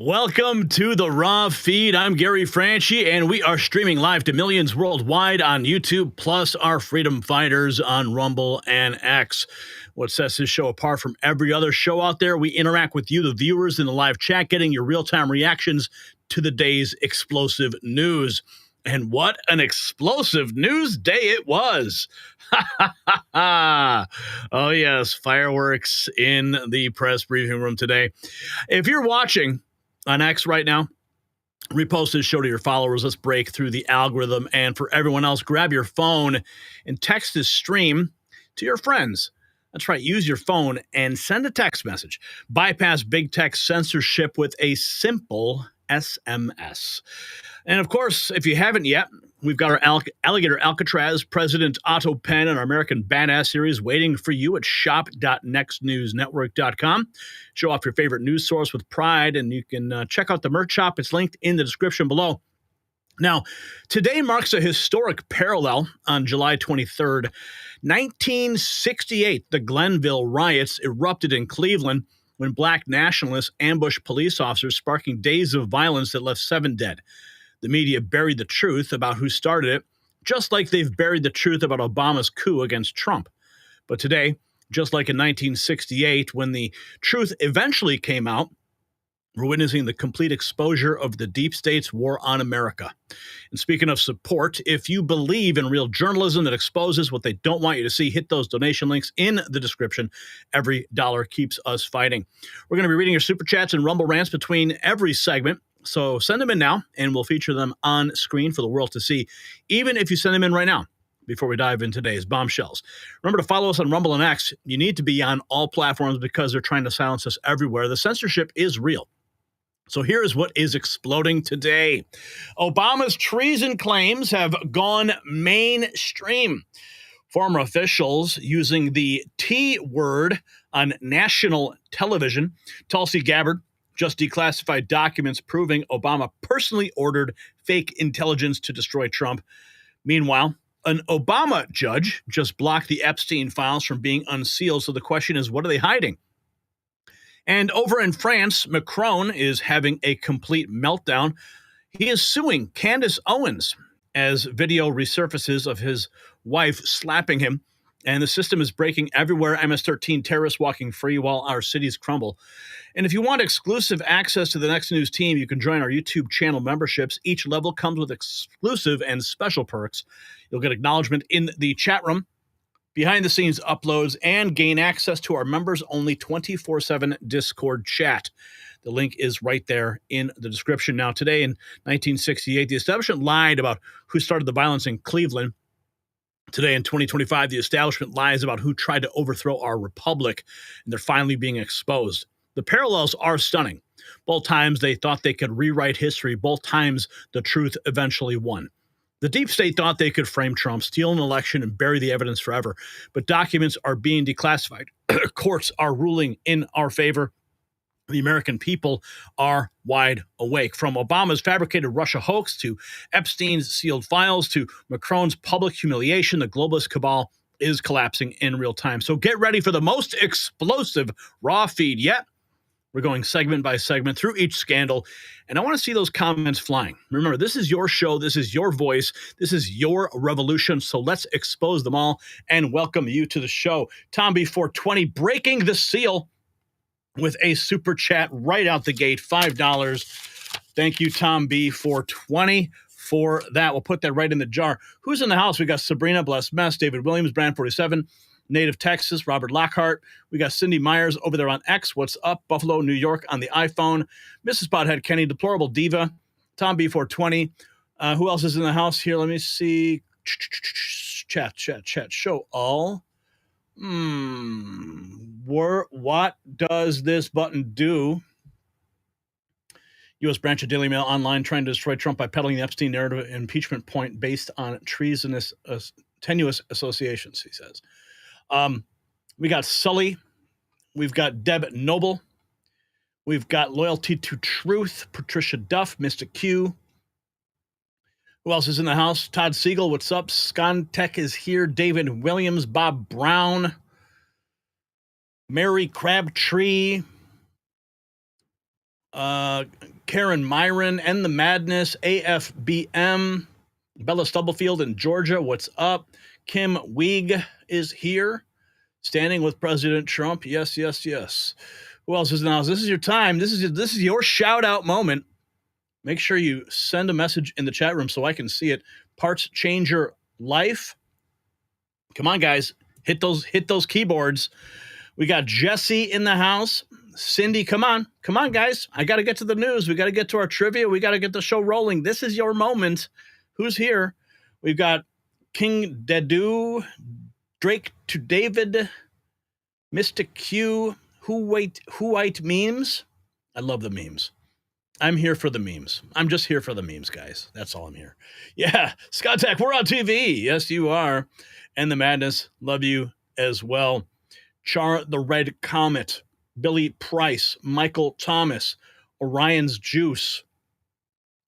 Welcome to the Raw Feed. I'm Gary Franchi, and we are streaming live to millions worldwide on YouTube, plus our freedom fighters on Rumble and X. What sets this show apart from every other show out there, we interact with you, the viewers, in the live chat, getting your real-time reactions to the day's explosive news. And what an explosive news day it was. Oh, yes, fireworks in the press briefing room today. If you're watching on X right now, repost this show to your followers. Let's break through the algorithm. And for everyone else, grab your phone and text this stream to your friends. That's right. Use your phone and send a text message. Bypass big tech censorship with a simple SMS. And of course, if you haven't yet, we've got our Alligator Alcatraz, President Otto Penn, and our American Badass series waiting for you at shop.nextnewsnetwork.com. Show off your favorite news source with pride, and you can check out the merch shop. It's linked in the description below. Now, today marks a historic parallel. On July 23rd, 1968, the Glenville riots erupted in Cleveland when black nationalists ambushed police officers, sparking days of violence that left 7 dead. The media buried the truth about who started it, just like they've buried the truth about Obama's coup against Trump. But today, just like in 1968, when the truth eventually came out, we're witnessing the complete exposure of the deep state's war on America. And speaking of support, if you believe in real journalism that exposes what they don't want you to see, hit those donation links in the description. Every dollar keeps us fighting. We're going to be reading your super chats and Rumble rants between every segment. So send them in now, and we'll feature them on screen for the world to see, even if you send them in right now, before we dive in today's bombshells. Remember to follow us on Rumble and X. You need to be on all platforms because they're trying to silence us everywhere. The censorship is real. So here is what is exploding today. Obama's treason claims have gone mainstream. Former officials using the T word on national television. Tulsi Gabbard just declassified documents proving Obama personally ordered fake intelligence to destroy Trump. Meanwhile, an Obama judge just blocked the Epstein files from being unsealed. So the question is, what are they hiding? And over in France, Macron is having a complete meltdown. He is suing Candace Owens as video resurfaces of his wife slapping him. And the system is breaking everywhere. MS-13 terrorists walking free while our cities crumble. And if you want exclusive access to the Next News team, you can join our YouTube channel memberships. Each level comes with exclusive and special perks. You'll get acknowledgement in the chat room, behind-the-scenes uploads, and gain access to our members-only 24/7 Discord chat. The link is right there in the description. Now, today in 1968, the establishment lied about who started the violence in Cleveland. Today in 2025, the establishment lies about who tried to overthrow our republic, and they're finally being exposed. The parallels are stunning. Both times they thought they could rewrite history. Both times the truth eventually won. The deep state thought they could frame Trump, steal an election, and bury the evidence forever. But documents are being declassified. Courts are ruling in our favor. The American people are wide awake. From Obama's fabricated Russia hoax to Epstein's sealed files to Macron's public humiliation, the globalist cabal is collapsing in real time. So get ready for the most explosive raw feed yet. We're going segment by segment through each scandal, and I want to see those comments flying. Remember, this is your show. This is your voice. This is your revolution, so let's expose them all and welcome you to the show. Tom B420 breaking the seal with a super chat right out the gate, $5. Thank you, Tom B420, for that. We'll put that right in the jar. Who's in the house? We got Sabrina, Bless Mess, David Williams, Brand 47, Native Texas, Robert Lockhart. We got Cindy Myers over there on X. What's up? Buffalo, New York on the iPhone. Mrs. Pothead Kenny, Deplorable Diva, Tom B420. Who else is in the house here? Let me see. Chat. Show all. What does this button do? U.S. branch of Daily Mail online trying to destroy Trump by peddling the Epstein narrative impeachment point based on treasonous, tenuous associations, he says. We got Sully. We've got Deb Noble. We've got Loyalty to Truth, Patricia Duff, Mr. Q. Who else is in the house? Todd Siegel, what's up? Scontech is here. David Williams, Bob Brown, Mary Crabtree. Karen Myron, End the Madness, AFBM, Bella Stubblefield in Georgia, what's up? Kim Weig is here, standing with President Trump. Yes, yes, yes. Who else is now? This is your time. This is your shout out moment. Make sure you send a message in the chat room so I can see it. Parts change your life. Come on, guys. Hit those keyboards. We got Jesse in the house. Cindy, come on, guys. I got to get to the news. We got to get to our trivia. We got to get the show rolling. This is your moment. Who's here? We've got King Dedu, Drake to David, Mr. Q, Who White Memes. I love the memes. I'm here for the memes. I'm just here for the memes, guys. That's all I'm here. Yeah, Scott Tech, we're on TV. Yes, you are. And the Madness, love you as well. Char the Red Comet, Billy Price, Michael Thomas, Orion's Juice,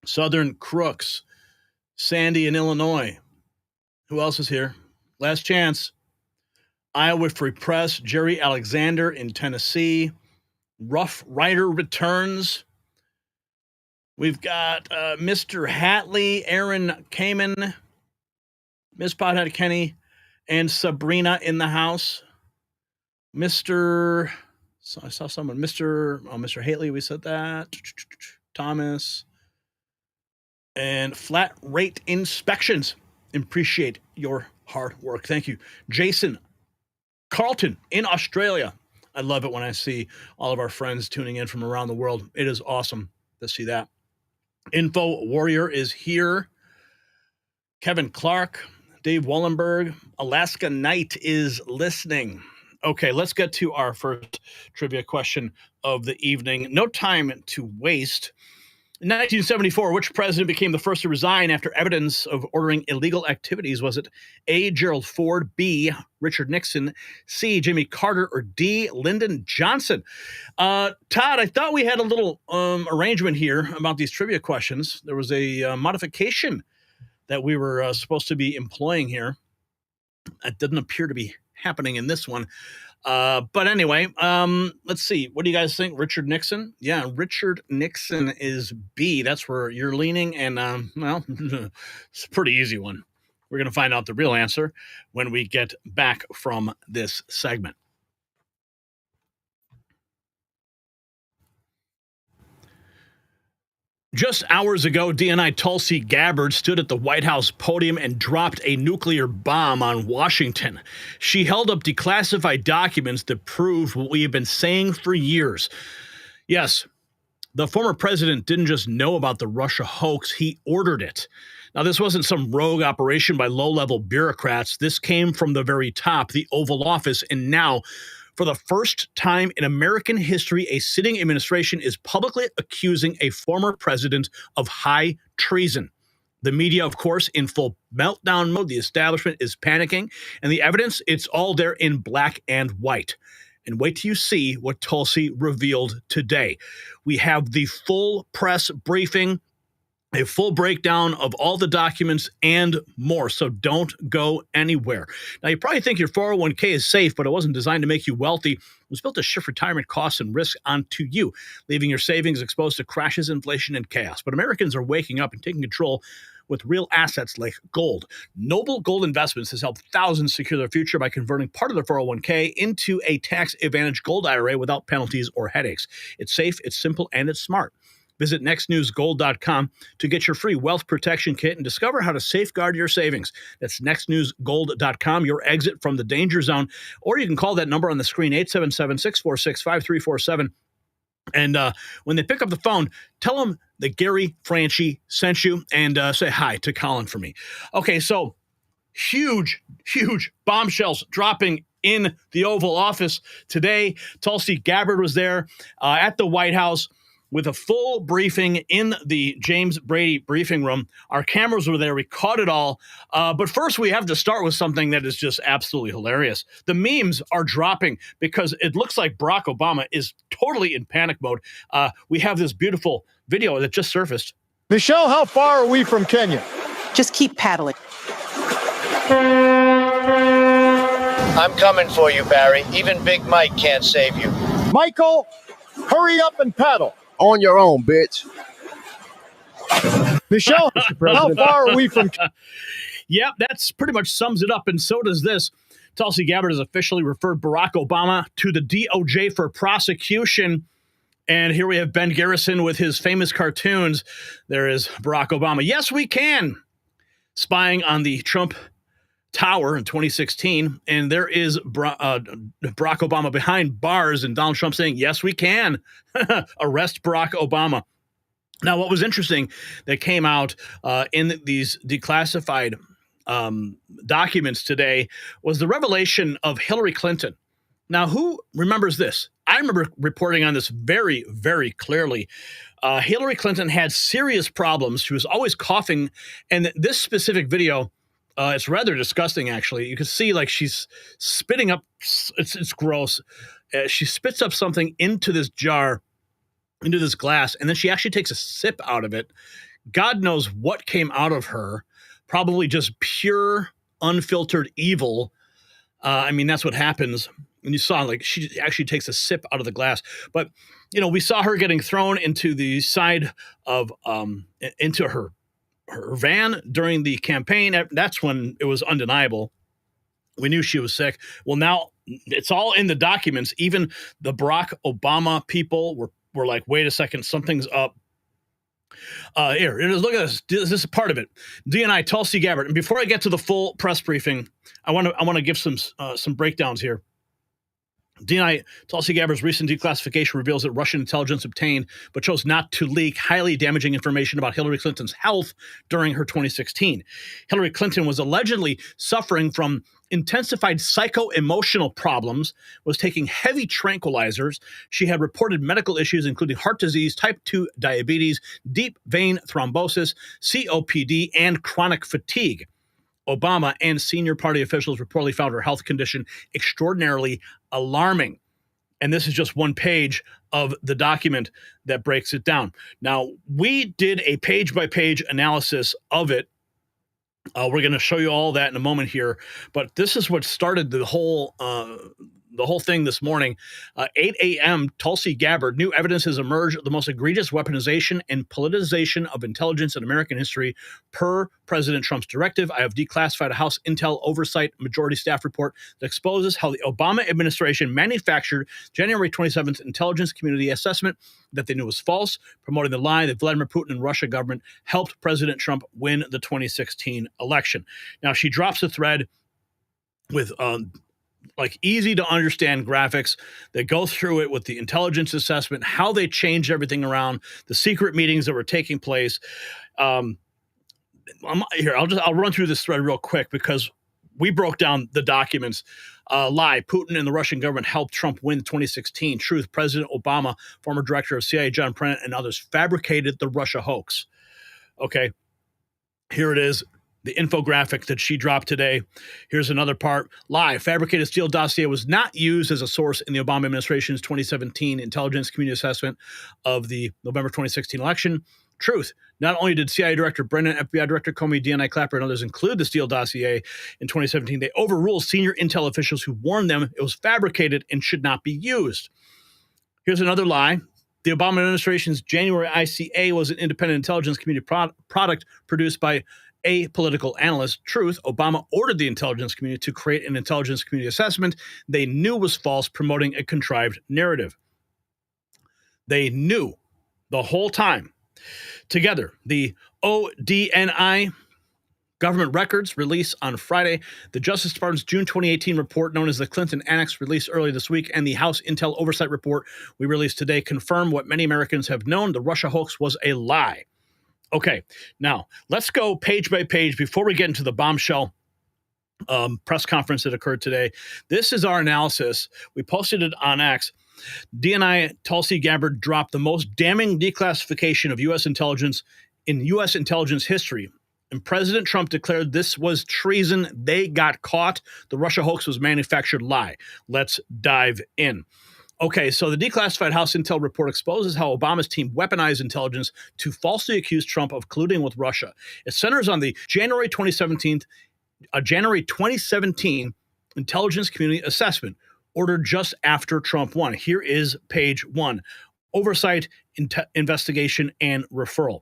Southern Crooks, Sandy in Illinois. Who else is here? Last chance. Iowa Free Press, Jerry Alexander in Tennessee. Rough Rider returns. We've got Mr. Hatley, Aaron Kamen, Miss Pothead Kenny, and Sabrina in the house. I saw someone, Mr. Hatley, we said that. Thomas. And Flat Rate Inspections. Appreciate your hard work. Thank you. Jason Carlton in Australia. I love it when I see all of our friends tuning in from around the world. It is awesome to see that. Info Warrior is here. Kevin Clark, Dave Wallenberg, Alaska Knight is listening. Okay, let's get to our first trivia question of the evening. No time to waste. In 1974, which president became the first to resign after evidence of ordering illegal activities? Was it A, Gerald Ford, B, Richard Nixon, C, Jimmy Carter, or D, Lyndon Johnson? Todd, I thought we had a little arrangement here about these trivia questions. There was a modification that we were supposed to be employing here. It didn't appear to be happening in this one. But anyway, let's see. What do you guys think? Richard Nixon? Yeah, Richard Nixon is B. That's where you're leaning. And, well, it's a pretty easy one. We're going to find out the real answer when we get back from this segment. Just hours ago, DNI Tulsi Gabbard stood at the White House podium and dropped a nuclear bomb on Washington. She held up declassified documents that prove what we have been saying for years. Yes, the former president didn't just know about the Russia hoax, he ordered it. Now, this wasn't some rogue operation by low-level bureaucrats. This came from the very top, the Oval Office, and now, for the first time in American history, a sitting administration is publicly accusing a former president of high treason. The media, of course, in full meltdown mode. The establishment is panicking. And the evidence, it's all there in black and white. And wait till you see what Tulsi revealed today. We have the full press briefing, a full breakdown of all the documents and more. So don't go anywhere. Now, you probably think your 401k is safe, but it wasn't designed to make you wealthy. It was built to shift retirement costs and risk onto you, leaving your savings exposed to crashes, inflation, and chaos. But Americans are waking up and taking control with real assets like gold. Noble Gold Investments has helped thousands secure their future by converting part of their 401k into a tax-advantaged gold IRA without penalties or headaches. It's safe, it's simple, and it's smart. Visit nextnewsgold.com to get your free wealth protection kit and discover how to safeguard your savings. That's nextnewsgold.com, your exit from the danger zone. Or you can call that number on the screen, 877-646-5347. And when they pick up the phone, tell them that Gary Franchi sent you and say hi to Colin for me. Okay, so huge bombshells dropping in the Oval Office today. Tulsi Gabbard was there at the White House with a full briefing in the James Brady briefing room. Our cameras were there. We caught it all. But first, we have to start with something that is just absolutely hilarious. The memes are dropping because it looks like Barack Obama is totally in panic mode. We have this beautiful video that just surfaced. Michelle, how far are we from Kenya? Just keep paddling. I'm coming for you, Barry. Even Big Mike can't save you. Michael, hurry up and paddle. on your own, bitch. Michelle, how far are we from? Yep, that's pretty much sums it up, and so does this. Tulsi Gabbard has officially referred Barack Obama to the DOJ for prosecution. And here we have Ben Garrison with his famous cartoons. There is Barack Obama. Yes, we can. Spying on the Trump Tower in 2016. And there is Barack Obama behind bars and Donald Trump saying, yes, we can. Arrest Barack Obama. Now, what was interesting that came out in these declassified documents today was the revelation of Hillary Clinton. Now, who remembers this? I remember reporting on this very, very clearly. Hillary Clinton had serious problems. She was always coughing. And this specific video, it's rather disgusting, actually. You can see like she's spitting up. It's gross. She spits up something into this jar, into this glass, and then she actually takes a sip out of it. God knows what came out of her. Probably just pure, unfiltered evil. I mean, that's what happens. And you saw, like, she actually takes a sip out of the glass. But, you know, we saw her getting thrown into the side of, into her van during the campaign. That's when it was undeniable. We knew she was sick. Well, now it's all in the documents. Even the Barack Obama people were like, wait a second, something's up. Here it is. Look at this. This is part of it. DNI Tulsi Gabbard. And before I get to the full press briefing, I want to give some breakdowns here. DNI Tulsi Gabbard's recent declassification reveals that Russian intelligence obtained but chose not to leak highly damaging information about Hillary Clinton's health during her 2016. Hillary Clinton was allegedly suffering from intensified psycho-emotional problems, was taking heavy tranquilizers. She had reported medical issues, including heart disease, type 2 diabetes, deep vein thrombosis, COPD, and chronic fatigue. Obama and senior party officials reportedly found her health condition extraordinarily alarming. And this is just one page of the document that breaks it down. Now, we did a page-by-page analysis of it. We're going to show you all that in a moment here. But this is what started the whole thing this morning. 8 a.m., Tulsi Gabbard, new evidence has emerged of the most egregious weaponization and politicization of intelligence in American history per President Trump's directive. I have declassified a House Intel Oversight Majority Staff report that exposes how the Obama administration manufactured January 27th intelligence community assessment that they knew was false, promoting the lie that Vladimir Putin and Russia government helped President Trump win the 2016 election. Now, she drops a thread with like easy to understand graphics that go through it with the intelligence assessment, how they changed everything around, the secret meetings that were taking place. I'll run through this thread real quick because we broke down the documents. Lie, Putin and the Russian government helped Trump win 2016. Truth, President Obama, former director of CIA John Brennan, and others fabricated the Russia hoax. Okay, here it is. The infographic that she dropped today. Here's another part. Lie, fabricated Steele dossier was not used as a source in the Obama administration's 2017 intelligence community assessment of the November 2016 election. Truth, not only did CIA Director Brennan, FBI Director Comey, DNI Clapper, and others include the Steele dossier in 2017, they overruled senior intel officials who warned them it was fabricated and should not be used. Here's another lie. The Obama administration's January ICA was an independent intelligence community product produced by a political analyst. Truth, Obama ordered the intelligence community to create an intelligence community assessment they knew was false, promoting a contrived narrative. They knew the whole time. Together, the ODNI government records released on Friday, the Justice Department's June 2018 report known as the Clinton Annex released earlier this week, and the House Intel Oversight report we released today confirm what many Americans have known: the Russia hoax was a lie. Okay, now let's go page by page before we get into the bombshell press conference that occurred today. This is our analysis. We posted it on X. DNI Tulsi Gabbard dropped the most damning declassification of U.S. intelligence in U.S. intelligence history. And President Trump declared this was treason. They got caught. The Russia hoax was manufactured lie. Let's dive in. Okay, so the declassified House Intel report exposes how Obama's team weaponized intelligence to falsely accuse Trump of colluding with Russia. It centers on the January 2017 intelligence community assessment ordered just after Trump won. Here is page 1. Oversight, Investigation, and Referral.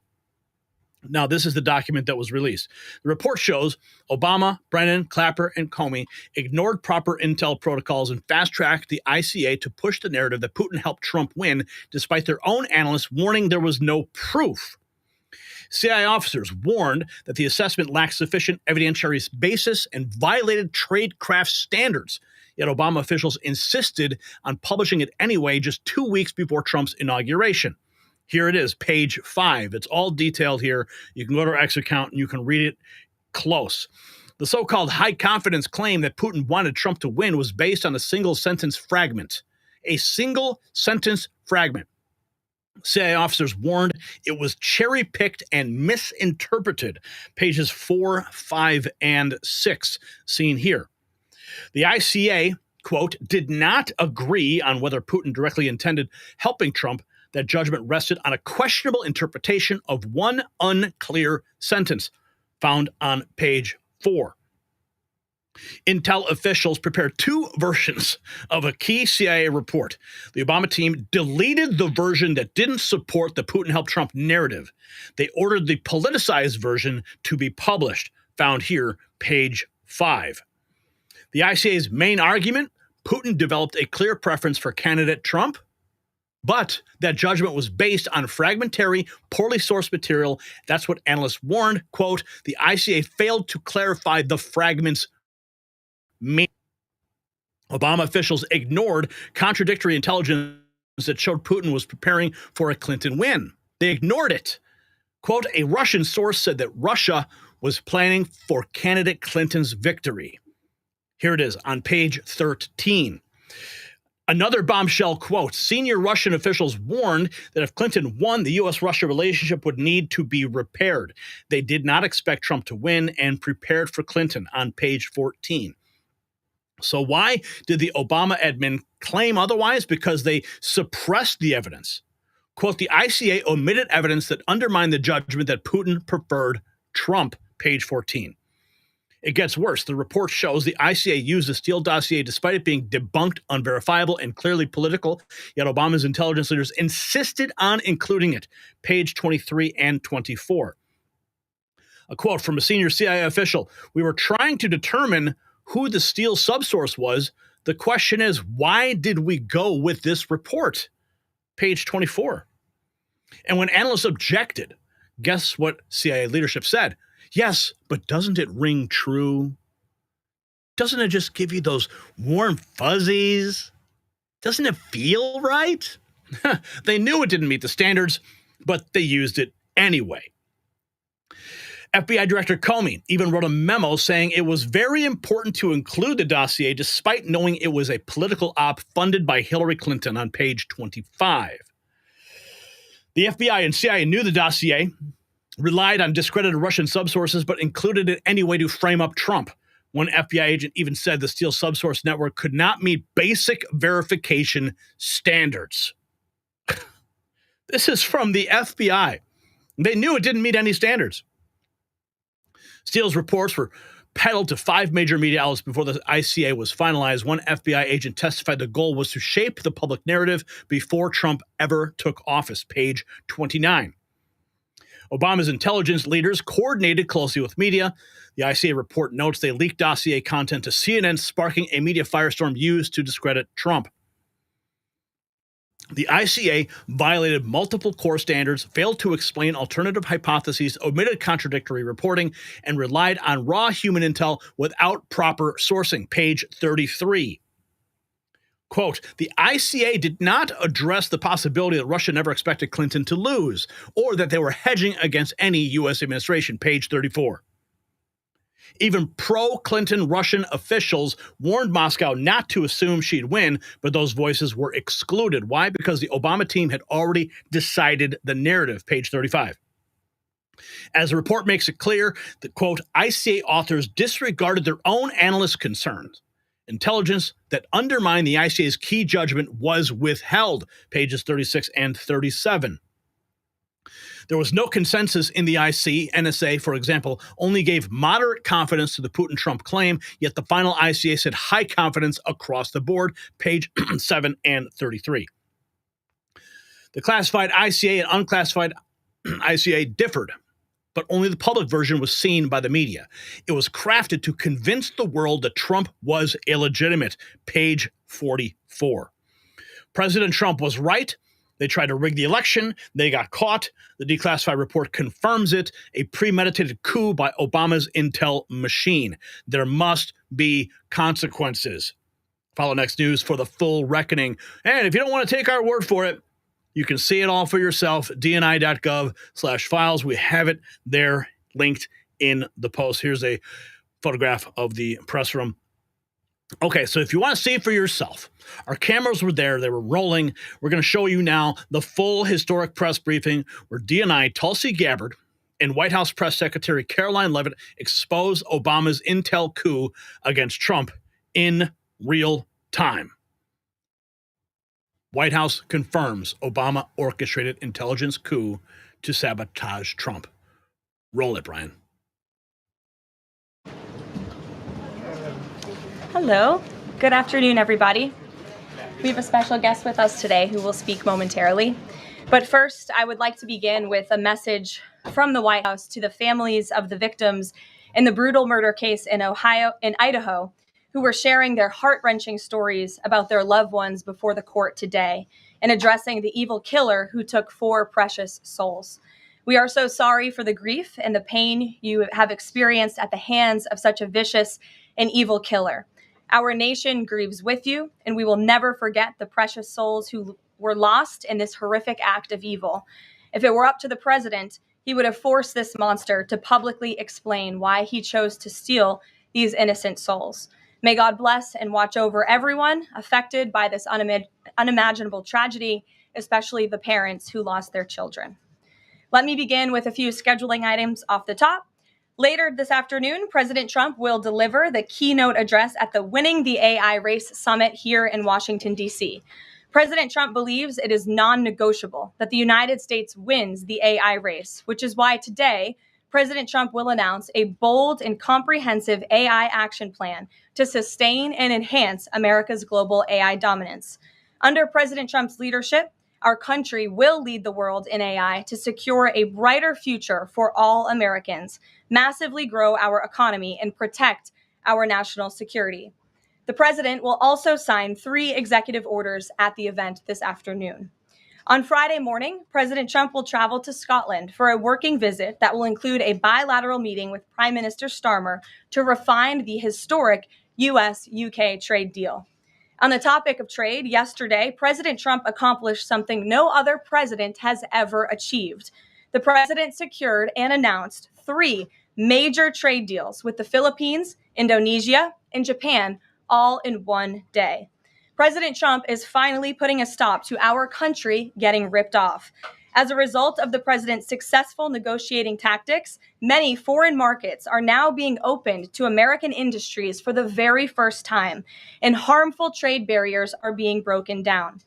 Now, this is the document that was released. The report shows Obama, Brennan, Clapper, and Comey ignored proper intel protocols and fast-tracked the ICA to push the narrative that Putin helped Trump win, despite their own analysts warning there was no proof. CIA officers warned that the assessment lacked sufficient evidentiary basis and violated tradecraft standards. Yet Obama officials insisted on publishing it anyway just 2 weeks before Trump's inauguration. Here it is, page 5. It's all detailed here. You can go to our X account and you can read it close. The so-called high-confidence claim that Putin wanted Trump to win was based on a single-sentence fragment. A single-sentence fragment. CIA officers warned it was cherry-picked and misinterpreted. Pages 4, 5, and 6, seen here. The ICA, quote, did not agree on whether Putin directly intended helping Trump. That judgment rested on a questionable interpretation of one unclear sentence, found on page 4. Intel officials prepared 2 versions of a key CIA report. The Obama team deleted the version that didn't support the Putin helped Trump narrative. They ordered the politicized version to be published, found here, page 5. The ICA's main argument, Putin developed a clear preference for candidate Trump, but that judgment was based on fragmentary, poorly sourced material. That's what analysts warned. Quote, the ICA failed to clarify the fragments' meaning. Obama officials ignored contradictory intelligence that showed Putin was preparing for a Clinton win. They ignored it. Quote, a Russian source said that Russia was planning for candidate Clinton's victory. Here it is on page 13. Another bombshell quote, senior Russian officials warned that if Clinton won, the U.S.-Russia relationship would need to be repaired. They did not expect Trump to win and prepared for Clinton, on page 14. So why did the Obama admin claim otherwise? Because they suppressed the evidence. Quote, the ICA omitted evidence that undermined the judgment that Putin preferred Trump, page 14. It gets worse. The report shows the ICA used the Steele dossier despite it being debunked, unverifiable, and clearly political, yet Obama's intelligence leaders insisted on including it. Page 23 and 24. A quote from a senior CIA official, we were trying to determine who the Steele subsource was. The question is, why did we go with this report? Page 24. And when analysts objected, guess what CIA leadership said? Yes, but doesn't it ring true? Doesn't it just give you those warm fuzzies? Doesn't it feel right? They knew it didn't meet the standards, but they used it anyway. FBI Director Comey even wrote a memo saying it was very important to include the dossier despite knowing it was a political op funded by Hillary Clinton, on page 25. The FBI and CIA knew the dossier, relied on discredited Russian subsources, but included it anyway to frame up Trump. One FBI agent even said the Steele subsource network could not meet basic verification standards. This is from the FBI. They knew it didn't meet any standards. Steele's reports were peddled to 5 major media outlets before the ICA was finalized. One FBI agent testified the goal was to shape the public narrative before Trump ever took office, page 29. Obama's intelligence leaders coordinated closely with media. The ICA report notes they leaked dossier content to CNN, sparking a media firestorm used to discredit Trump. The ICA violated multiple core standards, failed to explain alternative hypotheses, omitted contradictory reporting, and relied on raw human intel without proper sourcing, page 33. Quote, the ICA did not address the possibility that Russia never expected Clinton to lose, or that they were hedging against any U.S. administration, page 34. Even pro-Clinton Russian officials warned Moscow not to assume she'd win, but those voices were excluded. Why? Because the Obama team had already decided the narrative, page 35. As the report makes it clear, the, quote, ICA authors disregarded their own analysts' concerns. Intelligence that undermined the ICA's key judgment was withheld, pages 36 and 37. There was no consensus in the IC. NSA, for example, only gave moderate confidence to the Putin-Trump claim, yet the final ICA said high confidence across the board, page 7 and 33. The classified ICA and unclassified ICA differed, but only the public version was seen by the media. It was crafted to convince the world that Trump was illegitimate. Page 44. President Trump was right. They tried to rig the election. They got caught. The declassified report confirms it. A premeditated coup by Obama's intel machine. There must be consequences. Follow Next News for the full reckoning. And if you don't want to take our word for it, you can see it all for yourself. dni.gov/files. We have it there linked in the post. Here's a photograph of the press room. Okay, so if you want to see it for yourself, our cameras were there. They were rolling. We're going to show you now the full historic press briefing where DNI Tulsi Gabbard and White House Press Secretary Caroline Leavitt exposed Obama's intel coup against Trump in real time. White House confirms Obama orchestrated intelligence coup to sabotage Trump. Roll it, Brian. Hello. Good afternoon, everybody. We have a special guest with us today who will speak momentarily. But first, I would like to begin with a message from the White House to the families of the victims in the brutal murder case in Idaho, who were sharing their heart-wrenching stories about their loved ones before the court today and addressing the evil killer who took 4 precious souls. We are so sorry for the grief and the pain you have experienced at the hands of such a vicious and evil killer. Our nation grieves with you, and we will never forget the precious souls who were lost in this horrific act of evil. If it were up to the president, he would have forced this monster to publicly explain why he chose to steal these innocent souls. May God bless and watch over everyone affected by this unimaginable tragedy, especially the parents who lost their children. Let me begin with a few scheduling items off the top. Later this afternoon, President Trump will deliver the keynote address at the Winning the AI Race Summit here in Washington, D.C. President Trump believes it is non-negotiable that the United States wins the AI race, which is why today, President Trump will announce a bold and comprehensive AI action plan to sustain and enhance America's global AI dominance. Under President Trump's leadership, our country will lead the world in AI to secure a brighter future for all Americans, massively grow our economy, and protect our national security. The president will also sign 3 executive orders at the event this afternoon. On Friday morning, President Trump will travel to Scotland for a working visit that will include a bilateral meeting with Prime Minister Starmer to refine the historic US-UK trade deal. On the topic of trade, yesterday, President Trump accomplished something no other president has ever achieved. The president secured and announced 3 major trade deals with the Philippines, Indonesia, and Japan, all in one day. President Trump is finally putting a stop to our country getting ripped off. As a result of the president's successful negotiating tactics, many foreign markets are now being opened to American industries for the very first time, and harmful trade barriers are being broken down.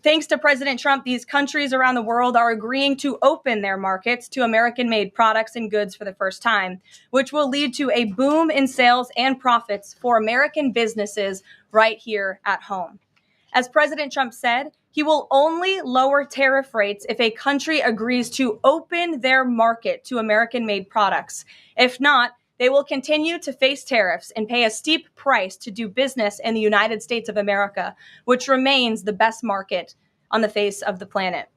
Thanks to President Trump, these countries around the world are agreeing to open their markets to American-made products and goods for the first time, which will lead to a boom in sales and profits for American businesses right here at home. As President Trump said, he will only lower tariff rates if a country agrees to open their market to American-made products. If not, they will continue to face tariffs and pay a steep price to do business in the United States of America, which remains the best market on the face of the planet.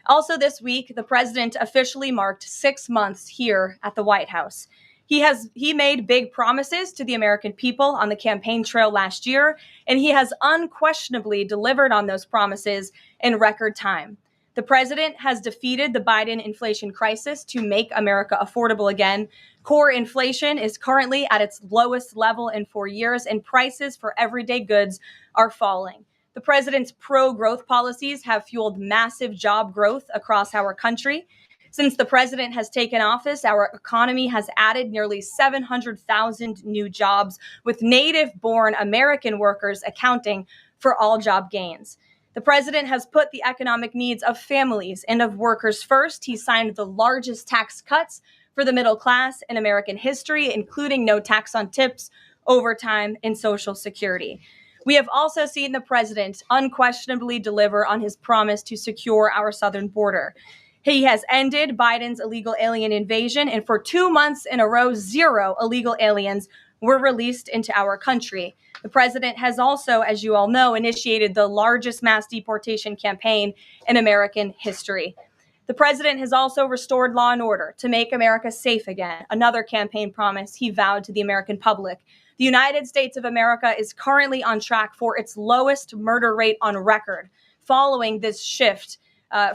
Also this week, the president officially marked 6 months here at the White House. He made big promises to the American people on the campaign trail last year, and he has unquestionably delivered on those promises in record time. The president has defeated the Biden inflation crisis to make America affordable again. Core inflation is currently at its lowest level in 4 years, and prices for everyday goods are falling. The president's pro-growth policies have fueled massive job growth across our country. Since the president has taken office, our economy has added nearly 700,000 new jobs, with native-born American workers accounting for all job gains. The president has put the economic needs of families and of workers first. He signed the largest tax cuts for the middle class in American history, including no tax on tips, overtime, and Social Security. We have also seen the president unquestionably deliver on his promise to secure our southern border. He has ended Biden's illegal alien invasion, and for 2 months in a row, 0 illegal aliens were released into our country. The president has also, as you all know, initiated the largest mass deportation campaign in American history. The president has also restored law and order to make America safe again, another campaign promise he vowed to the American public. The United States of America is currently on track for its lowest murder rate on record, following this shift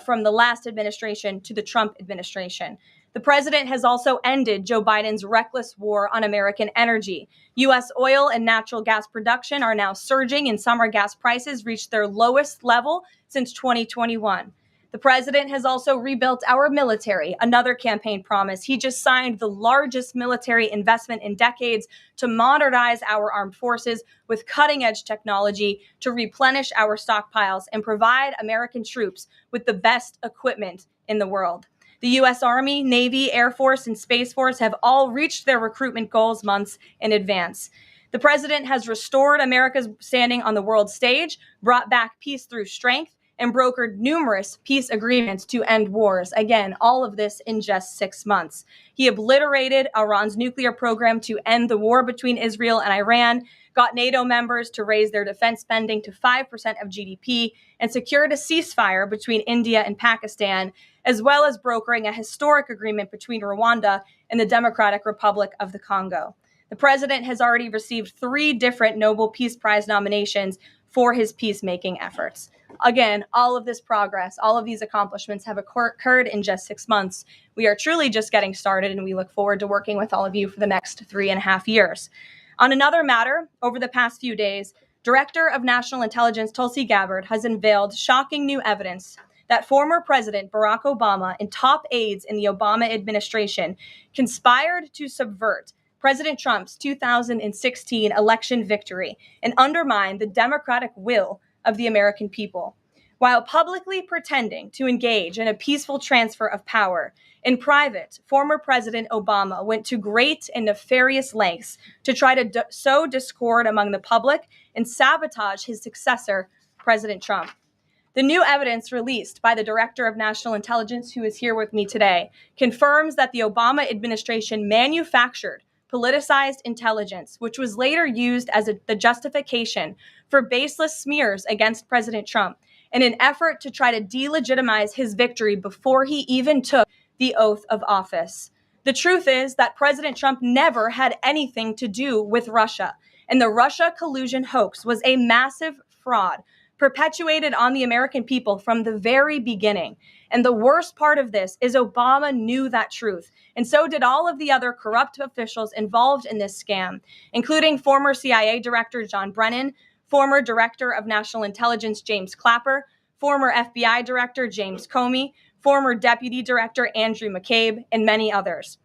from the last administration to the Trump administration. The president has also ended Joe Biden's reckless war on American energy. U.S. oil and natural gas production are now surging, and summer gas prices reached their lowest level since 2021. The president has also rebuilt our military, another campaign promise. He just signed the largest military investment in decades to modernize our armed forces with cutting-edge technology to replenish our stockpiles and provide American troops with the best equipment in the world. The U.S. Army, Navy, Air Force, and Space Force have all reached their recruitment goals months in advance. The president has restored America's standing on the world stage, brought back peace through strength, and brokered numerous peace agreements to end wars. Again, all of this in just 6 months. He obliterated Iran's nuclear program to end the war between Israel and Iran, got NATO members to raise their defense spending to 5% of GDP, and secured a ceasefire between India and Pakistan, as well as brokering a historic agreement between Rwanda and the Democratic Republic of the Congo. The president has already received 3 different Nobel Peace Prize nominations for his peacemaking efforts. Again, all of this progress, all of these accomplishments have occurred in just 6 months. We are truly just getting started, and we look forward to working with all of you for the next 3.5 years. On another matter, over the past few days, Director of National Intelligence Tulsi Gabbard has unveiled shocking new evidence that former President Barack Obama and top aides in the Obama administration conspired to subvert President Trump's 2016 election victory and undermine the democratic will of the American people. While publicly pretending to engage in a peaceful transfer of power, in private, former President Obama went to great and nefarious lengths to try to sow discord among the public and sabotage his successor, President Trump. The new evidence released by the Director of National Intelligence, who is here with me today, confirms that the Obama administration manufactured politicized intelligence, which was later used as the justification for baseless smears against President Trump in an effort to try to delegitimize his victory before he even took the oath of office. The truth is that President Trump never had anything to do with Russia, and the Russia collusion hoax was a massive fraud perpetuated on the American people from the very beginning. And the worst part of this is Obama knew that truth, and so did all of the other corrupt officials involved in this scam, including former CIA Director John Brennan, former Director of National Intelligence James Clapper, former FBI Director James Comey, former Deputy Director Andrew McCabe, and many others.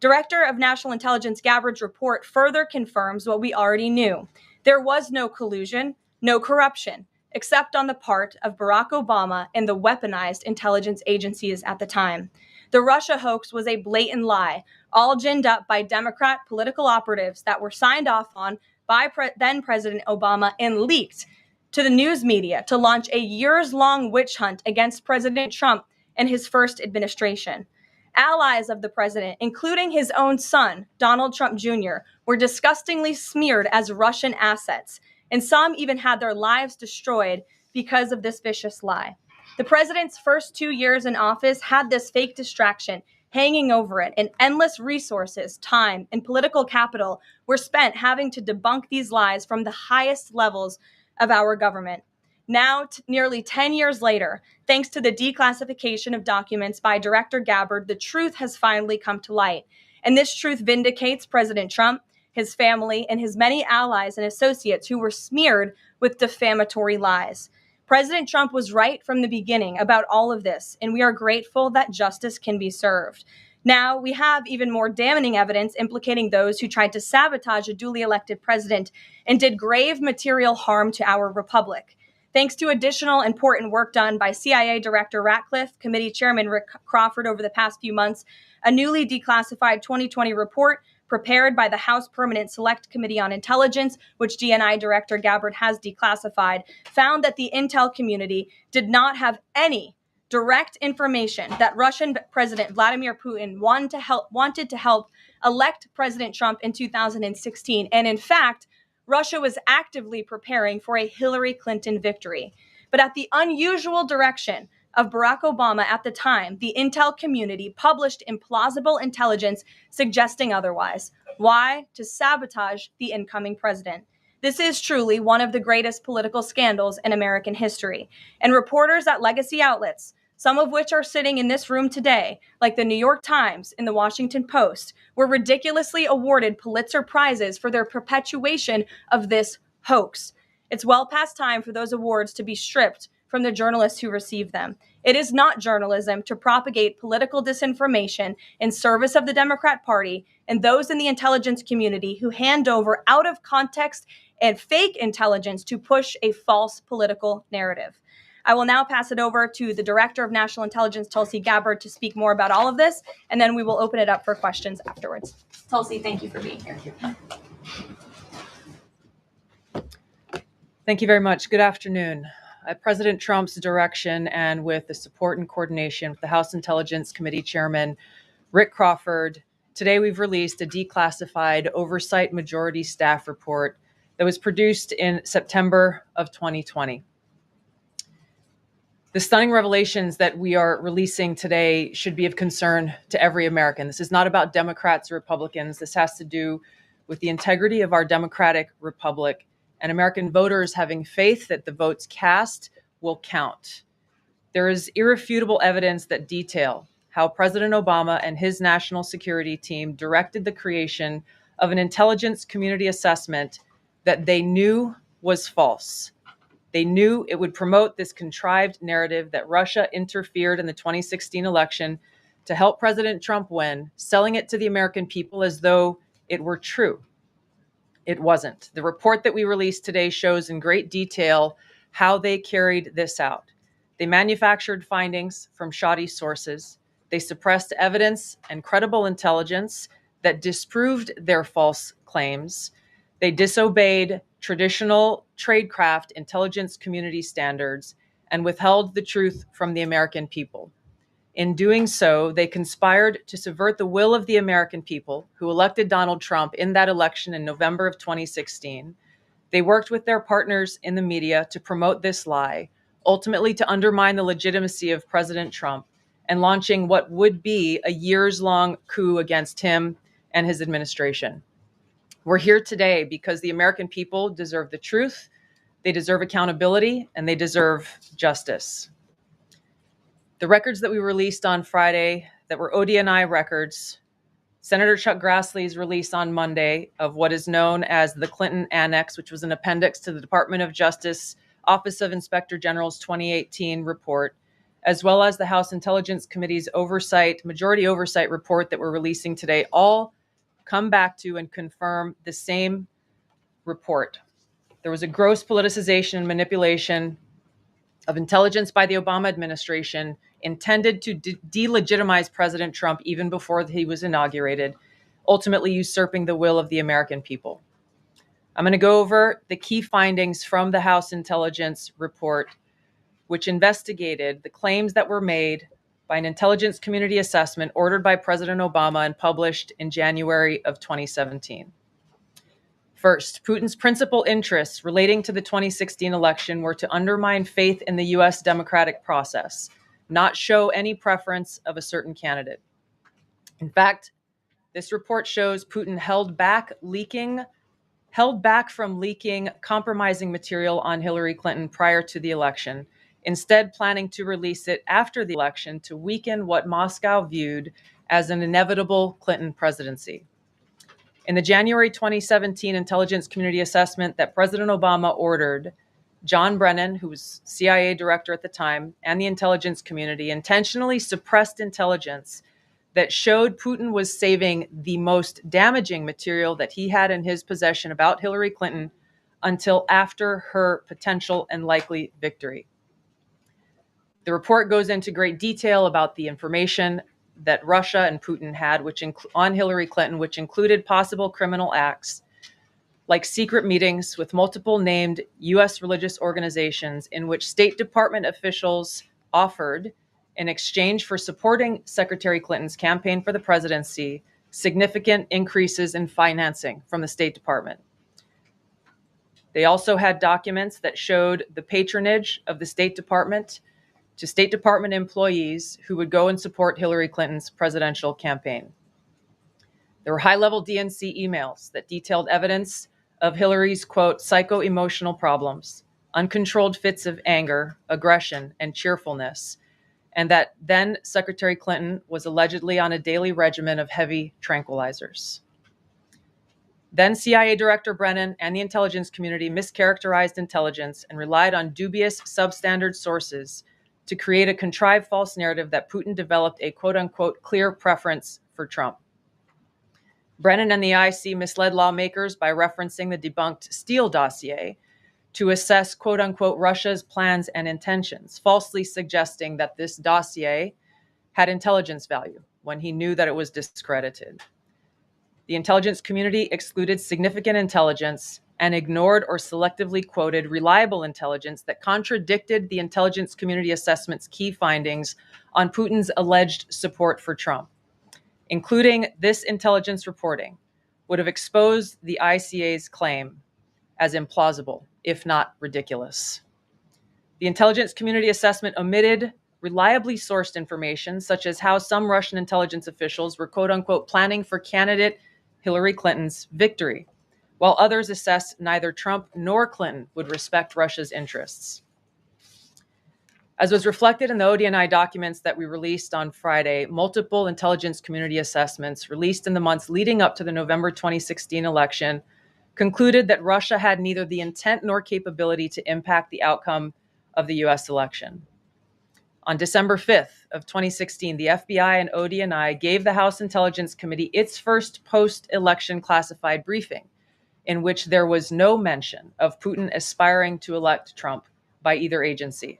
Director of National Intelligence Gabbard's report further confirms what we already knew. There was no collusion, no corruption, except on the part of Barack Obama and the weaponized intelligence agencies at the time. The Russia hoax was a blatant lie, all ginned up by Democrat political operatives that were signed off on by then President Obama and leaked to the news media to launch a years-long witch hunt against President Trump and his first administration. Allies of the president, including his own son, Donald Trump Jr., were disgustingly smeared as Russian assets, and some even had their lives destroyed because of this vicious lie. The president's first 2 years in office had this fake distraction hanging over it, and endless resources, time, and political capital were spent having to debunk these lies from the highest levels of our government. Now, nearly 10 years later, thanks to the declassification of documents by Director Gabbard, the truth has finally come to light. And this truth vindicates President Trump, his family, and his many allies and associates who were smeared with defamatory lies. President Trump was right from the beginning about all of this, and we are grateful that justice can be served. Now, we have even more damning evidence implicating those who tried to sabotage a duly elected president and did grave material harm to our republic. Thanks to additional important work done by CIA Director Ratcliffe, Committee Chairman Rick Crawford over the past few months, a newly declassified 2020 report prepared by the House Permanent Select Committee on Intelligence, which DNI Director Gabbard has declassified, found that the intel community did not have any direct information that Russian President Vladimir Putin wanted to help elect President Trump in 2016. And in fact, Russia was actively preparing for a Hillary Clinton victory. But at the unusual direction of Barack Obama at the time, the intel community published implausible intelligence suggesting otherwise. Why? To sabotage the incoming president. This is truly one of the greatest political scandals in American history. And reporters at legacy outlets, some of which are sitting in this room today, like the New York Times and the Washington Post, were ridiculously awarded Pulitzer Prizes for their perpetuation of this hoax. It's well past time for those awards to be stripped from the journalists who receive them. It is not journalism to propagate political disinformation in service of the Democrat Party and those in the intelligence community who hand over out of context and fake intelligence to push a false political narrative. I will now pass it over to the Director of National Intelligence, Tulsi Gabbard, to speak more about all of this, and then we will open it up for questions afterwards. Tulsi, thank you for being here. Thank you very much. Good afternoon. At President Trump's direction and with the support and coordination with the House Intelligence Committee Chairman, Rick Crawford, today we've released a declassified Oversight Majority Staff report that was produced in September of 2020. The stunning revelations that we are releasing today should be of concern to every American. This is not about Democrats or Republicans. This has to do with the integrity of our democratic republic and American voters having faith that the votes cast will count. There is irrefutable evidence that detail how President Obama and his national security team directed the creation of an intelligence community assessment that they knew was false. They knew it would promote this contrived narrative that Russia interfered in the 2016 election to help President Trump win, selling it to the American people as though it were true. It wasn't. The report that we released today shows in great detail how they carried this out. They manufactured findings from shoddy sources. They suppressed evidence and credible intelligence that disproved their false claims. They disobeyed traditional tradecraft intelligence community standards and withheld the truth from the American people. In doing so, they conspired to subvert the will of the American people who elected Donald Trump in that election in November of 2016. They worked with their partners in the media to promote this lie, ultimately to undermine the legitimacy of President Trump and launching what would be a years-long coup against him and his administration. We're here today because the American people deserve the truth, they deserve accountability, and they deserve justice. The records that we released on Friday that were ODNI records, Senator Chuck Grassley's release on Monday of what is known as the Clinton Annex, which was an appendix to the Department of Justice Office of Inspector General's 2018 report, as well as the House Intelligence Committee's majority oversight report that we're releasing today, all come back to and confirm the same report. There was a gross politicization and manipulation of intelligence by the Obama administration intended to delegitimize President Trump even before he was inaugurated, ultimately usurping the will of the American people. I'm going to go over the key findings from the House Intelligence report, which investigated the claims that were made by an intelligence community assessment ordered by President Obama and published in January of 2017. First, Putin's principal interests relating to the 2016 election were to undermine faith in the U.S. democratic process, not show any preference of a certain candidate. In fact, this report shows Putin held back from leaking compromising material on Hillary Clinton prior to the election, instead planning to release it after the election to weaken what Moscow viewed as an inevitable Clinton presidency. In the January 2017 intelligence community assessment that President Obama ordered, John Brennan, who was CIA director at the time, and the intelligence community intentionally suppressed intelligence that showed Putin was saving the most damaging material that he had in his possession about Hillary Clinton until after her potential and likely victory. The report goes into great detail about the information that Russia and Putin had on Hillary Clinton, which included possible criminal acts like secret meetings with multiple named U.S. religious organizations in which State Department officials offered, in exchange for supporting Secretary Clinton's campaign for the presidency, significant increases in financing from the State Department. They also had documents that showed the patronage of the State Department to State Department employees who would go and support Hillary Clinton's presidential campaign. There were high-level DNC emails that detailed evidence of Hillary's, quote, psycho-emotional problems, uncontrolled fits of anger, aggression, and cheerfulness, and that then Secretary Clinton was allegedly on a daily regimen of heavy tranquilizers. Then CIA Director Brennan and the intelligence community mischaracterized intelligence and relied on dubious substandard sources to create a contrived false narrative that Putin developed a quote-unquote clear preference for Trump. Brennan and the IC misled lawmakers by referencing the debunked Steele dossier to assess quote-unquote Russia's plans and intentions, falsely suggesting that this dossier had intelligence value when he knew that it was discredited. The intelligence community excluded significant intelligence and ignored or selectively quoted reliable intelligence that contradicted the intelligence community assessment's key findings on Putin's alleged support for Trump. Including this intelligence reporting would have exposed the ICA's claim as implausible, if not ridiculous. The intelligence community assessment omitted reliably sourced information, such as how some Russian intelligence officials were quote-unquote planning for candidate Hillary Clinton's victory, while others assessed neither Trump nor Clinton would respect Russia's interests. As was reflected in the ODNI documents that we released on Friday, multiple intelligence community assessments released in the months leading up to the November 2016 election concluded that Russia had neither the intent nor capability to impact the outcome of the US election. On December 5th of 2016, the FBI and ODNI gave the House Intelligence Committee its first post-election classified briefing, in which there was no mention of Putin aspiring to elect Trump by either agency.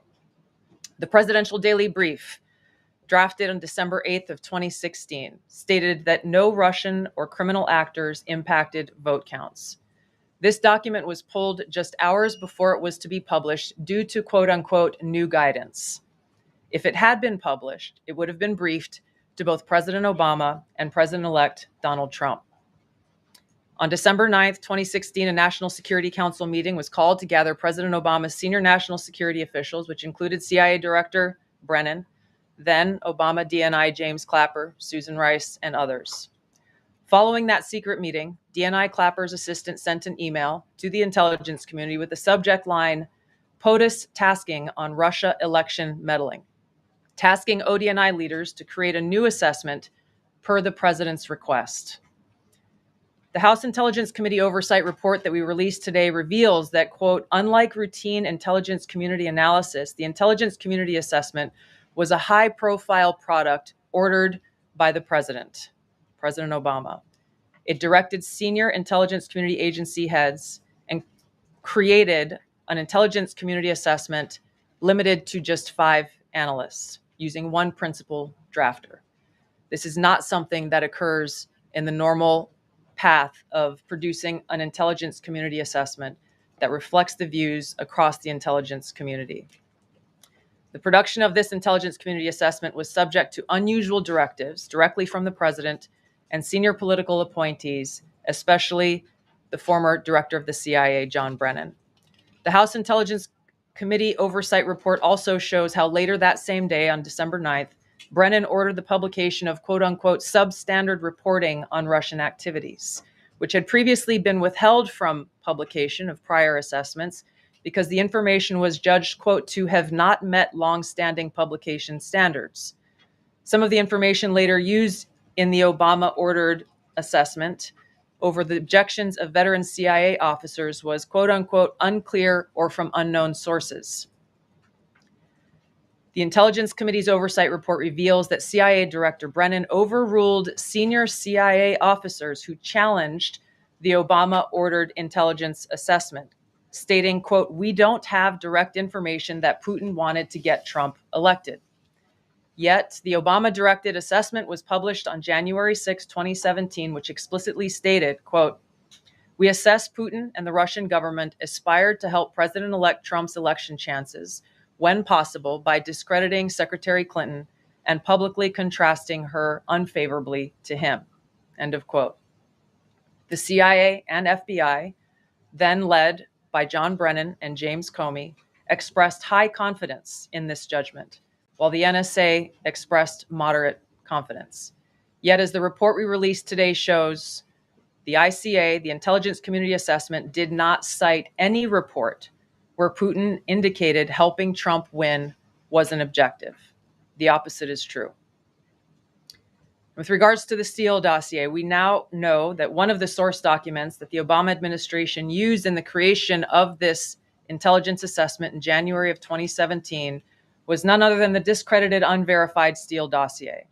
The Presidential Daily Brief, drafted on December 8th of 2016, stated that no Russian or criminal actors impacted vote counts. This document was pulled just hours before it was to be published due to quote-unquote new guidance. If it had been published, it would have been briefed to both President Obama and President-elect Donald Trump. On December 9th, 2016, a National Security Council meeting was called to gather President Obama's senior national security officials, which included CIA Director Brennan, then Obama DNI James Clapper, Susan Rice, and others. Following that secret meeting, DNI Clapper's assistant sent an email to the intelligence community with the subject line, POTUS tasking on Russia election meddling, tasking ODNI leaders to create a new assessment per the president's request. The House Intelligence Committee Oversight report that we released today reveals that, quote, unlike routine intelligence community analysis, the intelligence community assessment was a high-profile product ordered by the president, President Obama. It directed senior intelligence community agency heads and created an intelligence community assessment limited to just 5 analysts using one principal drafter. This is not something that occurs in the normal path of producing an intelligence community assessment that reflects the views across the intelligence community. The production of this intelligence community assessment was subject to unusual directives directly from the president and senior political appointees, especially the former director of the CIA, John Brennan. The House Intelligence Committee Oversight report also shows how later that same day, on December 9th, Brennan ordered the publication of quote-unquote substandard reporting on Russian activities, which had previously been withheld from publication of prior assessments because the information was judged, quote, to have not met long-standing publication standards. Some of the information later used in the Obama-ordered assessment over the objections of veteran CIA officers was, quote-unquote, unclear or from unknown sources. The Intelligence Committee's Oversight report reveals that CIA Director Brennan overruled senior CIA officers who challenged the Obama-ordered intelligence assessment, stating, quote, we don't have direct information that Putin wanted to get Trump elected. Yet, the Obama-directed assessment was published on January 6, 2017, which explicitly stated, quote, "We assess Putin and the Russian government aspired to help President-elect Trump's election chances, when possible, by discrediting Secretary Clinton and publicly contrasting her unfavorably to him." End of quote. The CIA and FBI, then led by John Brennan and James Comey, expressed high confidence in this judgment, while the NSA expressed moderate confidence. Yet, as the report we released today shows, the ICA, the Intelligence Community Assessment, did not cite any report where Putin indicated helping Trump win was an objective. The opposite is true. With regards to the Steele dossier, we now know that one of the source documents that the Obama administration used in the creation of this intelligence assessment in January of 2017 was none other than the discredited, unverified Steele dossier.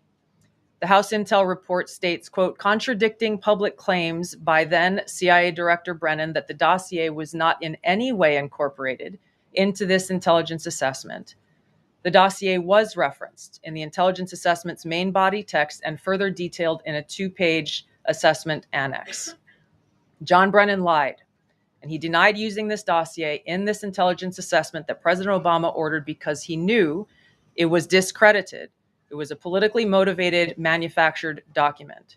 The House Intel report states, quote, "Contradicting public claims by then CIA Director Brennan that the dossier was not in any way incorporated into this intelligence assessment. The dossier was referenced in the intelligence assessment's main body text and further detailed in a 2-page assessment annex." John Brennan lied, and he denied using this dossier in this intelligence assessment that President Obama ordered because he knew it was discredited. It was a politically motivated, manufactured document.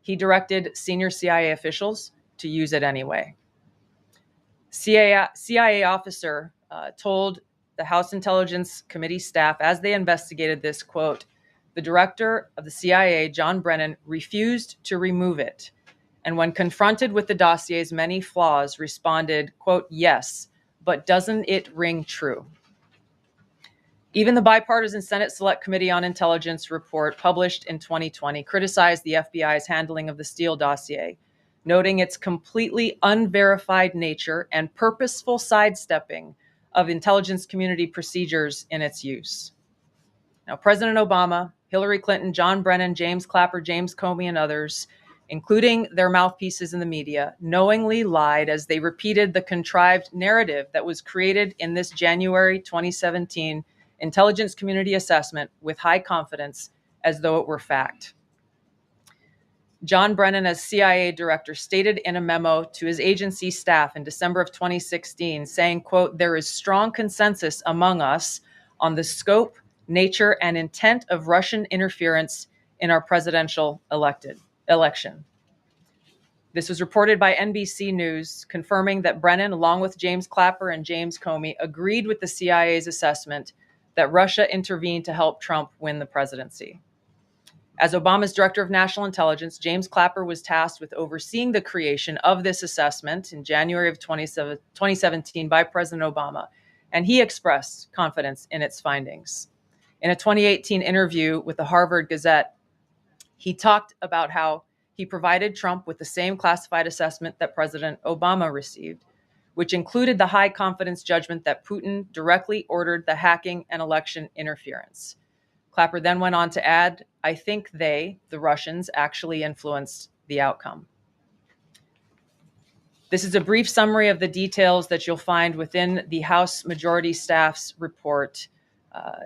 He directed senior CIA officials to use it anyway. CIA officer told the House Intelligence Committee staff as they investigated this, quote, "The director of the CIA, John Brennan, refused to remove it, and when confronted with the dossier's many flaws, responded, quote, 'Yes, but doesn't it ring true?'" Even the bipartisan Senate Select Committee on Intelligence report published in 2020 criticized the FBI's handling of the Steele dossier, noting its completely unverified nature and purposeful sidestepping of intelligence community procedures in its use. Now, President Obama, Hillary Clinton, John Brennan, James Clapper, James Comey, and others, including their mouthpieces in the media, knowingly lied as they repeated the contrived narrative that was created in this January 2017 intelligence community assessment with high confidence as though it were fact. John Brennan, as CIA director, stated in a memo to his agency staff in December of 2016, saying, quote, "There is strong consensus among us on the scope, nature, and intent of Russian interference in our presidential election." This was reported by NBC News, confirming that Brennan, along with James Clapper and James Comey, agreed with the CIA's assessment that Russia intervened to help Trump win the presidency. As Obama's director of national intelligence, James Clapper was tasked with overseeing the creation of this assessment in January of 2017 by President Obama, and he expressed confidence in its findings. In a 2018 interview with the Harvard Gazette, he talked about how he provided Trump with the same classified assessment that President Obama received, which included the high confidence judgment that Putin directly ordered the hacking and election interference. Clapper then went on to add, "I think they, the Russians, actually influenced the outcome." This is a brief summary of the details that you'll find within the House Majority Staff's report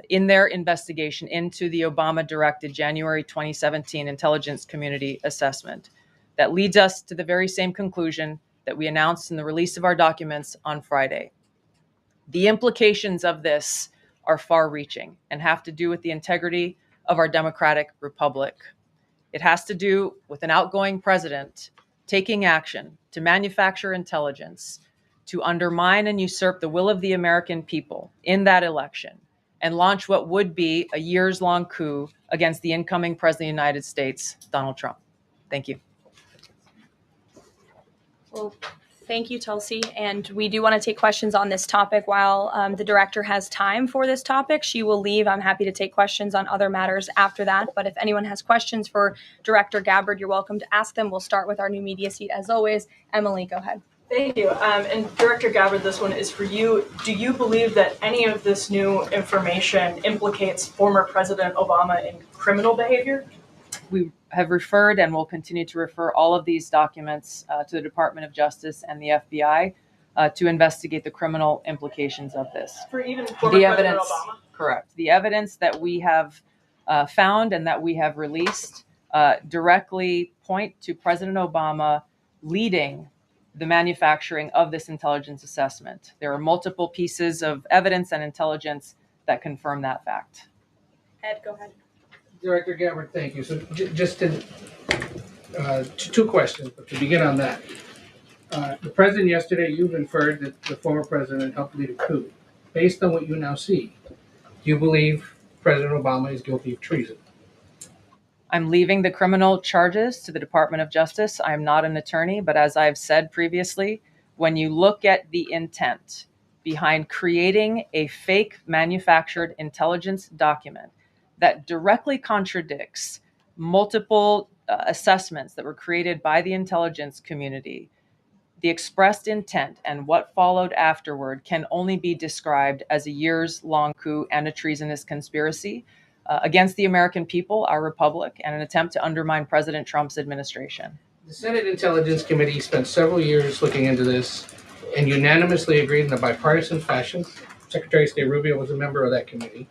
in their investigation into the Obama-directed January 2017 Intelligence Community Assessment that leads us to the very same conclusion that we announced in the release of our documents on Friday. The implications of this are far-reaching and have to do with the integrity of our democratic republic. It has to do with an outgoing president taking action to manufacture intelligence to undermine and usurp the will of the American people in that election and launch what would be a years-long coup against the incoming president of the United States, Donald Trump. Thank you. Well, thank you, Tulsi. And we do want to take questions on this topic while the director has time for this topic. She will leave. I'm happy to take questions on other matters after that. But if anyone has questions for Director Gabbard, you're welcome to ask them. We'll start with our new media seat as always. Emily, go ahead. Thank you. And Director Gabbard, this one is for you. Do you believe that any of this new information implicates former President Obama in criminal behavior? We have referred and will continue to refer all of these documents to the Department of Justice and the FBI to investigate the criminal implications of this. For even former President Obama? Correct. The evidence that we have found and that we have released directly point to President Obama leading the manufacturing of this intelligence assessment. There are multiple pieces of evidence and intelligence that confirm that fact. Ed, go ahead. Director Gabbard, thank you. So just to, two questions, but to begin on that. The president yesterday, you've inferred that the former president helped lead a coup. Based on what you now see, do you believe President Obama is guilty of treason? I'm leaving the criminal charges to the Department of Justice. I'm not an attorney, but as I've said previously, when you look at the intent behind creating a fake manufactured intelligence document that directly contradicts multiple assessments that were created by the intelligence community, the expressed intent and what followed afterward can only be described as a years-long coup and a treasonous conspiracy against the American people, our republic, and an attempt to undermine President Trump's administration. The Senate Intelligence Committee spent several years looking into this and unanimously agreed in a bipartisan fashion, Secretary of State Rubio was a member of that committee,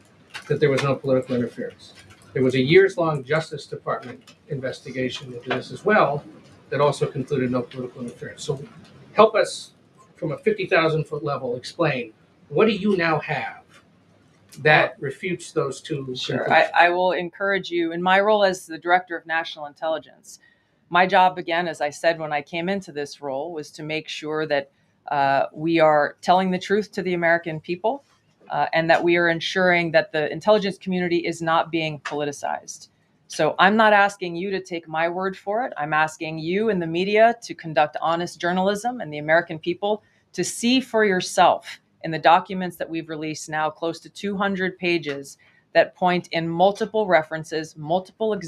that there was no political interference. There was a years-long Justice Department investigation into this as well that also concluded no political interference. So help us from a 50,000-foot level explain, what do you now have that refutes those two? Sure, I will encourage you, in my role as the Director of National Intelligence, my job, again, as I said when I came into this role, was to make sure that we are telling the truth to the American people and that we are ensuring that the intelligence community is not being politicized. So I'm not asking you to take my word for it. I'm asking you in the media to conduct honest journalism and the American people to see for yourself in the documents that we've released now, close to 200 pages, that point in multiple references, multiple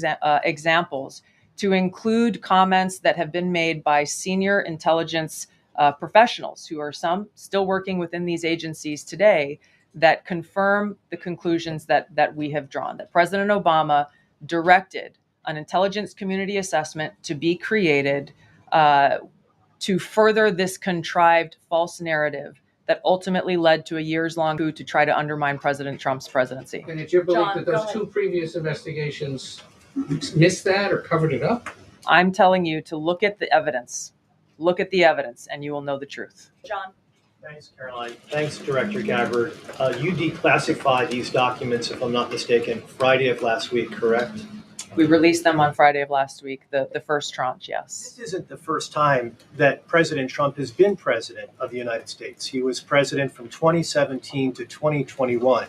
examples, to include comments that have been made by senior intelligence professionals who are some still working within these agencies today that confirm the conclusions that we have drawn, that President Obama directed an intelligence community assessment to be created to further this contrived false narrative that ultimately led to a years-long coup to try to undermine President Trump's presidency. And it's your belief John, that those two previous investigations missed that or covered it up? I'm telling you to look at the evidence. Look at the evidence and you will know the truth. John. Thanks, Caroline. Thanks, Director Gabbard. You declassified these documents, if I'm not mistaken, Friday of last week, correct? We released them on Friday of last week, the first tranche, yes. This isn't the first time that President Trump has been president of the United States. He was president from 2017 to 2021.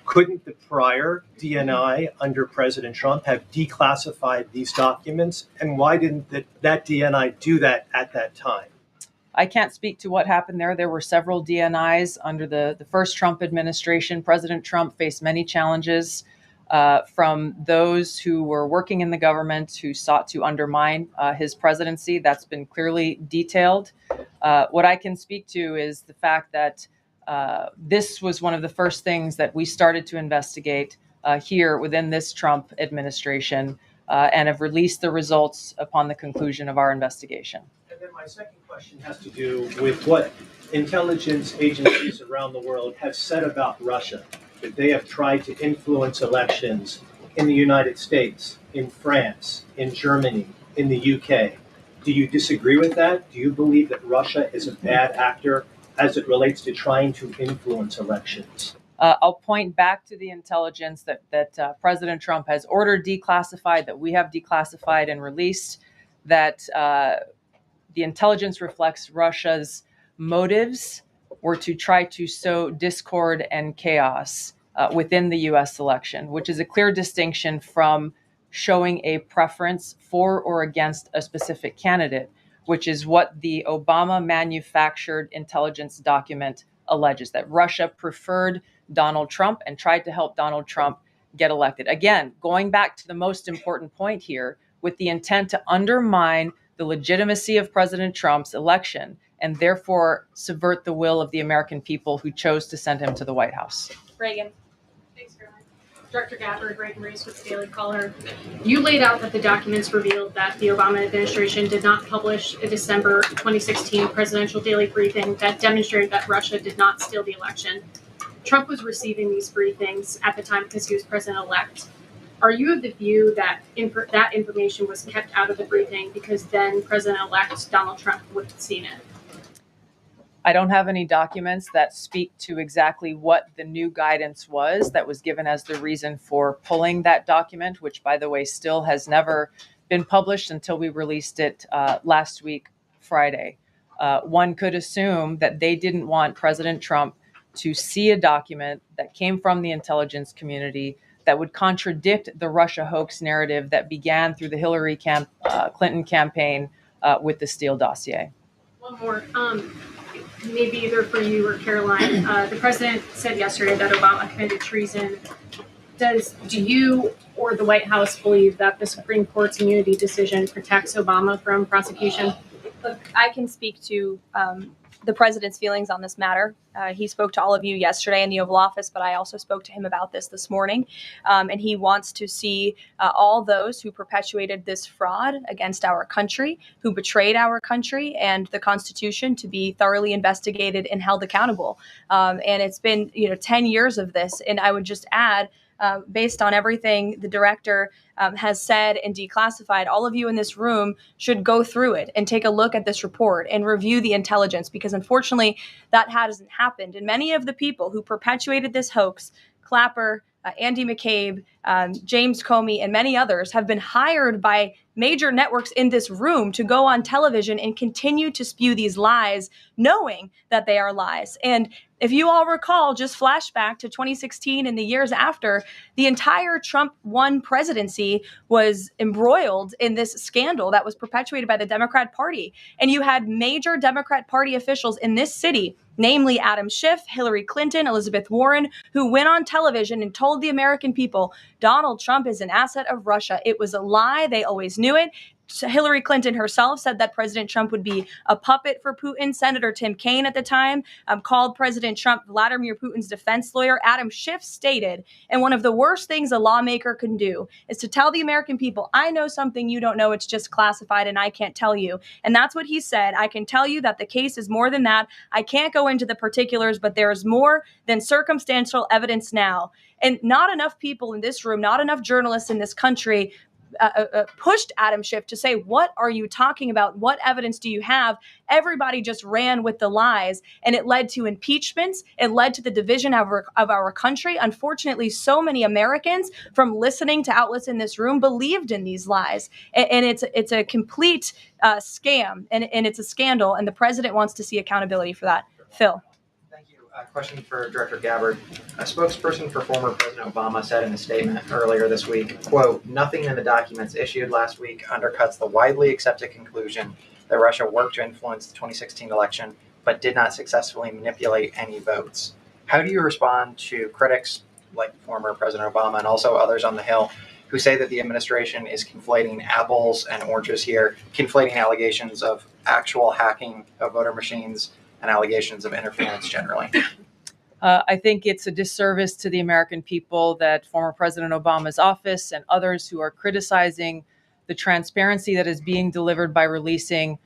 Couldn't the prior DNI under President Trump have declassified these documents? And why didn't that DNI do that at that time? I can't speak to what happened there. There were several DNIs under the first Trump administration. President Trump faced many challenges from those who were working in the government who sought to undermine his presidency. That's been clearly detailed. What I can speak to is the fact that this was one of the first things that we started to investigate here within this Trump administration and have released the results upon the conclusion of our investigation. And then my second question has to do with what intelligence agencies around the world have said about Russia, that they have tried to influence elections in the United States, in France, in Germany, in the UK. Do you disagree with that? Do you believe that Russia is a bad actor as it relates to trying to influence elections? I'll point back to the intelligence that President Trump has ordered declassified, that we have declassified and released, that the intelligence reflects Russia's motives were to try to sow discord and chaos within the U.S. election, which is a clear distinction from showing a preference for or against a specific candidate, which is what the Obama manufactured intelligence document alleges, that Russia preferred Donald Trump and tried to help Donald Trump get elected. Again, going back to the most important point here, with the intent to undermine the legitimacy of President Trump's election and therefore subvert the will of the American people who chose to send him to the White House. Reagan. Thanks, Caroline. Director Gabbard, Reagan Reese with the Daily Caller. You laid out that the documents revealed that the Obama administration did not publish a December 2016 presidential daily briefing that demonstrated that Russia did not steal the election. Trump was receiving these briefings at the time because he was president-elect. Are you of the view that that information was kept out of the briefing because then President-elect Donald Trump would have seen it? I don't have any documents that speak to exactly what the new guidance was that was given as the reason for pulling that document, which, by the way, still has never been published until we released it last week, Friday. One could assume that they didn't want President Trump to see a document that came from the intelligence community that would contradict the Russia hoax narrative that began through the Hillary Clinton campaign with the Steele dossier. One more. Maybe either for you or Caroline. The president said yesterday that Obama committed treason. Do you or the White House believe that the Supreme Court's immunity decision protects Obama from prosecution? Look, I can speak to the president's feelings on this matter. He spoke to all of you yesterday in the Oval Office, but I also spoke to him about this morning. And he wants to see all those who perpetuated this fraud against our country, who betrayed our country and the Constitution, to be thoroughly investigated and held accountable. And it's been 10 years of this. And I would just add, based on everything the director has said and declassified, all of you in this room should go through it and take a look at this report and review the intelligence, because unfortunately that hasn't happened. And many of the people who perpetuated this hoax, Clapper, Andy McCabe, James Comey, and many others, have been hired by major networks in this room to go on television and continue to spew these lies, knowing that they are lies. And if you all recall, just flashback to 2016 and the years after, the entire Trump 1 presidency was embroiled in this scandal that was perpetuated by the Democrat Party. And you had major Democrat Party officials in this city, namely Adam Schiff, Hillary Clinton, Elizabeth Warren, who went on television and told the American people, Donald Trump is an asset of Russia. It was a lie. They always knew it. Hillary Clinton herself said that President Trump would be a puppet for Putin. Senator Tim Kaine at the time called President Trump Vladimir Putin's defense lawyer. Adam Schiff stated, and one of the worst things a lawmaker can do is to tell the American people, I know something you don't know, it's just classified and I can't tell you. And that's what he said. I can tell you that the case is more than that. I can't go into the particulars, but there is more than circumstantial evidence now. And not enough people in this room, not enough journalists in this country pushed Adam Schiff to say, what are you talking about? What evidence do you have? Everybody just ran with the lies, and it led to impeachments. It led to the division of our country. Unfortunately, so many Americans, from listening to outlets in this room, believed in these lies. And it's a complete scam, and it's a scandal, and the president wants to see accountability for that. Phil. Question for Director Gabbard. A spokesperson for former President Obama said in a statement earlier this week, quote, nothing in the documents issued last week undercuts the widely accepted conclusion that Russia worked to influence the 2016 election, but did not successfully manipulate any votes. How do you respond to critics like former President Obama and also others on the Hill who say that the administration is conflating apples and oranges here, conflating allegations of actual hacking of voter machines and allegations of interference generally? I think it's a disservice to the American people that former President Obama's office and others who are criticizing the transparency that is being delivered by releasing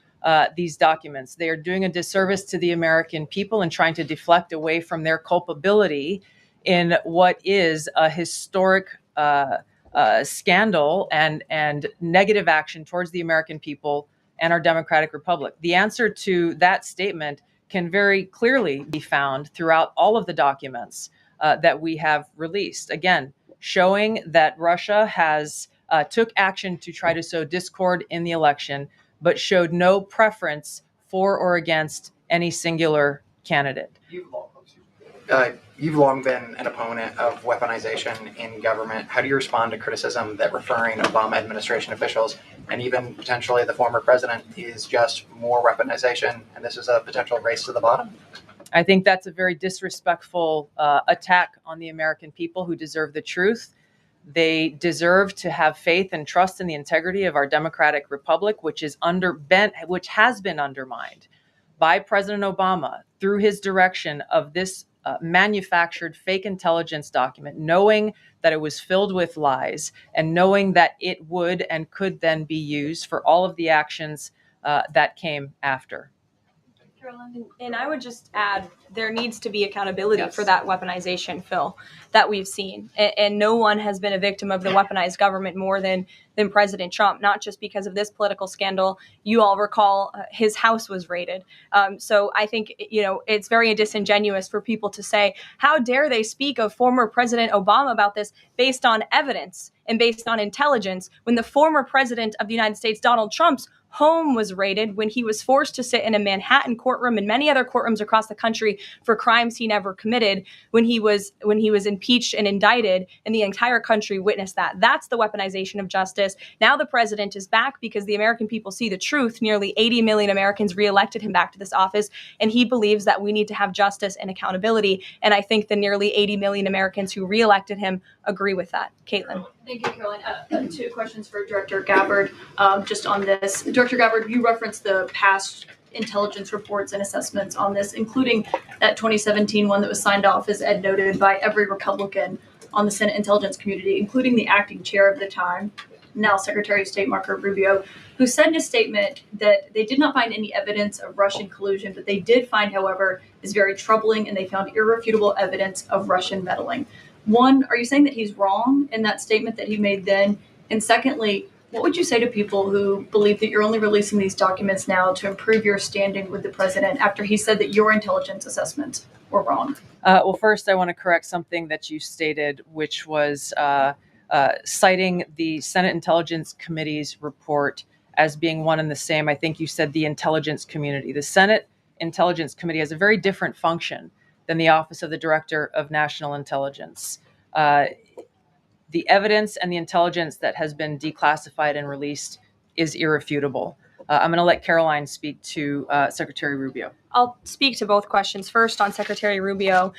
these documents. They are doing a disservice to the American people and trying to deflect away from their culpability in what is a historic scandal and negative action towards the American people and our democratic republic. The answer to that statement can very clearly be found throughout all of the documents that we have released. Again, showing that Russia has took action to try to sow discord in the election, but showed no preference for or against any singular candidate. You've long been an opponent of weaponization in government. How do you respond to criticism that referring Obama administration officials and even potentially the former president is just more weaponization and this is a potential race to the bottom? I think that's a very disrespectful attack on the American people who deserve the truth. They deserve to have faith and trust in the integrity of our democratic republic, which has been undermined by President Obama through his direction of this manufactured fake intelligence document, knowing that it was filled with lies and knowing that it would and could then be used for all of the actions that came after. Carolyn, and I would just add, there needs to be accountability Yes. for that weaponization, Phil, that we've seen. And no one has been a victim of the weaponized government more than President Trump, not just because of this political scandal. You all recall his house was raided. So I think, it's very disingenuous for people to say, how dare they speak of former President Obama about this based on evidence and based on intelligence, when the former president of the United States, Donald Trump's home was raided, when he was forced to sit in a Manhattan courtroom and many other courtrooms across the country for crimes he never committed, when he was impeached and indicted, and the entire country witnessed that. That's the weaponization of justice. Now the president is back because the American people see the truth. Nearly 80 million Americans reelected him back to this office, and he believes that we need to have justice and accountability. And I think the nearly 80 million Americans who reelected him agree with that. Caitlin. Thank you, Caroline. Two questions for Director Gabbard just on this. Director Gabbard, you referenced the past intelligence reports and assessments on this, including that 2017 one that was signed off, as Ed noted, by every Republican on the Senate Intelligence Community, including the acting chair of the time, now Secretary of State Marco Rubio, who said in a statement that they did not find any evidence of Russian collusion, but they did find, however, is very troubling, and they found irrefutable evidence of Russian meddling. One, are you saying that he's wrong in that statement that he made then? And secondly, what would you say to people who believe that you're only releasing these documents now to improve your standing with the president after he said that your intelligence assessments were wrong? Well, first, I want to correct something that you stated, which was citing the Senate Intelligence Committee's report as being one and the same. I think you said the intelligence community. The Senate Intelligence Committee has a very different function than the Office of the Director of National Intelligence. The evidence and the intelligence that has been declassified and released is irrefutable. I'm going to let Caroline speak to Secretary Rubio. I'll speak to both questions. First, on Secretary Rubio,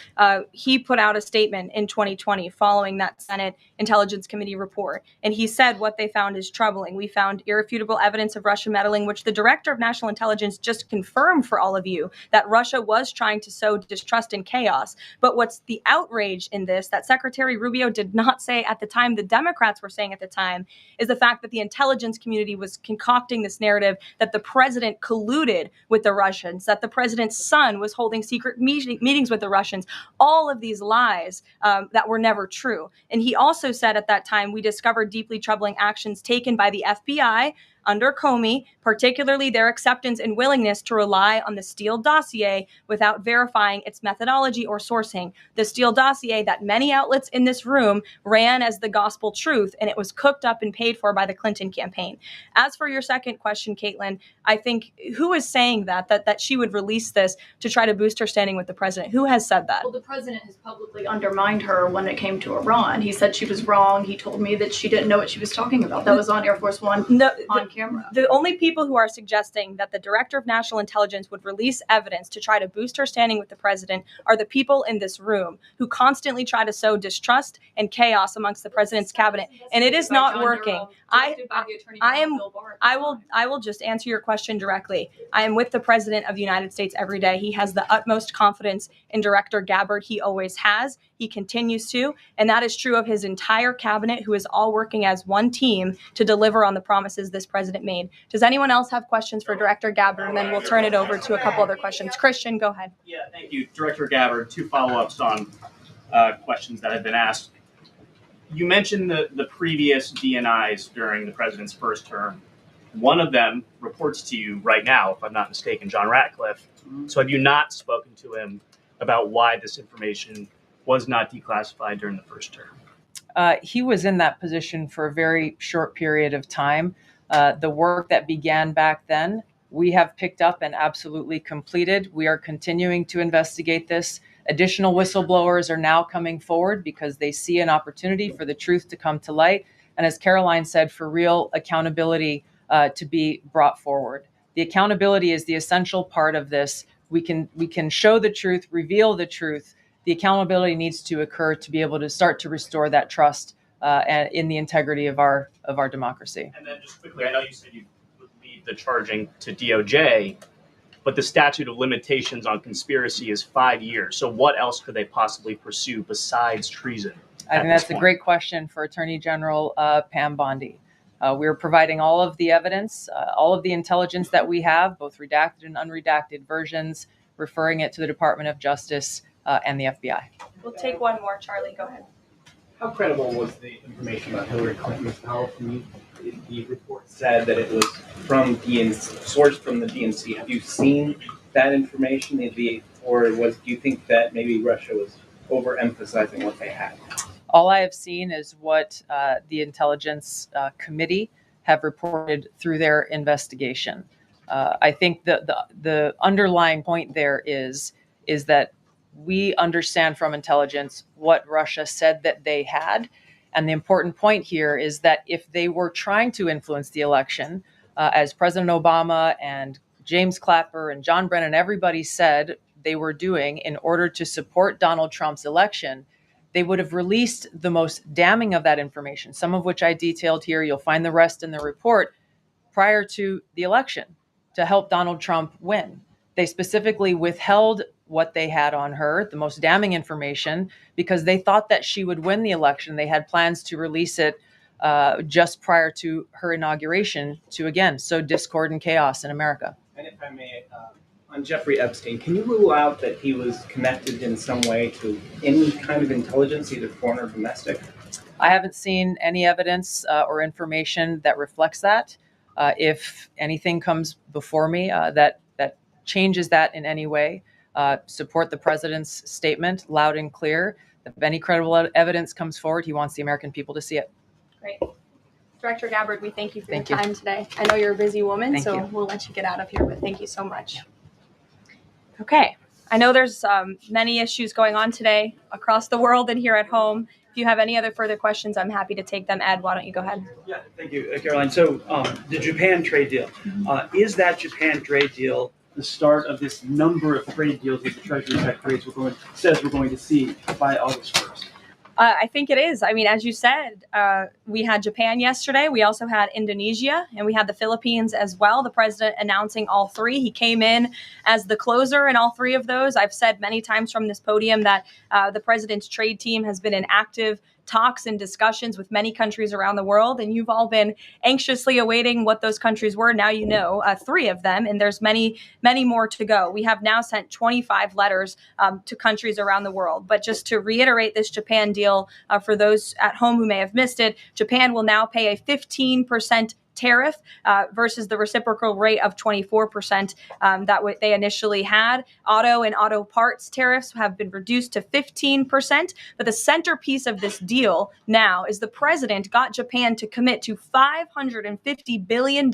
he put out a statement in 2020 following that Senate Intelligence Committee report, and he said what they found is troubling. We found irrefutable evidence of Russian meddling, which the Director of National Intelligence just confirmed for all of you, that Russia was trying to sow distrust and chaos. But what's the outrage in this that Secretary Rubio did not say at the time, the Democrats were saying at the time, is the fact that the intelligence community was concocting this narrative that the president colluded with the Russians, that the president's son was holding secret meetings with the Russians, all of these lies that were never true. And he also said at that time, we discovered deeply troubling actions taken by the FBI under Comey, particularly their acceptance and willingness to rely on the Steele dossier without verifying its methodology or sourcing. The Steele dossier that many outlets in this room ran as the gospel truth, and it was cooked up and paid for by the Clinton campaign. As for your second question, Caitlin, I think who is saying that she would release this to try to boost her standing with the president? Who has said that? Well, the president has publicly undermined her when it came to Iran. He said she was wrong. He told me that she didn't know what she was talking about. That was on Air Force One on camera. The only people who are suggesting that the Director of National Intelligence would release evidence to try to boost her standing with the president are the people in this room who constantly try to sow distrust and chaos amongst the president's cabinet, and it is not working. I will just answer your question directly. I am with the President of the United States every day. He has the utmost confidence in Director Gabbard. He always has. He continues to, and that is true of his entire cabinet, who is all working as one team to deliver on the promises this president made. Does anyone else have questions for Director Gabbard? And then we'll turn it over to a couple other questions. Christian, go ahead. Yeah, thank you. Director Gabbard, two follow-ups on questions that have been asked. You mentioned the previous DNIs during the president's first term. One of them reports to you right now, if I'm not mistaken, John Ratcliffe. So have you not spoken to him about why this information was not declassified during the first term? He was in that position for a very short period of time. The work that began back then, we have picked up and absolutely completed. We are continuing to investigate this. Additional whistleblowers are now coming forward because they see an opportunity for the truth to come to light. And as Caroline said, for real accountability to be brought forward. The accountability is the essential part of this. We can show the truth, reveal the truth. The accountability needs to occur to be able to start to restore that trust in the integrity of our democracy. And then just quickly, I know you said you would leave the charging to DOJ, but the statute of limitations on conspiracy is 5 years. So what else could they possibly pursue besides treason? I think that's a great question for Attorney General Pam Bondi. We're providing all of the evidence, all of the intelligence that we have, both redacted and unredacted versions, referring it to the Department of Justice and the FBI. We'll take one more. Charlie, go ahead. How credible was the information about Hillary Clinton's power from you? The report said that it was from sourced from the DNC. Have you seen that information? Or do you think that maybe Russia was overemphasizing what they had? All I have seen is what the Intelligence Committee have reported through their investigation. I think the underlying point there is that we understand from intelligence what Russia said that they had. And the important point here is that if they were trying to influence the election, as President Obama and James Clapper and John Brennan, everybody said they were doing in order to support Donald Trump's election, they would have released the most damning of that information, some of which I detailed here. You'll find the rest in the report prior to the election to help Donald Trump win. They specifically withheld what they had on her, the most damning information, because they thought that she would win the election. They had plans to release it just prior to her inauguration to, again, sow discord and chaos in America. And if I may, on Jeffrey Epstein, can you rule out that he was connected in some way to any kind of intelligence, either foreign or domestic? I haven't seen any evidence or information that reflects that. If anything comes before me that changes that in any way, support the president's statement loud and clear. If any credible evidence comes forward, he wants the American people to see it. Great. Director Gabbard, we thank you for your time today. I know you're a busy woman, so we'll let you get out of here, but thank you so much. Okay. I know there's many issues going on today across the world and here at home. If you have any other further questions, I'm happy to take them. Ed, why don't you go ahead? Yeah, thank you, Caroline. So the Japan trade deal, is that Japan trade deal the start of this number of trade deals that the Treasury Secretary says we're going to see by August 1st? I think it is. I mean, as you said, we had Japan yesterday. We also had Indonesia, and we had the Philippines as well. The president announcing all three. He came in as the closer in all three of those. I've said many times from this podium that the president's trade team has been in active talks and discussions with many countries around the world, and you've all been anxiously awaiting what those countries were. Now you know three of them, and there's many, many more to go. We have now sent 25 letters to countries around the world. But just to reiterate this Japan deal, for those at home who may have missed it, Japan will now pay a 15% tariff versus the reciprocal rate of 24% that they initially had. Auto and auto parts tariffs have been reduced to 15%. But the centerpiece of this deal now is the president got Japan to commit to $550 billion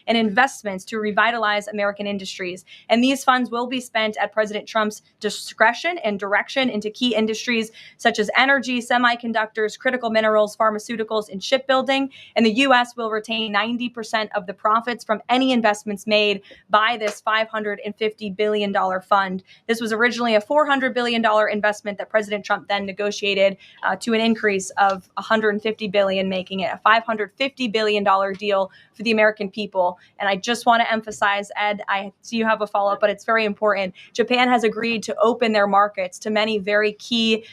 in investments to revitalize American industries. And these funds will be spent at President Trump's discretion and direction into key industries such as energy, semiconductors, critical minerals, pharmaceuticals, and shipbuilding. And the U.S. will retain 90% of the profits from any investments made by this $550 billion fund. This was originally a $400 billion investment that President Trump then negotiated to an increase of $150 billion, making it a $550 billion deal for the American people. And I just want to emphasize, Ed, I see you have a follow-up, but it's very important. Japan has agreed to open their markets to many very key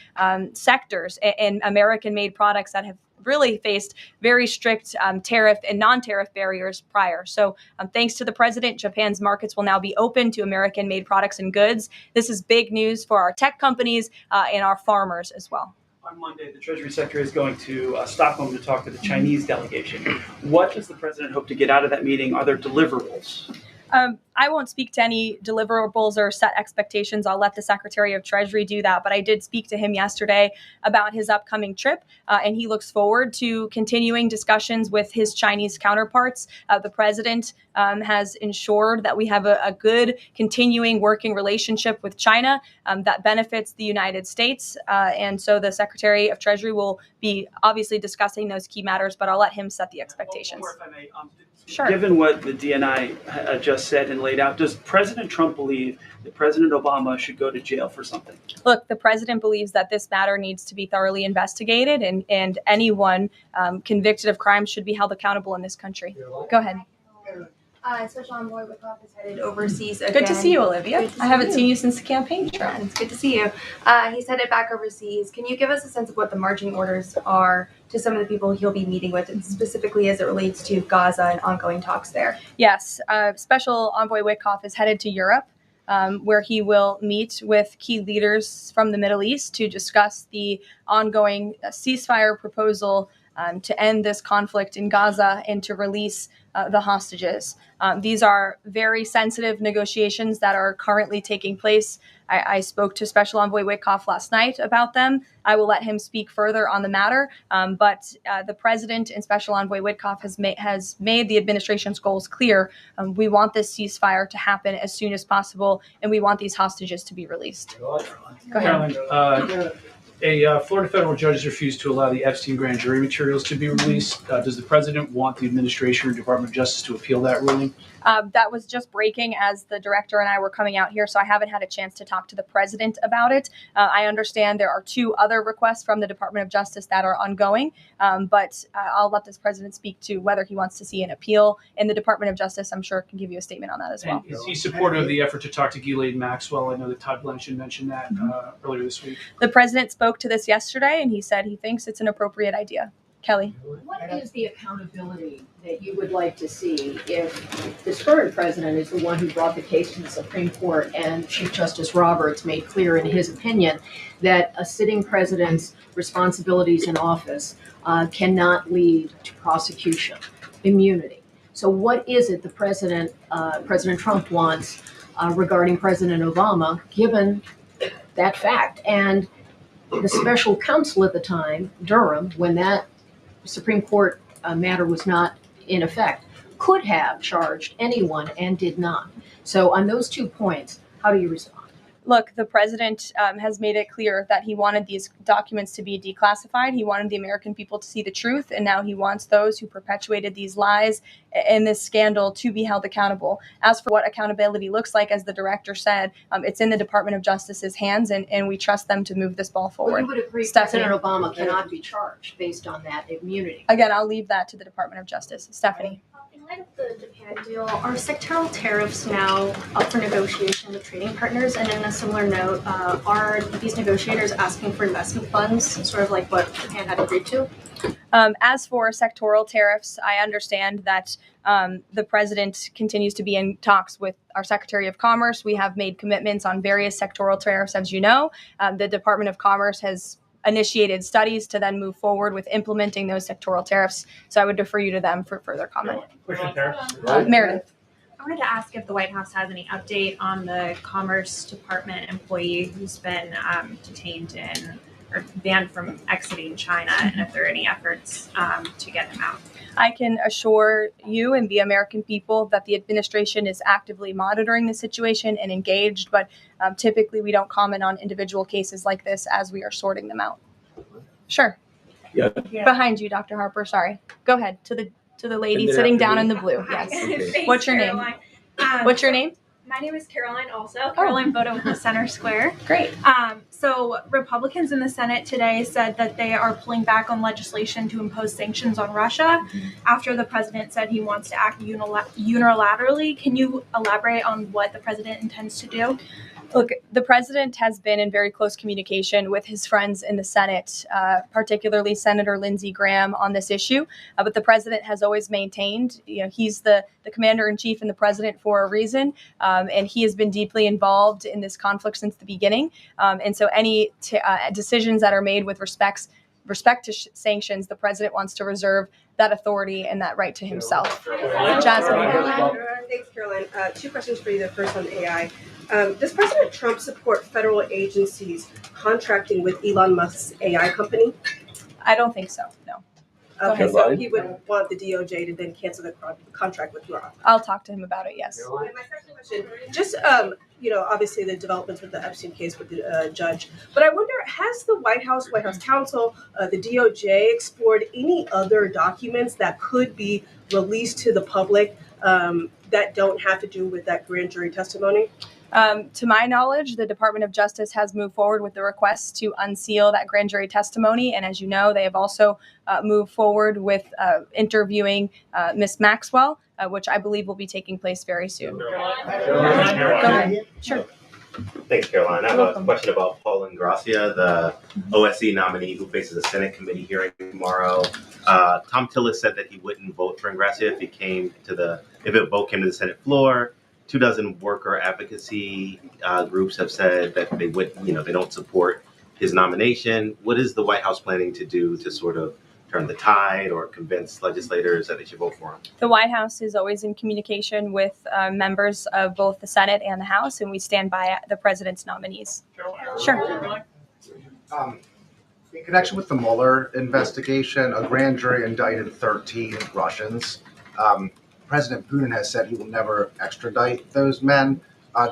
sectors in American-made products that have really faced very strict tariff and non-tariff barriers prior. So thanks to the president, Japan's markets will now be open to American-made products and goods. This is big news for our tech companies and our farmers as well. On Monday, the Treasury Secretary is going to Stockholm to talk to the Chinese delegation. What does the president hope to get out of that meeting? Are there deliverables? I won't speak to any deliverables or set expectations. I'll let the Secretary of Treasury do that. But I did speak to him yesterday about his upcoming trip, and he looks forward to continuing discussions with his Chinese counterparts. The president has ensured that we have a good continuing working relationship with China that benefits the United States. And so the Secretary of Treasury will be obviously discussing those key matters, but I'll let him set the expectations. One more, if I may. Sure. Given what the DNI just said and laid out, does President Trump believe that President Obama should go to jail for something? Look, the president believes that this matter needs to be thoroughly investigated, and anyone convicted of crime should be held accountable in this country. Go ahead. Special Envoy Wickoff is headed overseas again. Good to see you, Olivia. I haven't seen you since the campaign trail. Yeah, it's good to see you. He's headed back overseas. Can you give us a sense of what the marching orders are to some of the people he'll be meeting with, and specifically as it relates to Gaza and ongoing talks there? Yes, Special Envoy Wickoff is headed to Europe, where he will meet with key leaders from the Middle East to discuss the ongoing ceasefire proposal to end this conflict in Gaza and to release the hostages. These are very sensitive negotiations that are currently taking place. I spoke to Special Envoy Wickoff last night about them. I will let him speak further on the matter, but the president and Special Envoy Wickoff has made the administration's goals clear. We want this ceasefire to happen as soon as possible, and we want these hostages to be released. Go ahead. Caroline, a Florida federal judge has refused to allow the Epstein grand jury materials to be released. Does the president want the administration or Department of Justice to appeal that ruling? That was just breaking as the director and I were coming out here, so I haven't had a chance to talk to the president about it. I understand there are 2 other requests from the Department of Justice that are ongoing, but I'll let this president speak to whether he wants to see an appeal in the Department of Justice. I'm sure can give you a statement on that as well. And is he supportive of the effort to talk to Ghislaine Maxwell? I know that Todd Blanchard mentioned that earlier this week. The president spoke to this yesterday, and he said he thinks it's an appropriate idea. Kelly. What is the accountability that you would like to see if this current president is the one who brought the case to the Supreme Court and Chief Justice Roberts made clear in his opinion that a sitting president's responsibilities in office cannot lead to prosecution, immunity? So what is it the President Trump wants regarding President Obama, given that fact? And the special counsel at the time, Durham, when that Supreme Court matter was not in effect, could have charged anyone and did not. So on those 2 points, how do you respond? Look, the president has made it clear that he wanted these documents to be declassified. He wanted the American people to see the truth, and now he wants those who perpetuated these lies and this scandal to be held accountable. As for what accountability looks like, as the director said, it's in the Department of Justice's hands, and we trust them to move this ball forward. Well, you would agree Stephanie. President Obama cannot be charged based on that immunity. Again, I'll leave that to the Department of Justice. Stephanie. In light of the Japan deal, are sectoral tariffs now up for negotiation with trading partners? And in a similar note, are these negotiators asking for investment funds, sort of like what Japan had agreed to? As for sectoral tariffs, I understand that the president continues to be in talks with our Secretary of Commerce. We have made commitments on various sectoral tariffs, as you know. The Department of Commerce has initiated studies to then move forward with implementing those sectoral tariffs. So I would defer you to them for further comment. Meredith. I wanted to ask if the White House has any update on the Commerce Department employee who's been detained or banned from exiting China, and if there are any efforts to get him out. I can assure you and the American people that the administration is actively monitoring the situation and engaged, but typically we don't comment on individual cases like this as we are sorting them out. Sure. Yeah. Behind you, Dr. Harper. Sorry. Go ahead to the lady sitting down in the blue. Yes. Okay. What's your name? What's your name? My name is Caroline Caroline Boda with the Center Square. Great. So Republicans in the Senate today said that they are pulling back on legislation to impose sanctions on Russia after the president said he wants to act unilaterally. Can you elaborate on what the president intends to do? Look, the president has been in very close communication with his friends in the Senate, particularly Senator Lindsey Graham, on this issue. But the president has always maintained, he's the commander-in-chief and the president for a reason, and he has been deeply involved in this conflict since the beginning. And so any decisions that are made with respect to sanctions, the president wants to reserve that authority and that right to himself. Jasmine. Thanks, Caroline. 2 questions for you. The first on AI. Does President Trump support federal agencies contracting with Elon Musk's AI company? I don't think so, no. Okay, so he would want the DOJ to then cancel the contract with Roth. I'll talk to him about it, yes. And my second question, just, obviously the developments with the Epstein case with the judge, but I wonder, has the White House counsel, the DOJ explored any other documents that could be released to the public that don't have to do with that grand jury testimony? To my knowledge, the Department of Justice has moved forward with the request to unseal that grand jury testimony. And as you know, they have also moved forward with interviewing Ms. Maxwell, which I believe will be taking place very soon. Go ahead. Sure. Thanks, Caroline. I have a question about Paul Ingracia, the OSC nominee who faces a Senate committee hearing tomorrow. Tom Tillis said that he wouldn't vote for Ingracia if a vote came to the Senate floor. 24 worker advocacy groups have said that they don't support his nomination. What is the White House planning to do to sort of turn the tide or convince legislators that they should vote for him? The White House is always in communication with members of both the Senate and the House, and we stand by the president's nominees. Sure. In connection with the Mueller investigation, a grand jury indicted 13 Russians. President Putin has said he will never extradite those men.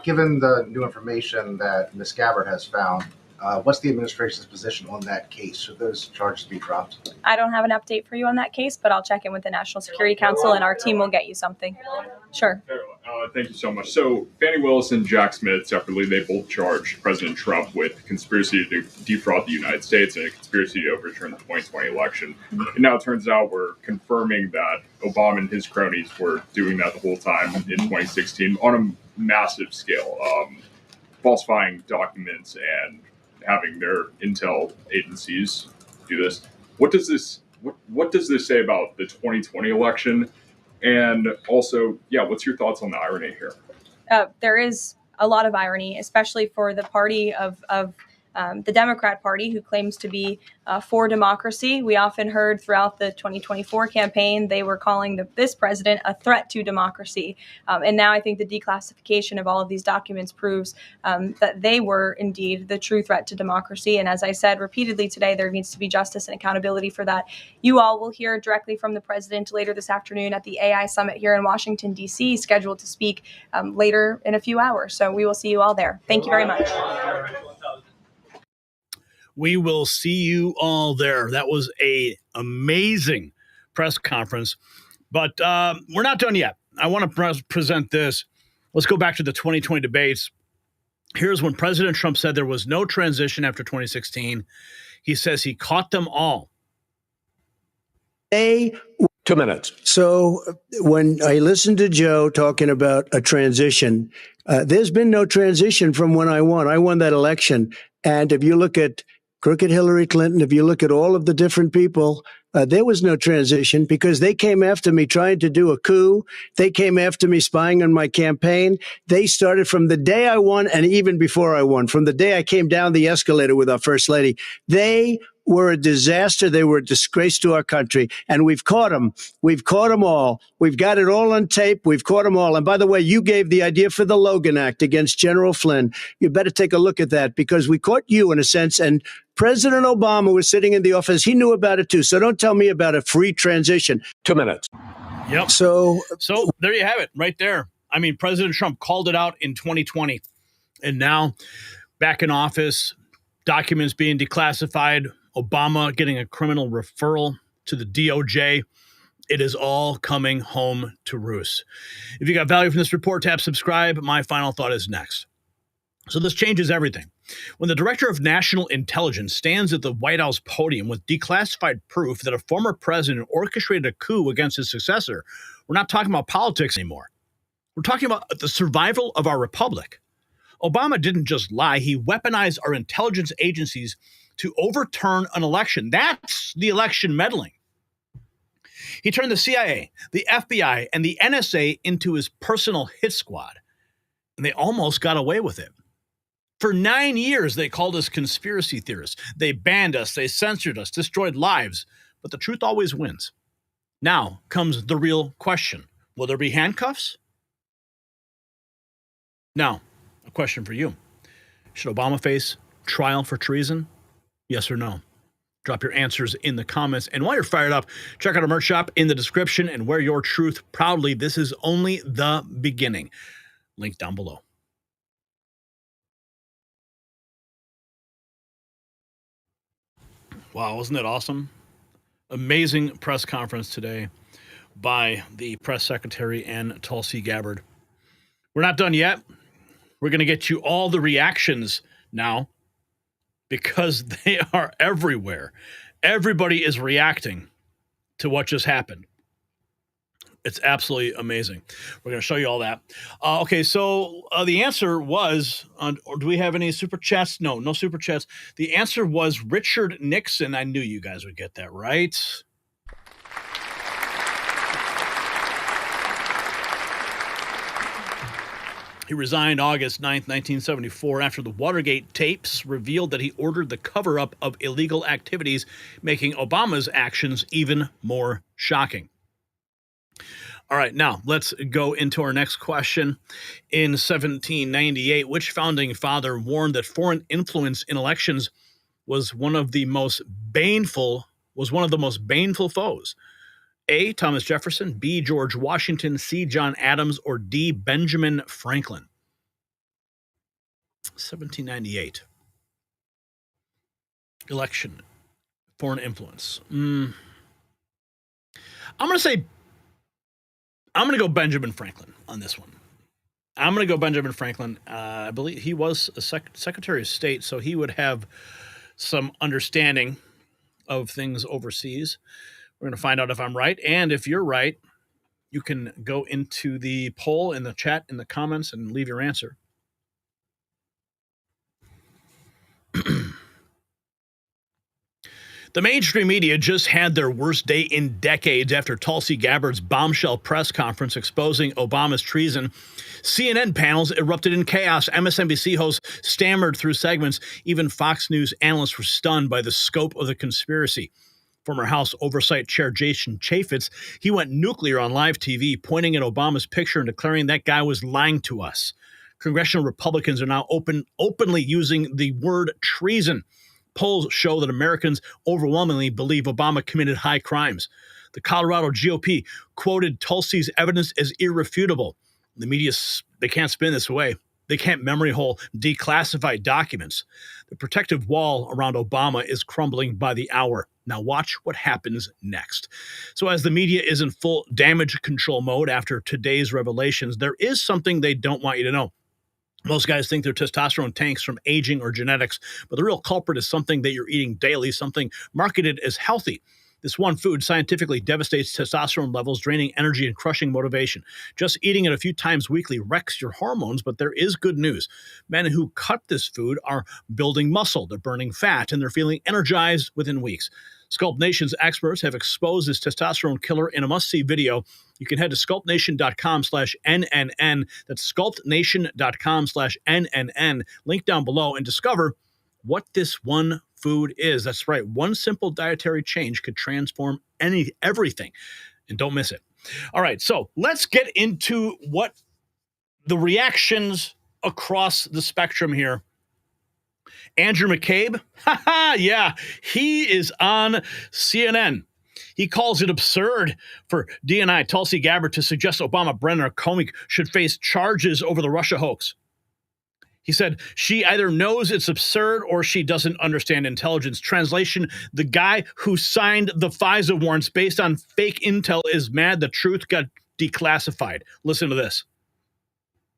Given the new information that Ms. Gabbard has found, what's the administration's position on that case? Should those charges be dropped? I don't have an update for you on that case, but I'll check in with the National Security Council, and our team will get you something. Sure. Thank you so much. So Fannie Willis and Jack Smith separately, they both charged President Trump with conspiracy to defraud the United States and a conspiracy to overturn the 2020 election. And now it turns out we're confirming that Obama and his cronies were doing that the whole time in 2016 on a massive scale, falsifying documents and having their intel agencies do this. What does this say about the 2020 election? And also, what's your thoughts on the irony here? There is a lot of irony, especially for the party of the Democrat Party, who claims to be for democracy. We often heard throughout the 2024 campaign, they were calling this president a threat to democracy. And now I think the declassification of all of these documents proves that they were indeed the true threat to democracy. And as I said repeatedly today, there needs to be justice and accountability for that. You all will hear directly from the president later this afternoon at the AI Summit here in Washington, D.C., scheduled to speak later in a few hours. So we will see you all there. Thank you very much. We will see you all there. That was an amazing press conference, but we're not done yet. I want to present this. Let's go back to the 2020 debates. Here's when President Trump said there was no transition after 2016. He says he caught them all. 2 minutes. So when I listened to Joe talking about a transition, there's been no transition from when I won. I won that election. And if you look at crooked Hillary Clinton, if you look at all of the different people, there was no transition because they came after me trying to do a coup. They came after me spying on my campaign. They started from the day I won and even before I won, from the day I came down the escalator with our first lady. They were a disaster. They were a disgrace to our country. And we've caught them. We've caught them all. We've got it all on tape. We've caught them all. And by the way, you gave the idea for the Logan Act against General Flynn. You better take a look at that because we caught you in a sense. And President Obama was sitting in the office. He knew about it too. So don't tell me about a free transition. 2 minutes. Yep. So there you have it right there. I mean, President Trump called it out in 2020. And now back in office, documents being declassified, Obama getting a criminal referral to the DOJ. It is all coming home to roost. If you got value from this report, tap subscribe. My final thought is next. So this changes everything. When the director of national intelligence stands at the White House podium with declassified proof that a former president orchestrated a coup against his successor, we're not talking about politics anymore. We're talking about the survival of our republic. Obama didn't just lie. He weaponized our intelligence agencies to overturn an election. That's the election meddling. He turned the CIA, the FBI, and the NSA into his personal hit squad, and they almost got away with it. For 9 years, they called us conspiracy theorists. They banned us, they censored us, destroyed lives, but the truth always wins. Now comes the real question. Will there be handcuffs? Now, a question for you. Should Obama face trial for treason? Yes or no? Drop your answers in the comments. And while you're fired up, check out our merch shop in the description and wear your truth proudly. This is only the beginning. Link down below. Wow, wasn't that awesome? Amazing press conference today by the press secretary and Tulsi Gabbard. We're not done yet. We're going to get you all the reactions now because they are everywhere. Everybody is reacting to what just happened. It's absolutely amazing. We're going to show you all that. Okay, so the answer was, or do we have any super chats? No super chats. The answer was Richard Nixon. I knew you guys would get that right. He resigned August 9th, 1974, after the Watergate tapes revealed that he ordered the cover-up of illegal activities, making Obama's actions even more shocking. All right, now let's go into our next question. In 1798, which founding father warned that foreign influence in elections was one of the most baneful foes? A, Thomas Jefferson, B, George Washington, C, John Adams, or D, Benjamin Franklin? 1798. Election. Foreign influence. I'm going to go Benjamin Franklin on this one. I'm going to go Benjamin Franklin. I believe he was a Secretary of State, so he would have some understanding of things overseas. We're going to find out if I'm right. And if you're right, you can go into the poll in the chat, in the comments, and leave your answer. The mainstream media just had their worst day in decades after Tulsi Gabbard's bombshell press conference exposing Obama's treason. CNN panels erupted in chaos. MSNBC hosts stammered through segments. Even Fox News analysts were stunned by the scope of the conspiracy. Former House Oversight Chair Jason Chaffetz, he went nuclear on live TV, pointing at Obama's picture and declaring that guy was lying to us. Congressional Republicans are now openly using the word treason. Polls show that Americans overwhelmingly believe Obama committed high crimes. The Colorado GOP quoted Tulsi's evidence as irrefutable. The media, they can't spin this away. They can't memory hole declassified documents. The protective wall around Obama is crumbling by the hour. Now watch what happens next. So as the media is in full damage control mode after today's revelations, there is something they don't want you to know. Most guys think their testosterone tanks from aging or genetics, but the real culprit is something that you're eating daily, something marketed as healthy. This one food scientifically devastates testosterone levels, draining energy and crushing motivation. Just eating it a few times weekly wrecks your hormones, but there is good news. Men who cut this food are building muscle, they're burning fat, and they're feeling energized within weeks. Sculpt Nation's experts have exposed this testosterone killer in a must-see video. You can head to sculptnation.com/NNN. That's sculptnation.com/NNN. Link down below and discover what this one food is. That's right. One simple dietary change could transform everything. And don't miss it. All right. So let's get into what the reactions across the spectrum here. Andrew McCabe, yeah, he is on CNN. He calls it absurd for DNI Tulsi Gabbard to suggest Obama, Brennan, or Comey should face charges over the Russia hoax. He said she either knows it's absurd or she doesn't understand intelligence. Translation, the guy who signed the FISA warrants based on fake intel is mad the truth got declassified. Listen to this.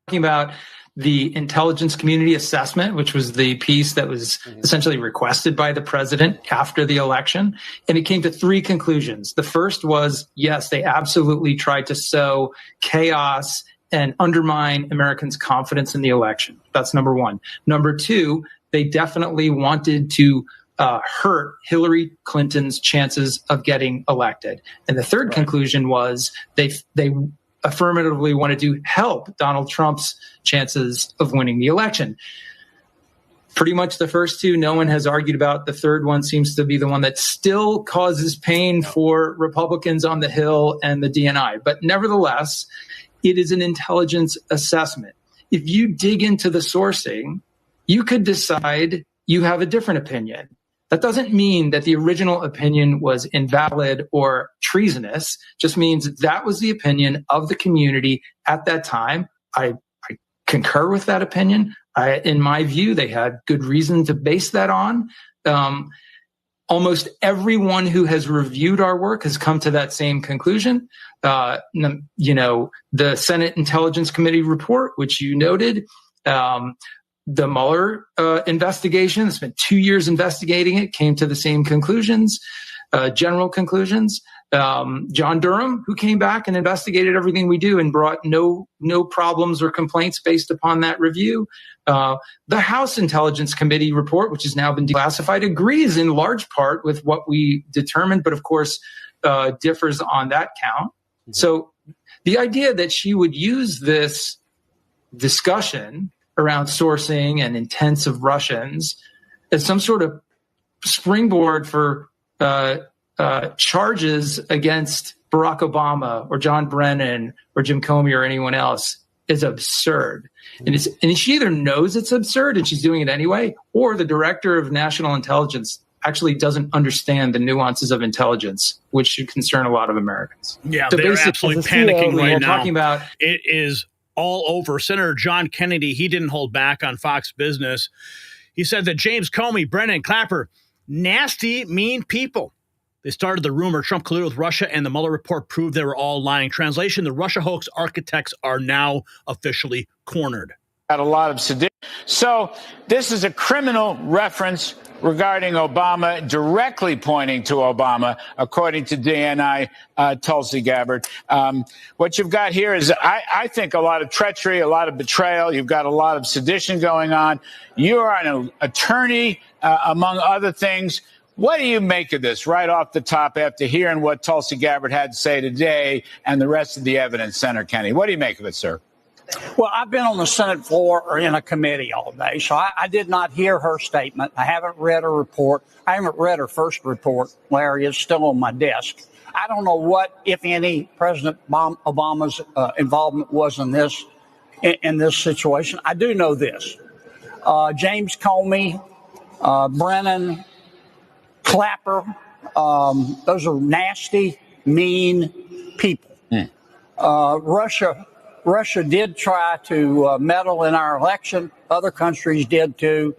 Talking about the intelligence community assessment, which was the piece that was essentially requested by the president after the election. And it came to three conclusions. The first was, yes, they absolutely tried to sow chaos and undermine Americans' confidence in the election. That's number one. Number two, they definitely wanted to hurt Hillary Clinton's chances of getting elected. And the third conclusion was they affirmatively wanted to help Donald Trump's chances of winning the election. Pretty much the first two, no one has argued about. The third one seems to be the one that still causes pain for Republicans on the Hill and the DNI. But nevertheless, it is an intelligence assessment. If you dig into the sourcing, you could decide you have a different opinion. That doesn't mean that the original opinion was invalid or treasonous. Just means that was the opinion of the community at that time. I concur with that opinion. In my view, they had good reason to base that on. Almost everyone who has reviewed our work has come to that same conclusion. The Senate Intelligence Committee report, which you noted, The Mueller investigation, it's been 2 years investigating it, came to the same conclusions, general conclusions. John Durham, who came back and investigated everything we do and brought no problems or complaints based upon that review. The House Intelligence Committee report, which has now been declassified, agrees in large part with what we determined, but of course differs on that count. So the idea that she would use this discussion around sourcing and intents of Russians as some sort of springboard for charges against Barack Obama or John Brennan or Jim Comey or anyone else is absurd. And she either knows it's absurd and she's doing it anyway, or the director of national intelligence actually doesn't understand the nuances of intelligence, which should concern a lot of Americans. Yeah, So they're basically, absolutely as a CEO, panicking right we're now. talking about It is all over. Senator John Kennedy, he didn't hold back on Fox Business. He said that James Comey, Brennan, Clapper, nasty, mean people. They started the rumor Trump colluded with Russia, and the Mueller report proved they were all lying. Translation, the Russia hoax architects are now officially cornered. Got a lot of sedition. So this is a criminal reference regarding Obama, directly pointing to Obama, according to DNI Tulsi Gabbard. What you've got here is, I think, a lot of treachery, a lot of betrayal. You've got a lot of sedition going on. You are an attorney, among other things. What do you make of this right off the top after hearing what Tulsi Gabbard had to say today and the rest of the evidence, Senator Kennedy? What do you make of it, sir? Well, I've been on the Senate floor or in a committee all day, so I did not hear her statement. I haven't read her report. I haven't read her first report, Larry. It's still on my desk. I don't know what, if any, President Obama's involvement was in this situation. I do know this. James Comey, Brennan, Clapper, those are nasty, mean people. Russia did try to meddle in our election. Other countries did too.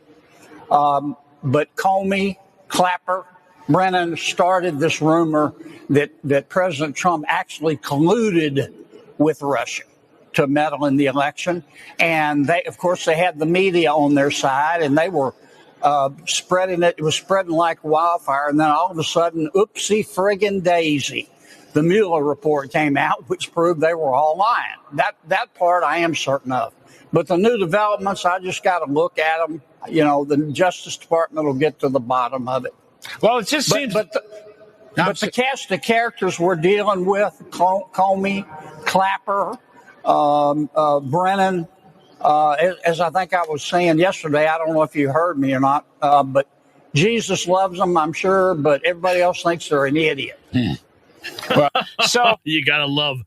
But Comey, Clapper, Brennan started this rumor that President Trump actually colluded with Russia to meddle in the election. And they, of course, they had the media on their side, and they were spreading it. It was spreading like wildfire. And then all of a sudden, oopsie friggin' daisy, the Mueller report came out, which proved they were all lying. That part I am certain of. But the new developments, I just got to look at them. You know, the Justice Department will get to the bottom of it. Well, it just seems. But the cast of characters we're dealing with, Comey, Clapper, Brennan, as I think I was saying yesterday, I don't know if you heard me or not, but Jesus loves them, I'm sure, but everybody else thinks they're an idiot. Well, so you gotta love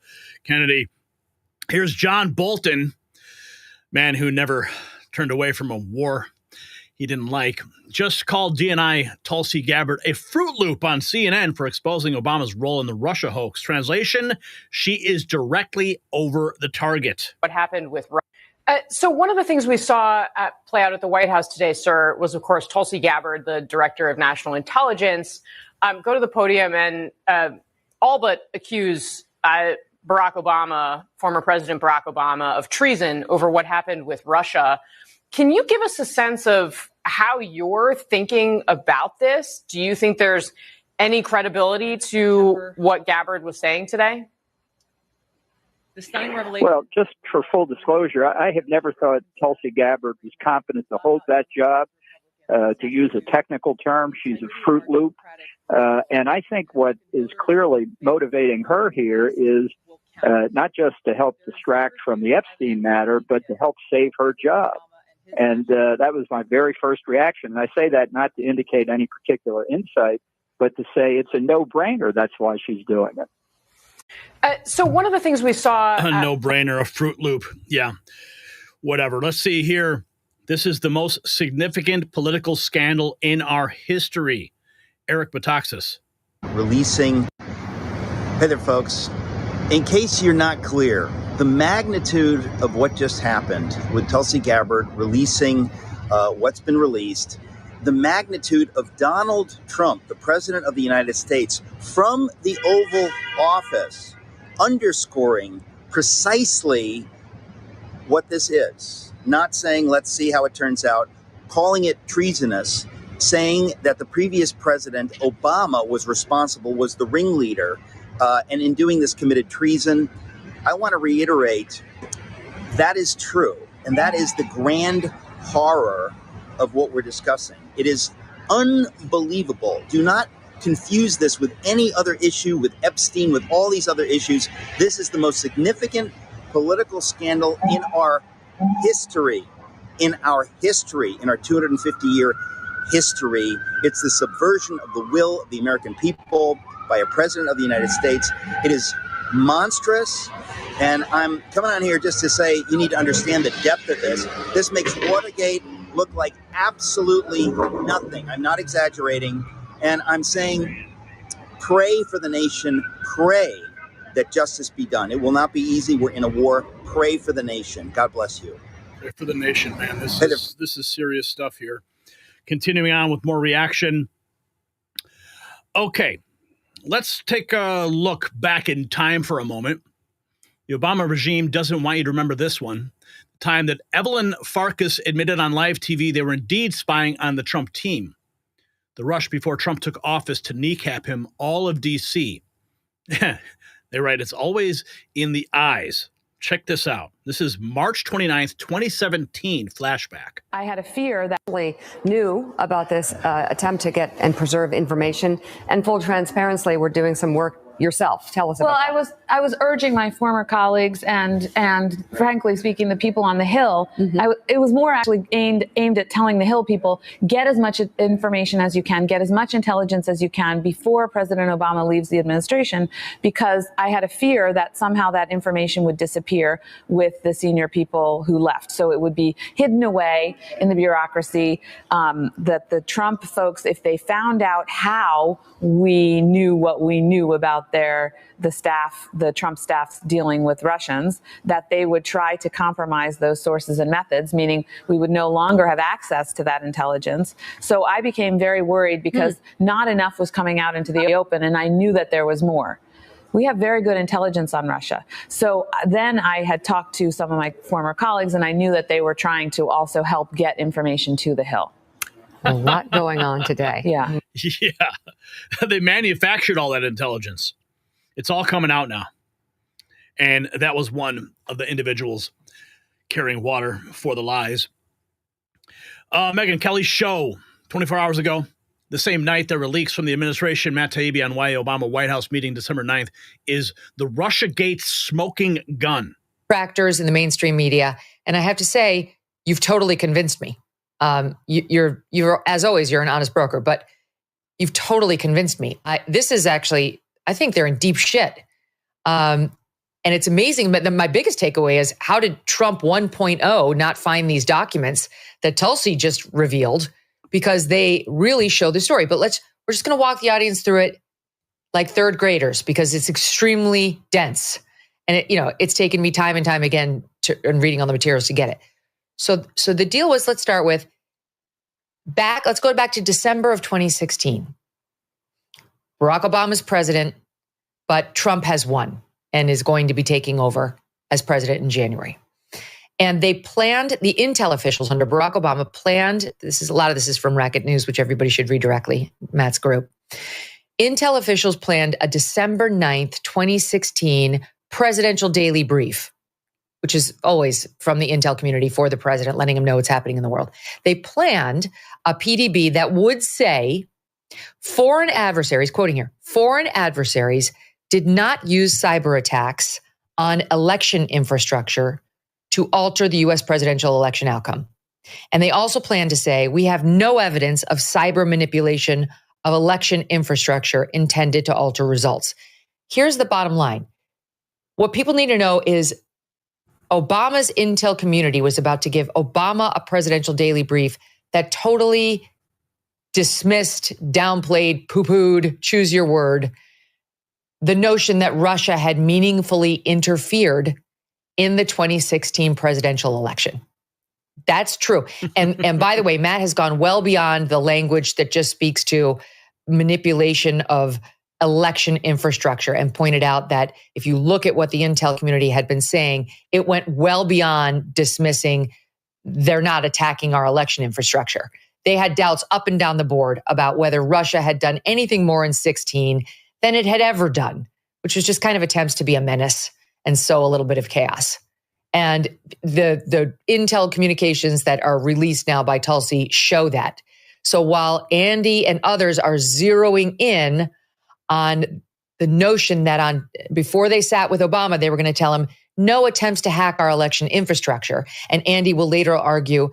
Kennedy. Here's John Bolton, man who never turned away from a war he didn't like, just called DNI Tulsi Gabbard a Fruit Loop on CNN for exposing Obama's role in the Russia hoax. Translation, she is directly over the target. What happened with so one of the things we saw play out at the White House today, sir, was, of course, Tulsi Gabbard, the director of national intelligence, go to the podium and all but accuse Barack Obama, former President Barack Obama, of treason over what happened with Russia. Can you give us a sense of how you're thinking about this? Do you think there's any credibility to what Gabbard was saying today? The stunning revelation. Well, just for full disclosure, I have never thought Tulsi Gabbard was competent to hold that job. To use a technical term, she's a Fruit Loop. And I think what is clearly motivating her here is not just to help distract from the Epstein matter, but to help save her job. And that was my very first reaction. And I say that not to indicate any particular insight, but to say it's a no-brainer. That's why she's doing it. So one of the things we saw... A no-brainer, a Fruit Loop. Yeah, whatever. Let's see here. This is the most significant political scandal in our history. Eric Bataxis. Releasing. Hey there, folks. In case you're not clear, the magnitude of what just happened with Tulsi Gabbard releasing what's been released, the magnitude of Donald Trump, the President of the United States, from the Oval Office, underscoring precisely what this is. not saying, let's see how it turns out, calling it treasonous, saying that the previous president, Obama, was responsible, was the ringleader, and in doing this committed treason. I want to reiterate, that is true. And that is the grand horror of what we're discussing. It is unbelievable. Do not confuse this with any other issue, with Epstein, with all these other issues. This is the most significant political scandal in our history, in our 250-year history. It's the subversion of the will of the American people by a president of the United States. It is monstrous. And I'm coming on here just to say you need to understand the depth of this. This makes Watergate look like absolutely nothing. I'm not exaggerating. And I'm saying, pray for the nation. Pray that justice be done. It will not be easy. We're in a war. Pray for the nation. God bless you. Pray for the nation, man. This is serious stuff here. Continuing on with more reaction. Okay, let's take a look back in time for a moment. The Obama regime doesn't want you to remember this one. The time that Evelyn Farkas admitted on live TV they were indeed spying on the Trump team. The rush before Trump took office to kneecap him, all of D.C. They write, it's always in the eyes. Check this out. This is March 29th, 2017 flashback. I had a fear that I knew about this attempt to get and preserve information. And full transparency, we're doing some work yourself. Tell us about that. Well, I was urging my former colleagues and frankly speaking, the people on the Hill. It was more actually aimed at telling the Hill people, get as much information as you can, get as much intelligence as you can before President Obama leaves the administration, because I had a fear that somehow that information would disappear with the senior people who left. So it would be hidden away in the bureaucracy, that the Trump folks, if they found out how we knew what we knew about the Trump staff's dealing with Russians, that they would try to compromise those sources and methods, meaning we would no longer have access to that intelligence. So I became very worried because not enough was coming out into the open, and I knew that there was more. We have very good intelligence on Russia. So then I had talked to some of my former colleagues, and I knew that they were trying to also help get information to the Hill. A lot going on today. Yeah. Yeah. They manufactured all that intelligence. It's all coming out now. And that was one of the individuals carrying water for the lies. Megyn Kelly's show 24 hours ago, the same night there were leaks from the administration, Matt Taibbi on why Obama White House meeting December 9th, is the Russiagate smoking gun. Actors in the mainstream media. And I have to say, you've totally convinced me. You're as always, you're an honest broker, but you've totally convinced me. This is actually, I think they're in deep shit. And it's amazing. But my biggest takeaway is, how did Trump 1.0 not find these documents that Tulsi just revealed? Because they really show the story. But we're just going to walk the audience through it like third graders, because it's extremely dense. And it's taken me time and time again and reading all the materials to get it. So the deal was, let's start with let's go back to December of 2016. Barack Obama's president, but Trump has won and is going to be taking over as president in January. And they planned, the intel officials under Barack Obama planned, a lot of this is from Racket News, which everybody should read directly, Matt's group. Intel officials planned a December 9th, 2016 presidential daily brief, which is always from the intel community for the president, letting him know what's happening in the world. They planned a PDB that would say foreign adversaries, quoting here, foreign adversaries did not use cyber attacks on election infrastructure to alter the U.S. presidential election outcome. And they also plan to say, we have no evidence of cyber manipulation of election infrastructure intended to alter results. Here's the bottom line. What people need to know is Obama's intel community was about to give Obama a presidential daily brief that totally dismissed, downplayed, poo-pooed, choose your word, the notion that Russia had meaningfully interfered in the 2016 presidential election. That's true. And by the way, Matt has gone well beyond the language that just speaks to manipulation of election infrastructure and pointed out that if you look at what the intel community had been saying, it went well beyond dismissing they're not attacking our election infrastructure. They had doubts up and down the board about whether Russia had done anything more in 2016 than it had ever done, which was just kind of attempts to be a menace and sow a little bit of chaos. And the intel communications that are released now by Tulsi show that. So while Andy and others are zeroing in on the notion that before they sat with Obama, they were going to tell him no attempts to hack our election infrastructure. And Andy will later argue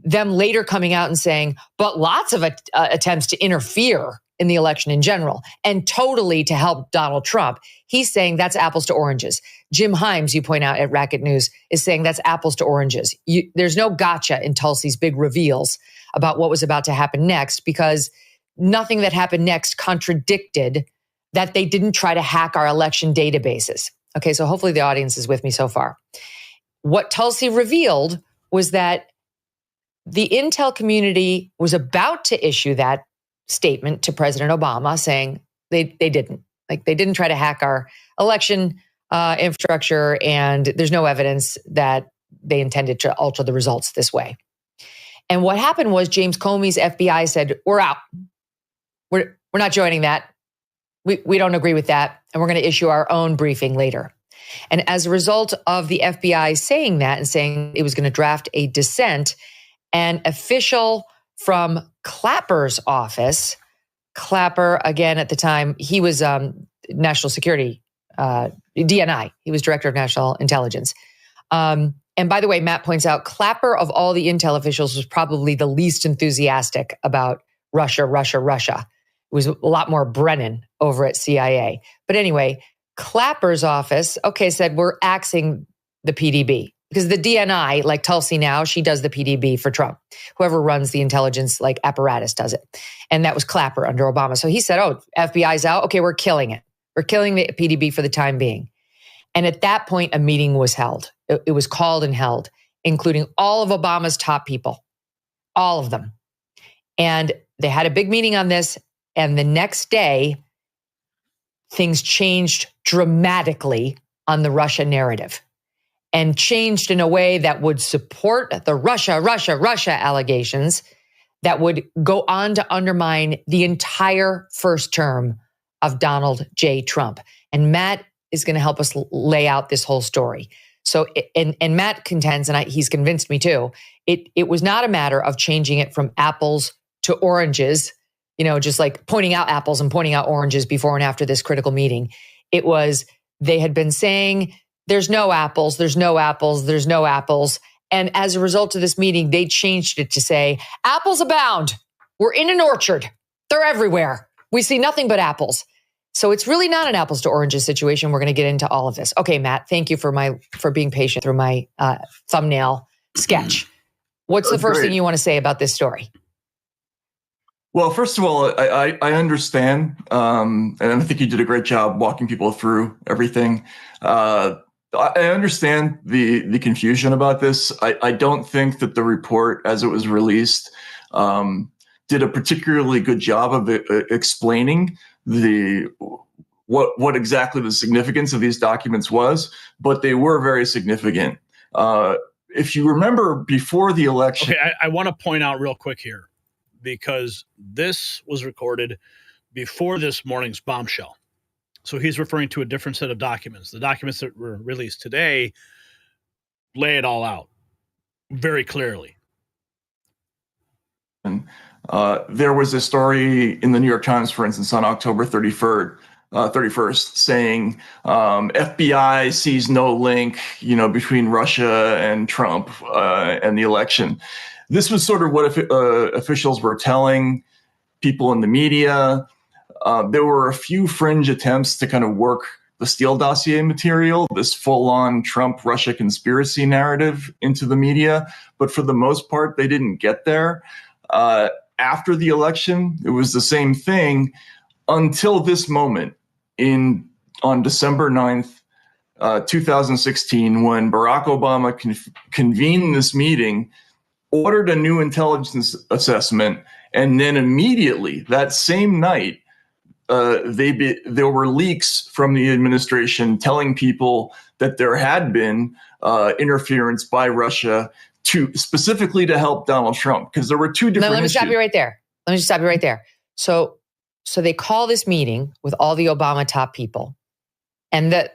them later coming out and saying, but lots of attempts to interfere in the election in general and totally to help Donald Trump. He's saying that's apples to oranges. Jim Himes, you point out at Racket News, is saying that's apples to oranges. There's no gotcha in Tulsi's big reveals about what was about to happen next, because nothing that happened next contradicted that they didn't try to hack our election databases. Okay, so hopefully the audience is with me so far. What Tulsi revealed was that the intel community was about to issue that statement to President Obama saying they didn't. Like, they didn't try to hack our election infrastructure, and there's no evidence that they intended to alter the results this way. And what happened was James Comey's FBI said, we're out. We're not joining that. We don't agree with that, and we're going to issue our own briefing later. And as a result of the FBI saying that and saying it was going to draft a dissent, an official from Clapper's office, Clapper, again, at the time, he was national security, DNI. He was director of national intelligence. And by the way, Matt points out, Clapper, of all the intel officials, was probably the least enthusiastic about Russia. It was a lot more Brennan over at CIA. But anyway, Clapper's office, said we're axing the PDB. Because the DNI, like Tulsi now, she does the PDB for Trump. Whoever runs the intelligence apparatus does it. And that was Clapper under Obama. So he said, FBI's out. Okay, we're killing it. We're killing the PDB for the time being. And at that point, a meeting was held. It was called and held, including all of Obama's top people, all of them. And they had a big meeting on this. And the next day, things changed dramatically on the Russia narrative, and changed in a way that would support the Russia allegations that would go on to undermine the entire first term of Donald J. Trump. And Matt is going to help us lay out this whole story. So, and Matt contends, and he's convinced me too, it was not a matter of changing it from apples to oranges, just like pointing out apples and pointing out oranges before and after this critical meeting. It was, they had been saying, there's no apples. And as a result of this meeting, they changed it to say, apples abound. We're in an orchard. They're everywhere. We see nothing but apples. So it's really not an apples to oranges situation. We're going to get into all of this. Okay, Matt, thank you for being patient through my thumbnail sketch. What's the first thing you want to say about this story? Well, first of all, I understand, and I think you did a great job walking people through everything. I understand the confusion about this. I don't think that the report, as it was released, did a particularly good job of explaining what exactly the significance of these documents was, but they were very significant. If you remember, before the election, I want to point out real quick here, because this was recorded before this morning's bombshell. So he's referring to a different set of documents. The documents that were released today lay it all out very clearly. And there was a story in the New York Times, for instance, on October 31st, saying FBI sees no link, between Russia and Trump and the election. This was sort of what officials were telling people in the media. There were a few fringe attempts to kind of work the Steele dossier material, this full-on Trump-Russia conspiracy narrative, into the media. But for the most part, they didn't get there. After the election, it was the same thing until this moment on December 9th, 2016, when Barack Obama convened this meeting, ordered a new intelligence assessment, and then immediately that same night, there were leaks from the administration telling people that there had been interference by Russia specifically to help Donald Trump, because there were two different Let me issues. stop you right there. Let me just stop you right there. So they call this meeting with all the Obama top people, and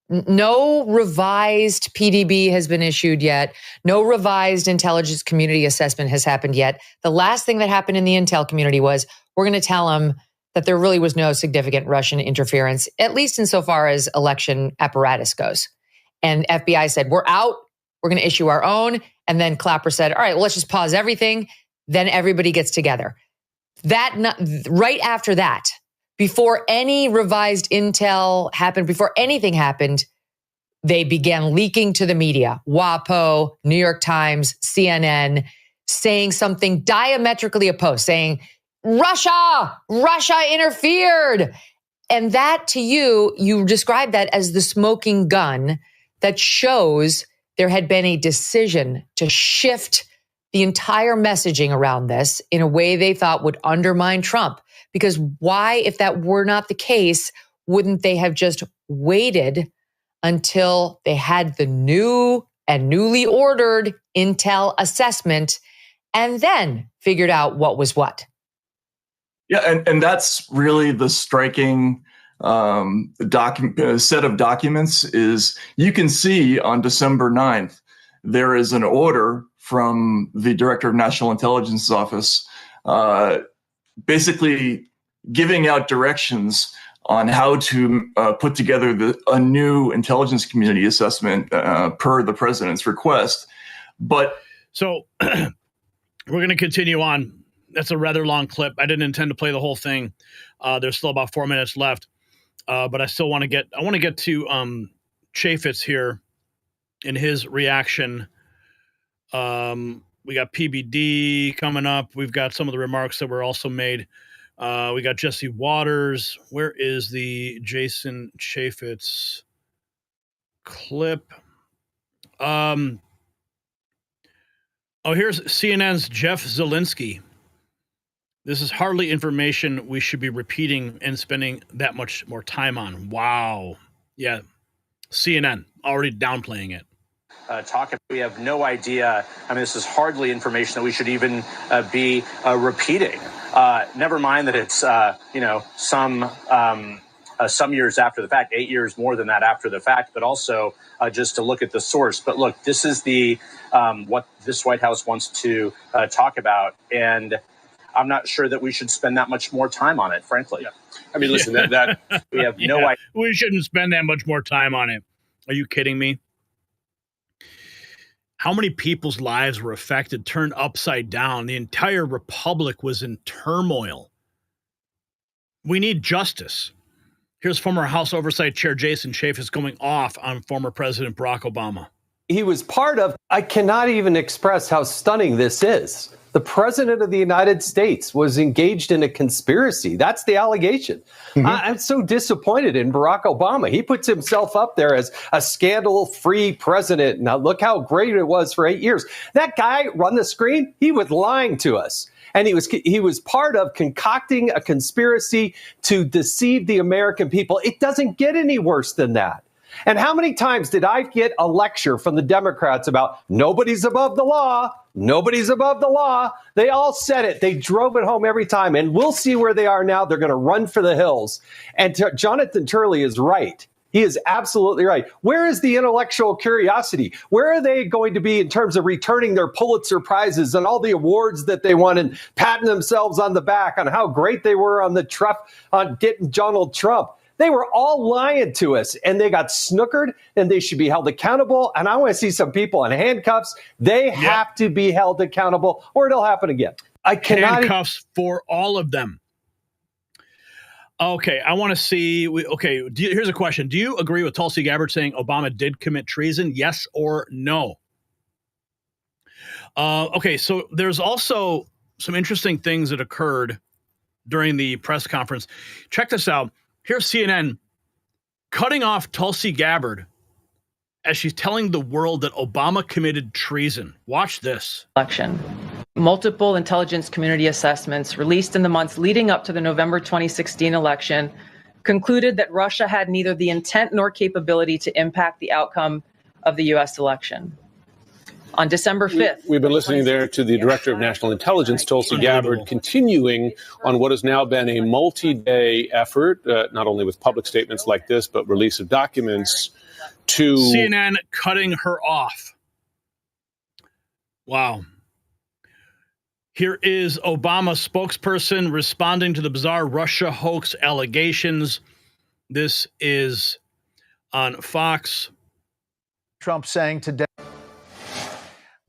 no revised PDB has been issued yet. No revised intelligence community assessment has happened yet. The last thing that happened in the intel community was, we're going to tell them that there really was no significant Russian interference, at least insofar as election apparatus goes. And FBI said, we're out. We're going to issue our own. And then Clapper said, all right, well, let's just pause everything. Then everybody gets together. Right after that, before any revised intel happened, before anything happened, they began leaking to the media, WAPO, New York Times, CNN, saying something diametrically opposed, saying, Russia interfered. And that, to you describe that as the smoking gun that shows there had been a decision to shift the entire messaging around this in a way they thought would undermine Trump. Because why, if that were not the case, wouldn't they have just waited until they had the new and newly ordered intel assessment and then figured out what was what? Yeah, and that's really the striking set of documents is you can see on December 9th, there is an order from the Director of National Intelligence Office basically giving out directions on how to put together a new intelligence community assessment per the president's request. But so we're going to continue on. That's a rather long clip. I didn't intend to play the whole thing. There's still about 4 minutes left. But I still want to get to Chaffetz here in his reaction. We got PBD coming up. We've got some of the remarks that were also made. We got Jesse Waters. Where is the Jason Chaffetz clip? Here's CNN's Jeff Zelensky. This is hardly information we should be repeating and spending that much more time on. Wow. Yeah. CNN already downplaying it. We have no idea. I mean, this is hardly information that we should even be repeating. Never mind that it's, some years after the fact, 8 years more than that after the fact, but also just to look at the source. But look, this is what this White House wants to talk about. And I'm not sure that we should spend that much more time on it, frankly. Yeah. I mean, listen, that we have no idea. We shouldn't spend that much more time on it. Are you kidding me? How many people's lives were affected, turned upside down? The entire republic was in turmoil. We need justice. Here's former House Oversight Chair Jason Chaffetz going off on former President Barack Obama. He was part of, I cannot even express how stunning this is. The president of the United States was engaged in a conspiracy. That's the allegation. Mm-hmm. I'm so disappointed in Barack Obama. He puts himself up there as a scandal-free president. Now, look how great it was for 8 years. That guy on the screen, he was lying to us. And he was part of concocting a conspiracy to deceive the American people. It doesn't get any worse than that. And how many times did I get a lecture from the Democrats about nobody's above the law? Nobody's above the law. They all said it. They drove it home every time. And we'll see where they are now. They're going to run for the hills. And Jonathan Turley is right. He is absolutely right. Where is the intellectual curiosity? Where are they going to be in terms of returning their Pulitzer Prizes and all the awards that they won and patting themselves on the back on how great they were on getting Donald Trump? They were all lying to us, and they got snookered, and they should be held accountable. And I want to see some people in handcuffs. They have to be held accountable, or it'll happen again. I cannot handcuffs for all of them. Okay, I want to see. Here's a question: do you agree with Tulsi Gabbard saying Obama did commit treason? Yes or no? Okay, so there's also some interesting things that occurred during the press conference. Check this out. Here's CNN cutting off Tulsi Gabbard as she's telling the world that Obama committed treason. Watch this. Election. Multiple intelligence community assessments released in the months leading up to the November 2016 election concluded that Russia had neither the intent nor capability to impact the outcome of the U.S. election. On December 5th. We've been listening there to the Director of National Intelligence, Tulsi Gabbard, continuing on what has now been a multi-day effort, not only with public statements like this, but release of documents to CNN cutting her off. Wow. Here is Obama spokesperson responding to the bizarre Russia hoax allegations. This is on Fox. Trump saying today.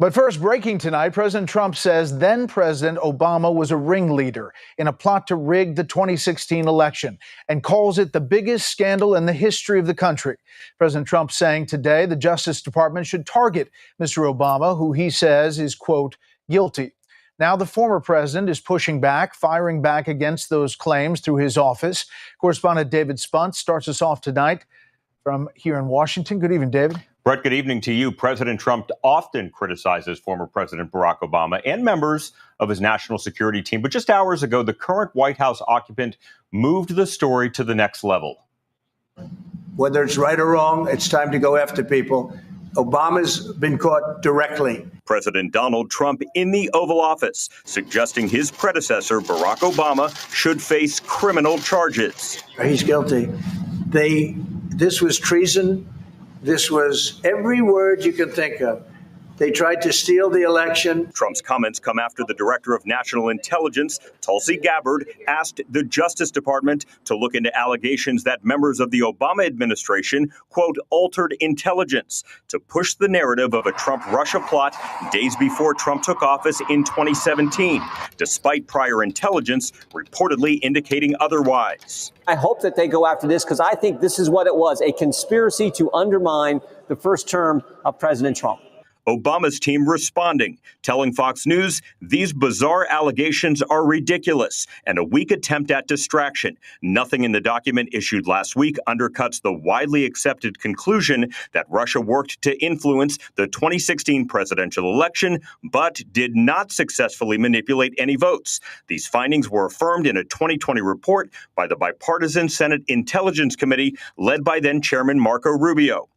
But first, breaking tonight, President Trump says then-President Obama was a ringleader in a plot to rig the 2016 election and calls it the biggest scandal in the history of the country. President Trump saying today the Justice Department should target Mr. Obama, who he says is, quote, guilty. Now the former president is pushing back, firing back against those claims through his office. Correspondent David Spunt starts us off tonight from here in Washington. Good evening, David. Brett, good evening to you. President Trump often criticizes former President Barack Obama and members of his national security team. But just hours ago, the current White House occupant moved the story to the next level. Whether it's right or wrong, it's time to go after people. Obama's been caught directly. President Donald Trump in the Oval Office, suggesting his predecessor, Barack Obama, should face criminal charges. He's guilty. This was treason. This was every word you can think of. They tried to steal the election. Trump's comments come after the Director of National Intelligence, Tulsi Gabbard, asked the Justice Department to look into allegations that members of the Obama administration, quote, altered intelligence to push the narrative of a Trump-Russia plot days before Trump took office in 2017, despite prior intelligence reportedly indicating otherwise. I hope that they go after this because I think this is what it was, a conspiracy to undermine the first term of President Trump. Obama's team responding, telling Fox News these bizarre allegations are ridiculous and a weak attempt at distraction. Nothing in the document issued last week undercuts the widely accepted conclusion that Russia worked to influence the 2016 presidential election, but did not successfully manipulate any votes. These findings were affirmed in a 2020 report by the bipartisan Senate Intelligence Committee led by then Chairman Marco Rubio.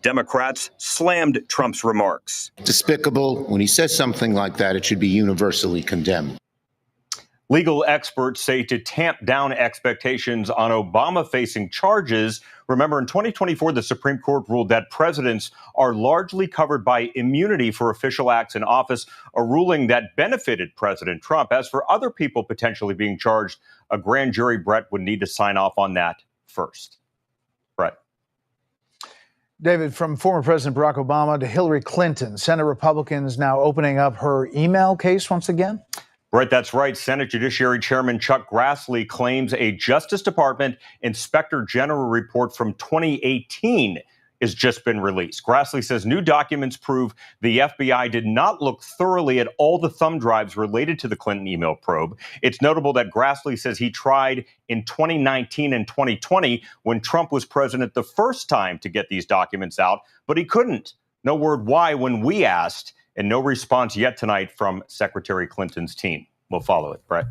Democrats slammed Trump's remarks. Despicable. When he says something like that, it should be universally condemned. Legal experts say to tamp down expectations on Obama facing charges. Remember, in 2024, the Supreme Court ruled that presidents are largely covered by immunity for official acts in office, a ruling that benefited President Trump. As for other people potentially being charged, a grand jury, Brett, would need to sign off on that first. Brett. David, from former President Barack Obama to Hillary Clinton, Senate Republicans now opening up her email case once again? Right, that's right. Senate Judiciary Chairman Chuck Grassley claims a Justice Department Inspector General report from 2018 has just been released. Grassley says new documents prove the FBI did not look thoroughly at all the thumb drives related to the Clinton email probe. It's notable that Grassley says he tried in 2019 and 2020 when Trump was president the first time to get these documents out, but he couldn't. No word why when we asked, and no response yet tonight from Secretary Clinton's team. We'll follow it, Brett.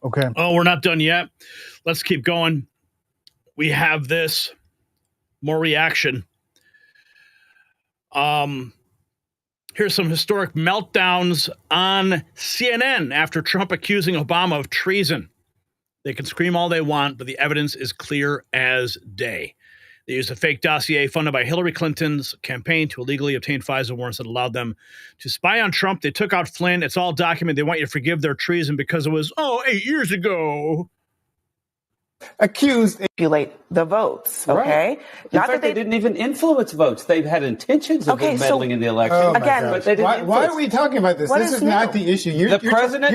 Okay. Oh, we're not done yet. Let's keep going. We have this. More reaction. Here's some historic meltdowns on CNN after Trump accusing Obama of treason. They can scream all they want, but the evidence is clear as day. They used a fake dossier funded by Hillary Clinton's campaign to illegally obtain FISA warrants that allowed them to spy on Trump. They took out Flynn. It's all documented. They want you to forgive their treason because it was, 8 years ago. Accused manipulate the votes, okay? Right. In fact, they didn't even influence votes. They've had intentions of meddling in the election. Again, but they didn't why are we talking about this? This is not the issue. You're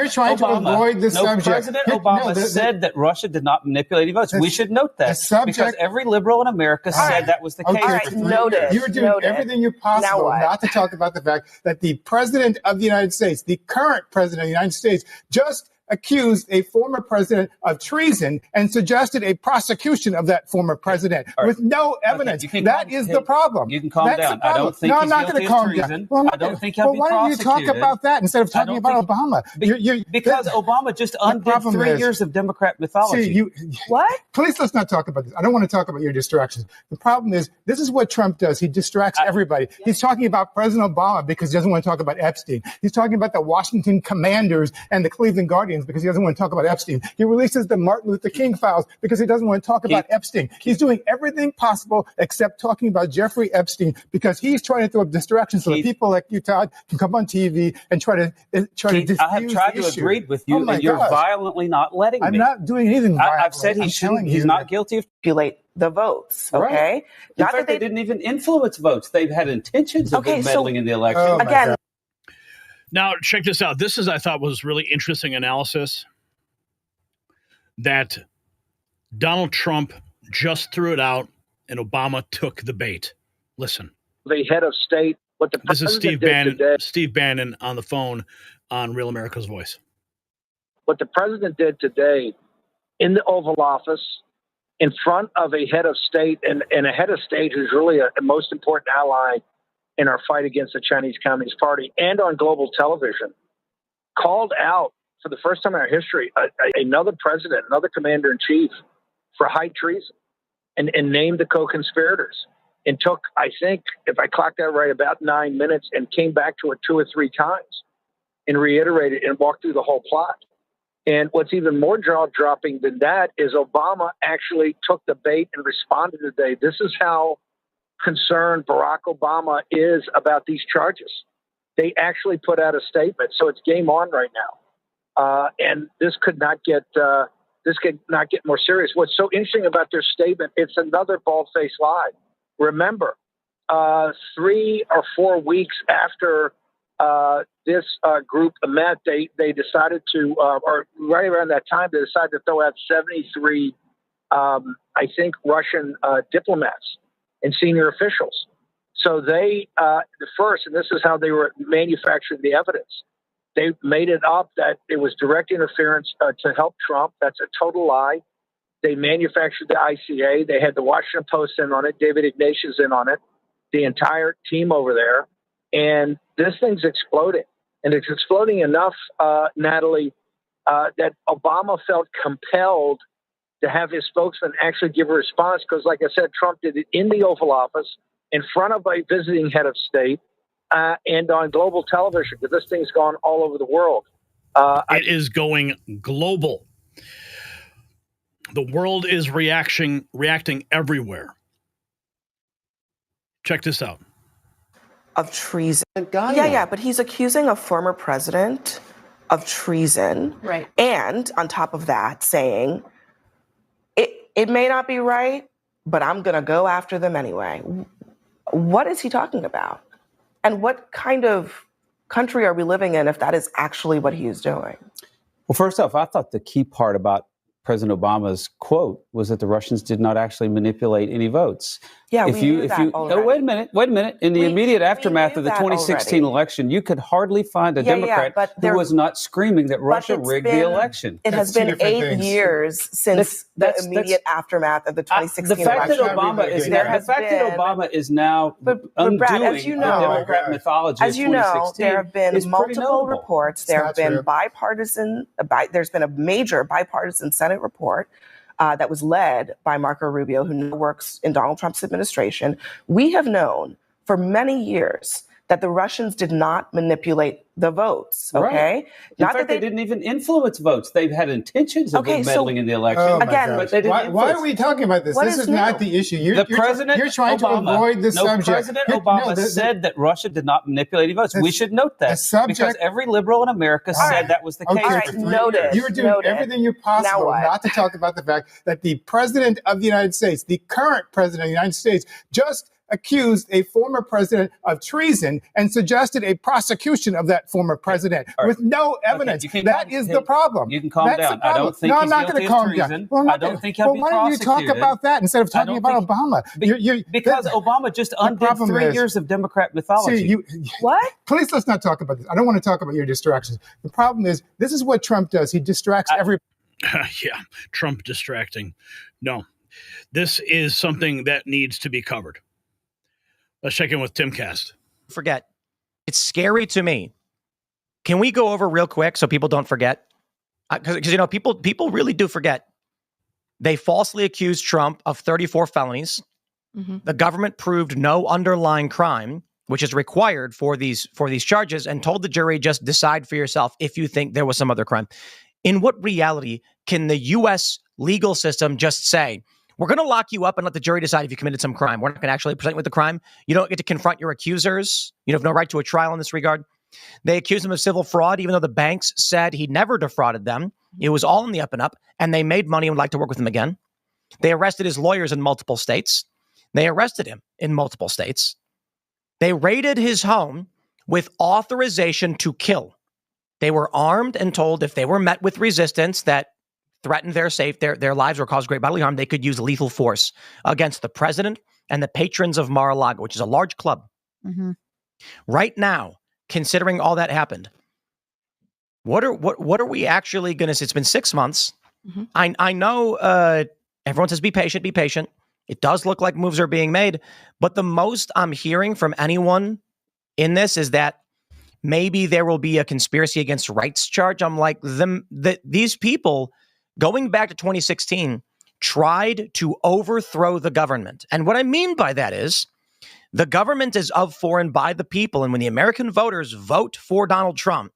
trying to avoid the subject. President Obama said that Russia did not manipulate any votes. We should note that because every liberal in America said that was the case. All right, noted. You're doing everything you're possible not to talk about the fact that the president of the United States, the current president of the United States, just accused a former president of treason and suggested a prosecution of that former president with no evidence. That is the problem. You can calm That's down. the problem. I don't think no, he's I'm not going to calm treason. down. Well, I don't think he'll be why don't you talk prosecuted. about that instead of talking about Obama? Because Obama just undid 3 years of Democrat mythology. What? Please, let's not talk about this. I don't want to talk about your distractions. The problem is, this is what Trump does. He distracts everybody. He's talking about President Obama because he doesn't want to talk about Epstein. He's talking about the Washington Commanders and the Cleveland Guardians because he doesn't want to talk about Epstein. He releases the Martin Luther King files because he doesn't want to talk about Epstein. He's doing everything possible except talking about Jeffrey Epstein because he's trying to throw up distractions so that people like you, Todd, can come on TV and try to diffuse I have tried the to issue. agree with you, and you're violently not letting me. I'm not doing anything violently. I've said he's not guilty of manipulate the votes. Okay, right. In fact, they didn't even influence votes. They've had intentions of meddling in the election. Again. Now, check this out. This is, I thought, was really interesting analysis that Donald Trump just threw it out and Obama took the bait. Listen. The head of state, what the This is president did today, Steve Bannon on the phone on Real America's Voice. what the president did today in the Oval Office in front of a head of state and a head of state who's really a most important ally in our fight against the Chinese Communist Party and on global television, called out for the first time in our history another president, another commander-in-chief for high treason and named the co-conspirators and took, I think, if I clocked that right, about 9 minutes and came back to it 2 or 3 times and reiterated and walked through the whole plot. And what's even more jaw-dropping than that is Obama actually took the bait and responded today. This is how concerned Barack Obama is about these charges. They actually put out a statement, so it's game on right now. And this could not get more serious. What's so interesting about their statement? It's another bald-faced lie. Remember, 3 or 4 weeks after this group met, they decided to, or right around that time, they decided to throw out 73, I think, Russian diplomats and senior officials. So they, the first, and this is how they were manufacturing the evidence, they made it up that it was direct interference to help Trump. That's a total lie. They manufactured the ICA. They had the Washington Post in on it, David Ignatius in on it, the entire team over there. And this thing's exploding. And it's exploding enough, Natalie, that Obama felt compelled to have his spokesman actually give a response because, like I said, Trump did it in the Oval Office in front of a visiting head of state and on global television, because this thing's gone all over the world. It is going global. The world is reacting everywhere. Check this out. Of treason. Yeah, but he's accusing a former president of treason. Right. And on top of that, saying, it may not be right, but I'm going to go after them anyway. What is he talking about? And what kind of country are we living in if that is actually what he is doing? Well, first off, I thought the key part about President Obama's quote was that the Russians did not actually manipulate any votes. Yeah, we knew that already. Oh, wait a minute. In the immediate aftermath of the 2016 election, you could hardly find a Democrat who was not screaming that Russia rigged the election. It has been 8 years since the immediate aftermath of the 2016 election. The fact that Obama is now undoing Brad, as you know, Democrat mythology as you know, there have been multiple reports. There have been there's been a major bipartisan Senate report that was led by Marco Rubio, who now works in Donald Trump's administration. We have known for many years that the Russians did not manipulate the votes, okay? Right. In fact, they didn't even influence votes. They've had intentions of meddling in the election. But they didn't why are we talking about this? This is not the issue. You're trying to avoid the subject. President Obama said that Russia did not manipulate any votes. We should note that because every liberal in America said that was the case. All right, noted. You're doing everything you're possible not to talk about the fact that the president of the United States, the current president of the United States, just accused a former president of treason and suggested a prosecution of that former president with no evidence. That is the problem. You can calm down. I don't think I'm not going to calm down. Well, I don't think he'll be prosecuted. Why don't you talk about that instead of talking about Obama? Because Obama just undid 3 years of Democrat mythology. What? Please, let's not talk about this. I don't want to talk about your distractions. The problem is, this is what Trump does. He distracts everybody. Yeah, Trump distracting. No, this is something that needs to be covered. Let's check in with Tim Cast. Forget. It's scary to me. Can we go over real quick so people don't forget? Because you know, people really do forget. They falsely accused Trump of 34 felonies. Mm-hmm. The government proved no underlying crime, which is required for these charges, and told the jury, just decide for yourself if you think there was some other crime. In what reality can the U.S. legal system just say, we're going to lock you up and let the jury decide if you committed some crime? We're not going to actually present you with the crime. You don't get to confront your accusers. You have no right to a trial in this regard. They accused him of civil fraud, even though the banks said he never defrauded them. It was all in the up and up, and they made money and would like to work with him again. They arrested his lawyers in multiple states. They arrested him in multiple states. They raided his home with authorization to kill. They were armed and told if they were met with resistance that threatened their lives or caused great bodily harm, they could use lethal force against the president and the patrons of Mar-a-Lago, which is a large club. Mm-hmm. Right now, considering all that happened, what are we actually going to see? It's been 6 months. Mm-hmm. I know everyone says be patient, be patient. It does look like moves are being made, but the most I'm hearing from anyone in this is that maybe there will be a conspiracy against rights charge. I'm like, these people, going back to 2016, tried to overthrow the government. And what I mean by that is the government is of, for, and by the people. And when the American voters vote for Donald Trump,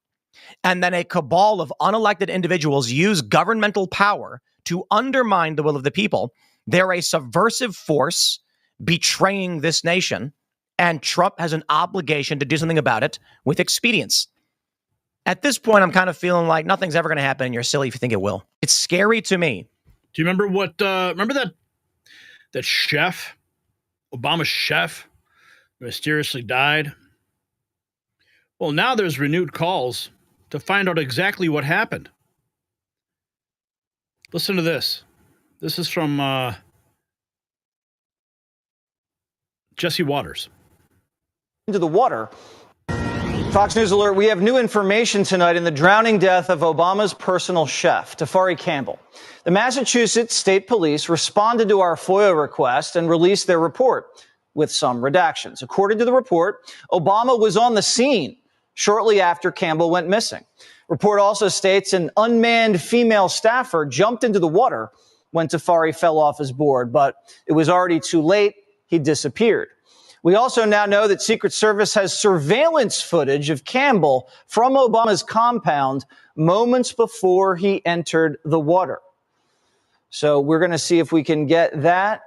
and then a cabal of unelected individuals use governmental power to undermine the will of the people, they're a subversive force betraying this nation. And Trump has an obligation to do something about it with expedience. At this point, I'm kind of feeling like nothing's ever going to happen and you're silly if you think it will. It's scary to me. Do you remember that chef, Obama's chef, mysteriously died? Well, now there's renewed calls to find out exactly what happened. Listen to this. This is from Jesse Waters. Into the water. Fox News Alert, we have new information tonight in the drowning death of Obama's personal chef, Tafari Campbell. The Massachusetts State Police responded to our FOIA request and released their report with some redactions. According to the report, Obama was on the scene shortly after Campbell went missing. Report also states an unmanned female staffer jumped into the water when Tafari fell off his board, but it was already too late. He disappeared. We also now know that Secret Service has surveillance footage of Campbell from Obama's compound moments before he entered the water. So we're going to see if we can get that,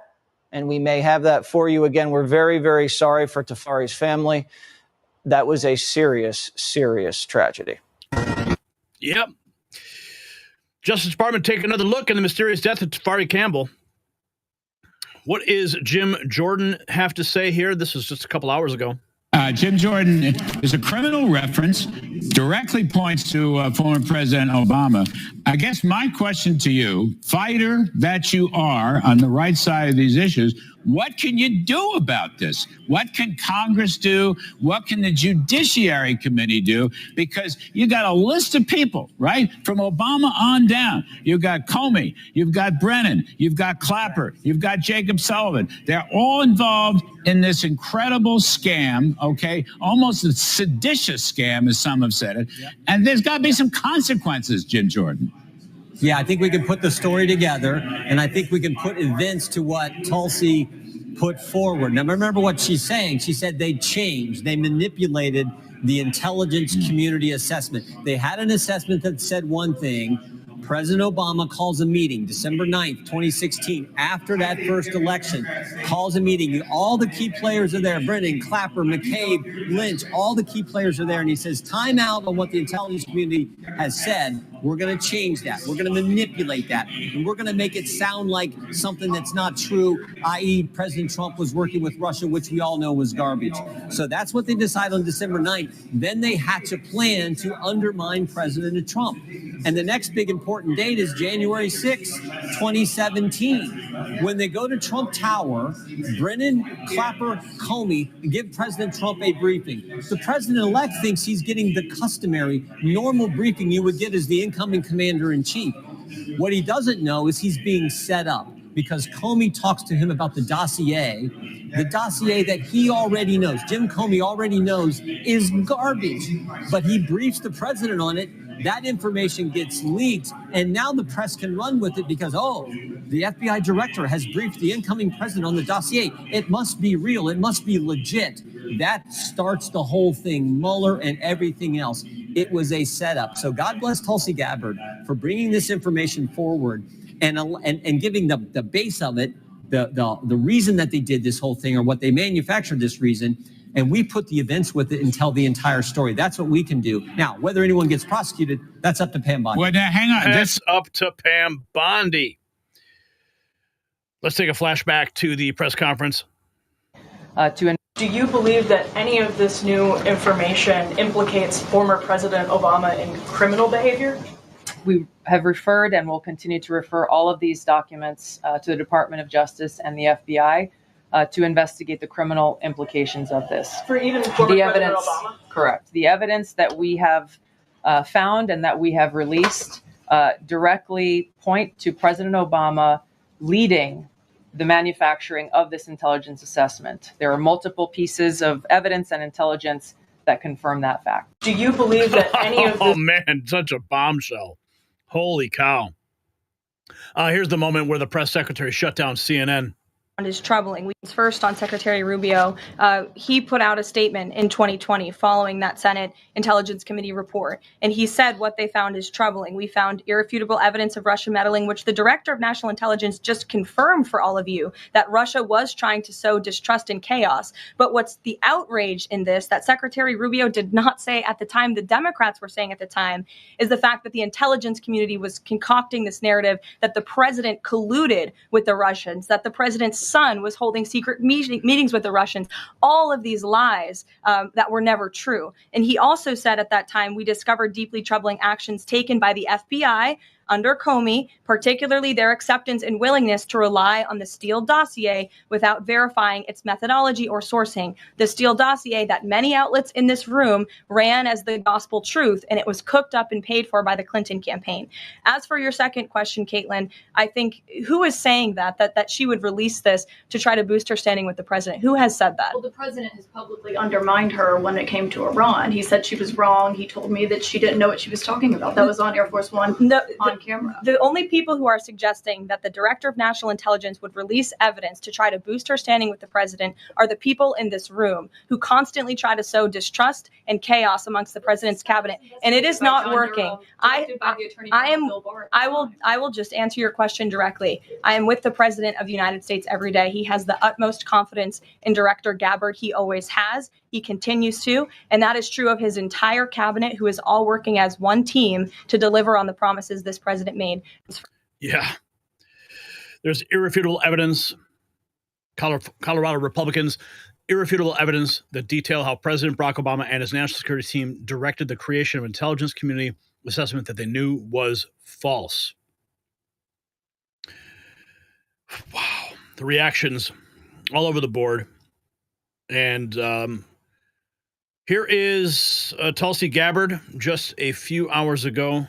and we may have that for you. Again, we're very, very sorry for Tafari's family. That was a serious, serious tragedy. Yep. Justice Department take another look at the mysterious death of Tafari Campbell. What is Jim Jordan have to say here? This was just a couple hours ago. Jim Jordan is a criminal reference, directly points to former President Obama. I guess my question to you, fighter that you are on the right side of these issues, what can you do about this? What can Congress do? What can the Judiciary Committee do? Because you got a list of people, right? From Obama on down. You've got Comey, you've got Brennan, you've got Clapper, you've got Jacob Sullivan. They're all involved in this incredible scam, okay? Almost a seditious scam, as some have said it. Yep. And there's got to be some consequences, Jim Jordan. Yeah, I think we can put the story together, and I think we can put events to what Tulsi put forward. Now, remember what she's saying. She said they changed. They manipulated the intelligence community assessment. They had an assessment that said one thing. President Obama calls a meeting December 9th, 2016, after that first election, calls a meeting. All the key players are there. Brennan, Clapper, McCabe, Lynch, all the key players are there. And he says, time out on what the intelligence community has said. We're going to change that. We're going to manipulate that. And we're going to make it sound like something that's not true, i.e. President Trump was working with Russia, which we all know was garbage. So that's what they decided on December 9th. Then they hatch a plan to undermine President Trump. And the next big important date is January 6, 2017. When they go to Trump Tower, Brennan, Clapper, Comey give President Trump a briefing. The president-elect thinks he's getting the customary, normal briefing you would get as the incoming commander-in-chief. What he doesn't know is he's being set up because Comey talks to him about the dossier that he already knows. Jim Comey already knows is garbage, but he briefs the president on it. That information gets leaked, and now the press can run with it because, the FBI director has briefed the incoming president on the dossier. It must be real. It must be legit. That starts the whole thing, Mueller and everything else. It was a setup. So God bless Tulsi Gabbard for bringing this information forward and giving the base of it, the reason that they did this whole thing or what they manufactured this reason. And we put the events with it and tell the entire story. That's what we can do. Now, whether anyone gets prosecuted, that's up to Pam Bondi. Well, now, hang on. That's up to Pam Bondi. Let's take a flashback to the press conference. Do you believe that any of this new information implicates former President Obama in criminal behavior? We have referred and will continue to refer all of these documents to the Department of Justice and the FBI. To investigate the criminal implications of this. For even former President Obama? Correct. The evidence that we have found and that we have released directly point to President Obama leading the manufacturing of this intelligence assessment. There are multiple pieces of evidence and intelligence that confirm that fact. Do you believe that any of this... Oh, man, such a bombshell. Holy cow. Here's the moment where the press secretary shut down CNN. Is troubling. First, on Secretary Rubio, he put out a statement in 2020 following that Senate Intelligence Committee report, and he said what they found is troubling. We found irrefutable evidence of Russian meddling, which the Director of National Intelligence just confirmed for all of you, that Russia was trying to sow distrust and chaos. But what's the outrage in this that Secretary Rubio did not say at the time, the Democrats were saying at the time, is the fact that the intelligence community was concocting this narrative that the president colluded with the Russians, that the president's son was holding secret meetings with the Russians, all of these lies that were never true. And he also said at that time, we discovered deeply troubling actions taken by the FBI under Comey, particularly their acceptance and willingness to rely on the Steele dossier without verifying its methodology or sourcing. The Steele dossier that many outlets in this room ran as the gospel truth, and it was cooked up and paid for by the Clinton campaign. As for your second question, Caitlin, I think who is saying that she would release this to try to boost her standing with the president? Who has said that? Well, the president has publicly undermined her when it came to Iran. He said she was wrong. He told me that she didn't know what she was talking about. That was on Air Force One on camera. The only people who are suggesting that the Director of National Intelligence would release evidence to try to boost her standing with the president are the people in this room who constantly try to sow distrust and chaos amongst the president's cabinet, and it is not working. I will just answer your question directly. I am with the President of the United States every day. He has the utmost confidence in Director Gabbard. He always has. He continues to, and that is true of his entire cabinet, who is all working as one team to deliver on the promises this president made. Yeah. There's irrefutable evidence. Colorado Republicans, irrefutable evidence that detail how President Barack Obama and his national security team directed the creation of intelligence community assessment that they knew was false. Wow. The reactions all over the board. And here is Tulsi Gabbard just a few hours ago.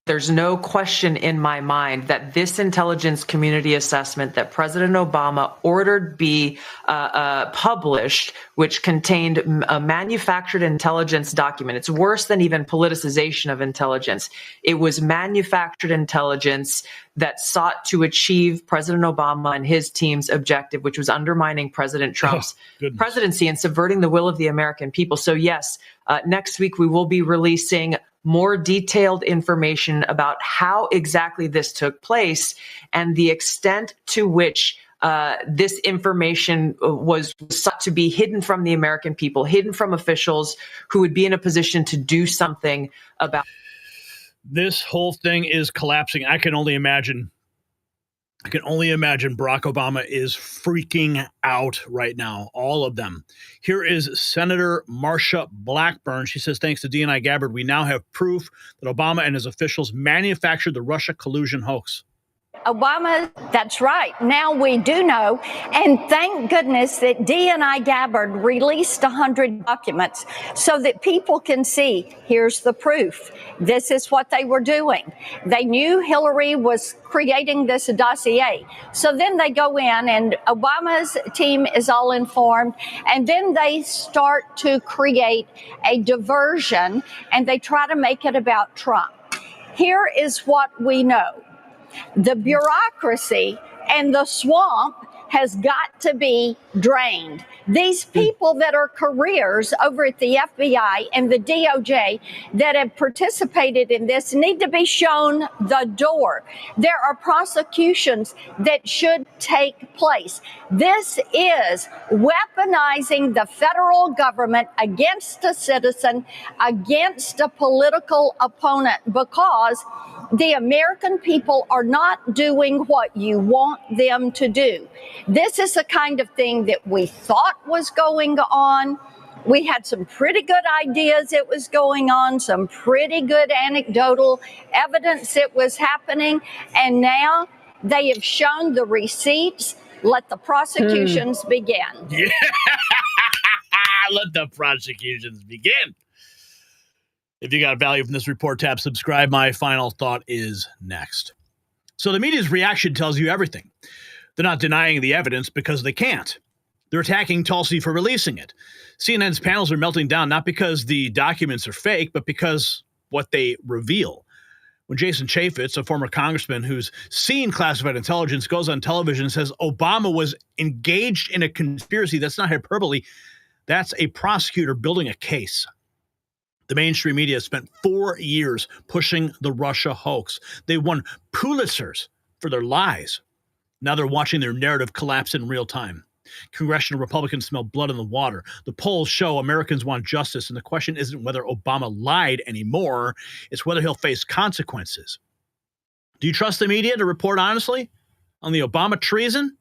There's no question in my mind that this intelligence community assessment that President Obama ordered be published, which contained a manufactured intelligence document. It's worse than even politicization of intelligence. It was manufactured intelligence that sought to achieve President Obama and his team's objective, which was undermining President Trump's presidency and subverting the will of the American people. So yes, next week we will be releasing more detailed information about how exactly this took place and the extent to which this information was sought to be hidden from the American people, hidden from officials who would be in a position to do something about. This whole thing is collapsing. I can only imagine Barack Obama is freaking out right now, all of them. Here is Senator Marsha Blackburn. She says, thanks to DNI Gabbard, we now have proof that Obama and his officials manufactured the Russia collusion hoax. Obama, that's right. Now we do know. And thank goodness that DNI Gabbard released 100 documents so that people can see, here's the proof. This is what they were doing. They knew Hillary was creating this dossier. So then they go in and Obama's team is all informed. And then they start to create a diversion and they try to make it about Trump. Here is what we know. The bureaucracy and the swamp has got to be drained. These people that are careers over at the FBI and the DOJ that have participated in this need to be shown the door. There are prosecutions that should take place. This is weaponizing the federal government against a citizen, against a political opponent, because the American people are not doing what you want them to do. This is the kind of thing that we thought was going on. We had some pretty good ideas it was going on, some pretty good anecdotal evidence it was happening. And now they have shown the receipts. Let the prosecutions begin. Yeah. Let the prosecutions begin. If you got value from this report, tap subscribe. My final thought is next. So the media's reaction tells you everything. They're not denying the evidence because they can't. They're attacking Tulsi for releasing it. CNN's panels are melting down not because the documents are fake, but because what they reveal. When Jason Chaffetz, a former congressman who's seen classified intelligence, goes on television and says Obama was engaged in a conspiracy, that's not hyperbole. That's a prosecutor building a case. The mainstream media spent 4 years pushing the Russia hoax. They won Pulitzers for their lies. Now they're watching their narrative collapse in real time. Congressional Republicans smell blood in the water. The polls show Americans want justice, and the question isn't whether Obama lied anymore. It's whether he'll face consequences. Do you trust the media to report honestly on the Obama treason?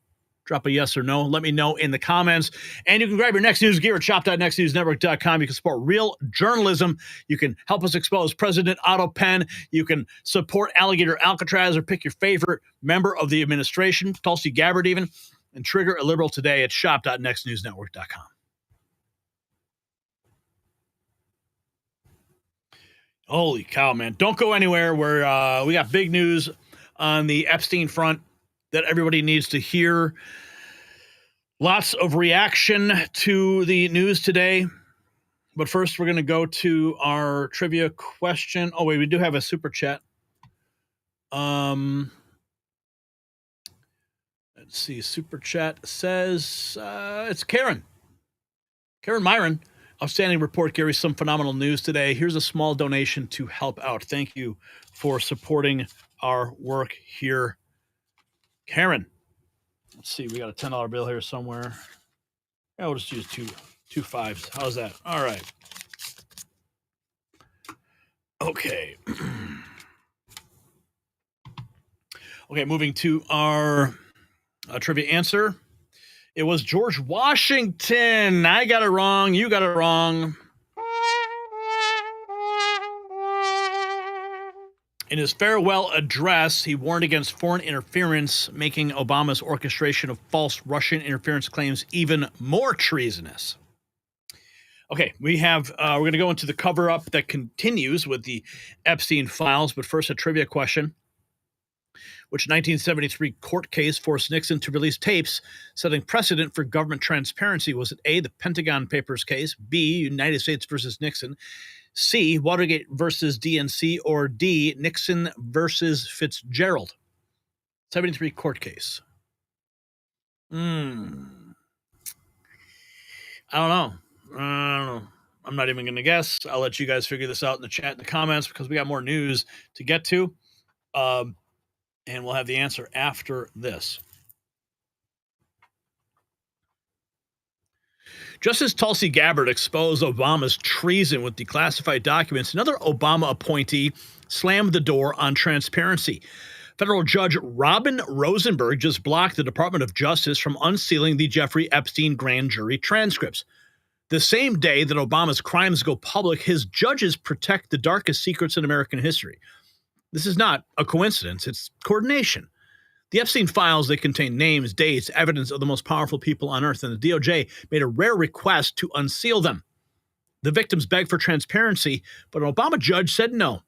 Drop a yes or no. Let me know in the comments. And you can grab your Next News gear at shop.nextnewsnetwork.com. You can support real journalism. You can help us expose President Otto Penn. You can support Alligator Alcatraz or pick your favorite member of the administration, Tulsi Gabbard even, and trigger a liberal today at shop.nextnewsnetwork.com. Holy cow, man. Don't go anywhere. We got big news on the Epstein front that everybody needs to hear. Lots of reaction to the news today. But first, we're going to go to our trivia question. Oh, wait, we do have a super chat. Let's see. Super chat says it's Karen. Karen Myron. Outstanding report, Gary. Some phenomenal news today. Here's a small donation to help out. Thank you for supporting our work here, Karen. Let's see. We got a $10 bill here somewhere. Yeah, we'll just use two fives. How's that? All right. Okay. Okay, moving to our trivia answer. It was George Washington. I got it wrong. You got it wrong. In his farewell address, he warned against foreign interference, making Obama's orchestration of false Russian interference claims even more treasonous. Okay, we're going to go into the cover-up that continues with the Epstein files, but first a trivia question. Which 1973 court case forced Nixon to release tapes setting precedent for government transparency? Was it A, the Pentagon Papers case, B, United States versus Nixon, C, Watergate versus DNC, or D, Nixon versus Fitzgerald? 73 court case. I don't know. I'm not even going to guess. I'll let you guys figure this out in the chat, in the comments, because we got more news to get to. And we'll have the answer after this. Justice Tulsi Gabbard exposed Obama's treason with declassified documents. Another Obama appointee slammed the door on transparency. Federal Judge Robin Rosenberg just blocked the Department of Justice from unsealing the Jeffrey Epstein grand jury transcripts. The same day that Obama's crimes go public, his judges protect the darkest secrets in American history. This is not a coincidence. It's coordination. The Epstein files, they contain names, dates, evidence of the most powerful people on earth, and the DOJ made a rare request to unseal them. The victims begged for transparency, but an Obama judge said no.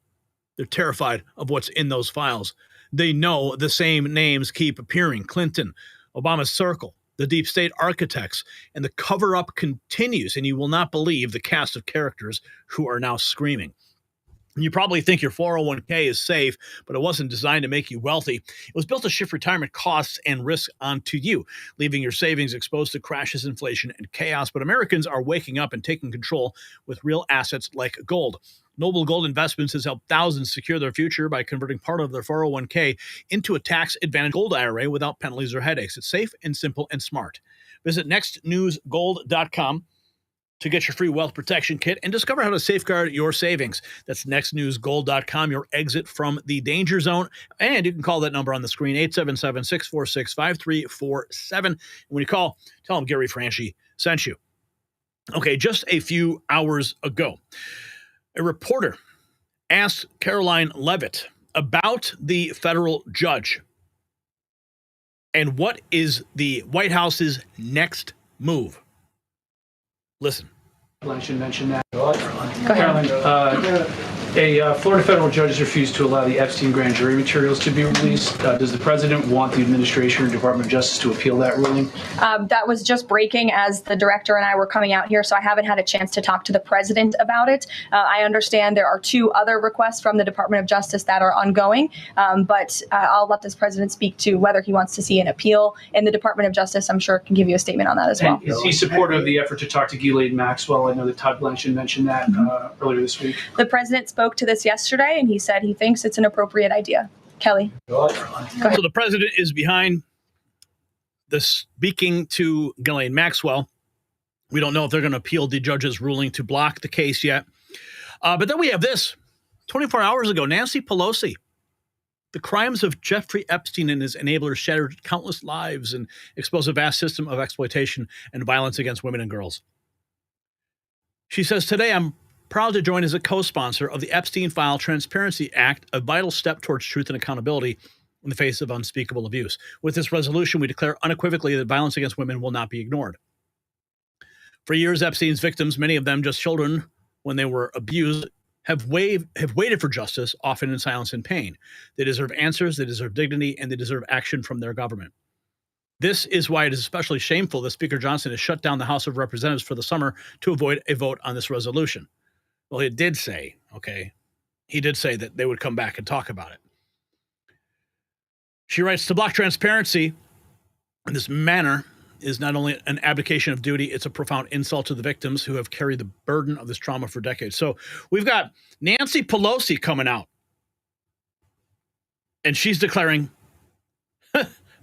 They're terrified of what's in those files. They know the same names keep appearing: Clinton, Obama's circle, the deep state architects, and the cover-up continues, and you will not believe the cast of characters who are now screaming. You probably think your 401k is safe, but it wasn't designed to make you wealthy. It was built to shift retirement costs and risk onto you, leaving your savings exposed to crashes, inflation, and chaos. But Americans are waking up and taking control with real assets like gold. Noble Gold Investments has helped thousands secure their future by converting part of their 401k into a tax-advantaged gold IRA without penalties or headaches. It's safe and simple and smart. Visit nextnewsgold.com to get your free wealth protection kit and discover how to safeguard your savings. That's nextnewsgold.com, your exit from the danger zone. And you can call that number on the screen, 877-646-5347. And when you call, tell them Gary Franchi sent you. Okay, just a few hours ago, a reporter asked Caroline Leavitt about the federal judge and what is the White House's next move. Listen. I should mention that. Go ahead. Caroline, a Florida federal judge has refused to allow the Epstein grand jury materials to be released. Does the president want the administration or Department of Justice to appeal that ruling? That was just breaking as the director and I were coming out here, so I haven't had a chance to talk to the president about it. I understand there are 2 other requests from the Department of Justice that are ongoing, but I'll let this president speak to whether he wants to see an appeal in the Department of Justice. I'm sure can give you a statement on that as well. And is he supportive of the effort to talk to Ghislaine Maxwell? I know that Todd Blanchard mentioned that earlier this week. The president spoke to this yesterday, and he said he thinks it's an appropriate idea. Kelly. Go ahead. So the president is behind the speaking to Ghislaine Maxwell. We don't know if they're going to appeal the judge's ruling to block the case yet. But then we have this. 24 hours ago, Nancy Pelosi. The crimes of Jeffrey Epstein and his enablers shattered countless lives and exposed a vast system of exploitation and violence against women and girls. She says, today I'm proud to join as a co-sponsor of the Epstein File Transparency Act, a vital step towards truth and accountability in the face of unspeakable abuse. With this resolution, we declare unequivocally that violence against women will not be ignored. For years, Epstein's victims, many of them just children when they were abused, have waited for justice, often in silence and pain. They deserve answers, they deserve dignity, and they deserve action from their government. This is why it is especially shameful that Speaker Johnson has shut down the House of Representatives for the summer to avoid a vote on this resolution. Well, he did say that they would come back and talk about it. She writes, to block transparency in this manner is not only an abdication of duty, it's a profound insult to the victims who have carried the burden of this trauma for decades. So we've got Nancy Pelosi coming out, and she's declaring,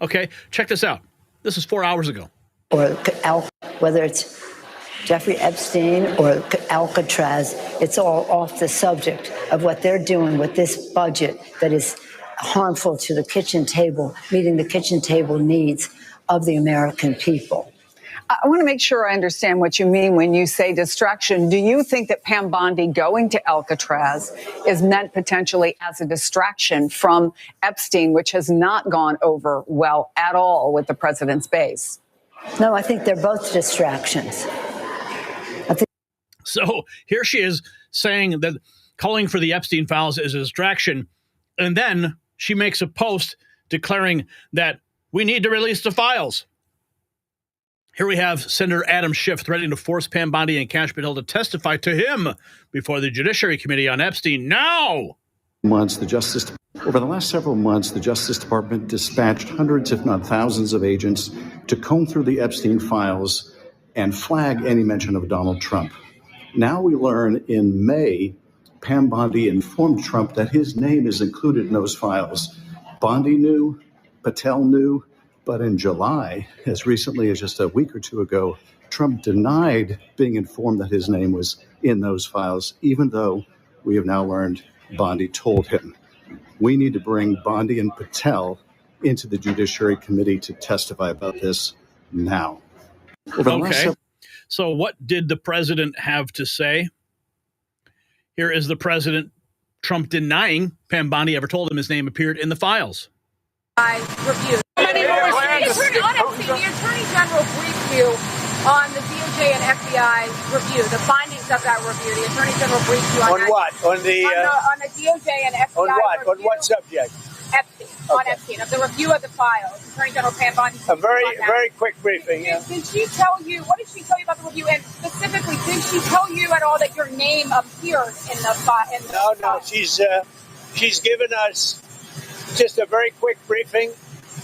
okay, check this out. This is 4 hours ago. Or whether it's Jeffrey Epstein or Alcatraz, it's all off the subject of what they're doing with this budget that is harmful to the kitchen table, meeting the kitchen table needs of the American people. I want to make sure I understand what you mean when you say distraction. Do you think that Pam Bondi going to Alcatraz is meant potentially as a distraction from Epstein, which has not gone over well at all with the president's base? No, I think they're both distractions. So here she is saying that calling for the Epstein files is a distraction. And then she makes a post declaring that we need to release the files. Here we have Senator Adam Schiff threatening to force Pam Bondi and Kash Patel to testify to him before the Judiciary Committee on Epstein. Now! Over the last several months, the Justice Department dispatched hundreds, if not thousands, of agents to comb through the Epstein files and flag any mention of Donald Trump. Now we learn in May, Pam Bondi informed Trump that his name is included in those files. Bondi knew, Patel knew, but in July, as recently as just a week or two ago, Trump denied being informed that his name was in those files, even though we have now learned Bondi told him. We need to bring Bondi and Patel into the Judiciary Committee to testify about this now. Okay. So what did the president have to say? Here is the president, Trump denying Pam Bondi ever told him his name appeared in the files. I review. The Attorney General briefed you on the DOJ and FBI review, the findings of that review. The Attorney General briefed you on that. What? On the DOJ and FBI on what? review. On what subject? Epstein. Okay. On Epstein, of the review of the files. Attorney General Pam Bondi. A very quick briefing. Did she tell you, what did she tell you about the review? And specifically, did she tell you at all that your name appeared in the file? No. She's given us just a very quick briefing.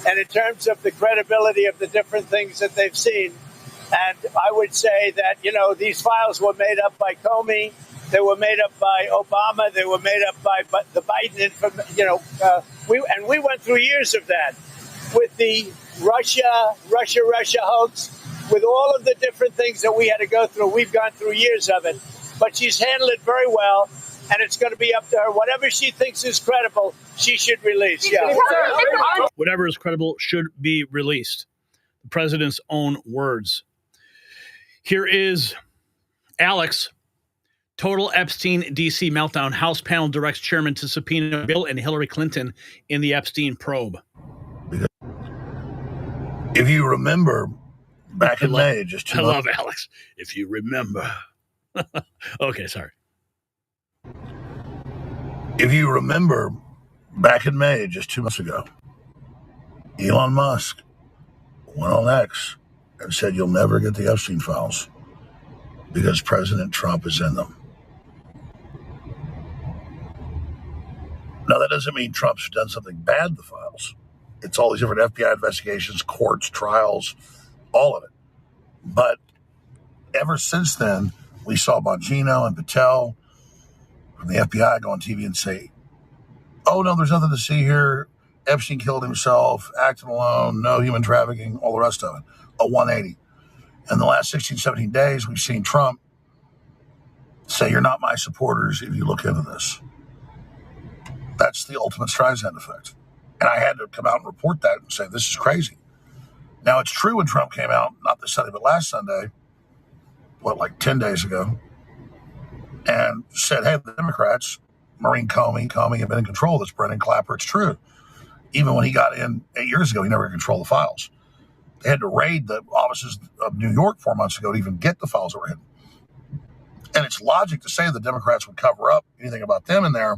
And in terms of the credibility of the different things that they've seen, and I would say that, these files were made up by Comey, they were made up by Obama, they were made up by the Biden, we went through years of that with the Russia hoax, with all of the different things that we had to go through. We've gone through years of it, but she's handled it very well. And it's going to be up to her. Whatever she thinks is credible, she should release. Yeah. Whatever is credible should be released. The president's own words. Here is Alex. Total Epstein D.C. meltdown. House panel directs chairman to subpoena Bill and Hillary Clinton in the Epstein probe. If you remember, back in May, I love Alex. If you remember. Okay, sorry. If you remember, back in May, just 2 months ago, Elon Musk went on X and said, you'll never get the Epstein files because President Trump is in them. Now, that doesn't mean Trump's done something bad to the files. It's all these different FBI investigations, courts, trials, all of it. But ever since then, we saw Bongino and Patel from the FBI go on TV and say, oh, no, there's nothing to see here. Epstein killed himself, acted alone, no human trafficking, all the rest of it. A 180. In the last 16, 17 days, we've seen Trump say, you're not my supporters if you look into this. That's the ultimate Streisand effect. And I had to come out and report that and say, this is crazy. Now, it's true when Trump came out, not this Sunday, but last Sunday, like 10 days ago, and said, hey, the Democrats, Maureen Comey have been in control of this, Brennan, Clapper, it's true. Even when he got in 8 years ago, he never controlled the files. They had to raid the offices of New York 4 months ago to even get the files that were hidden. And it's logic to say the Democrats would cover up anything about them in there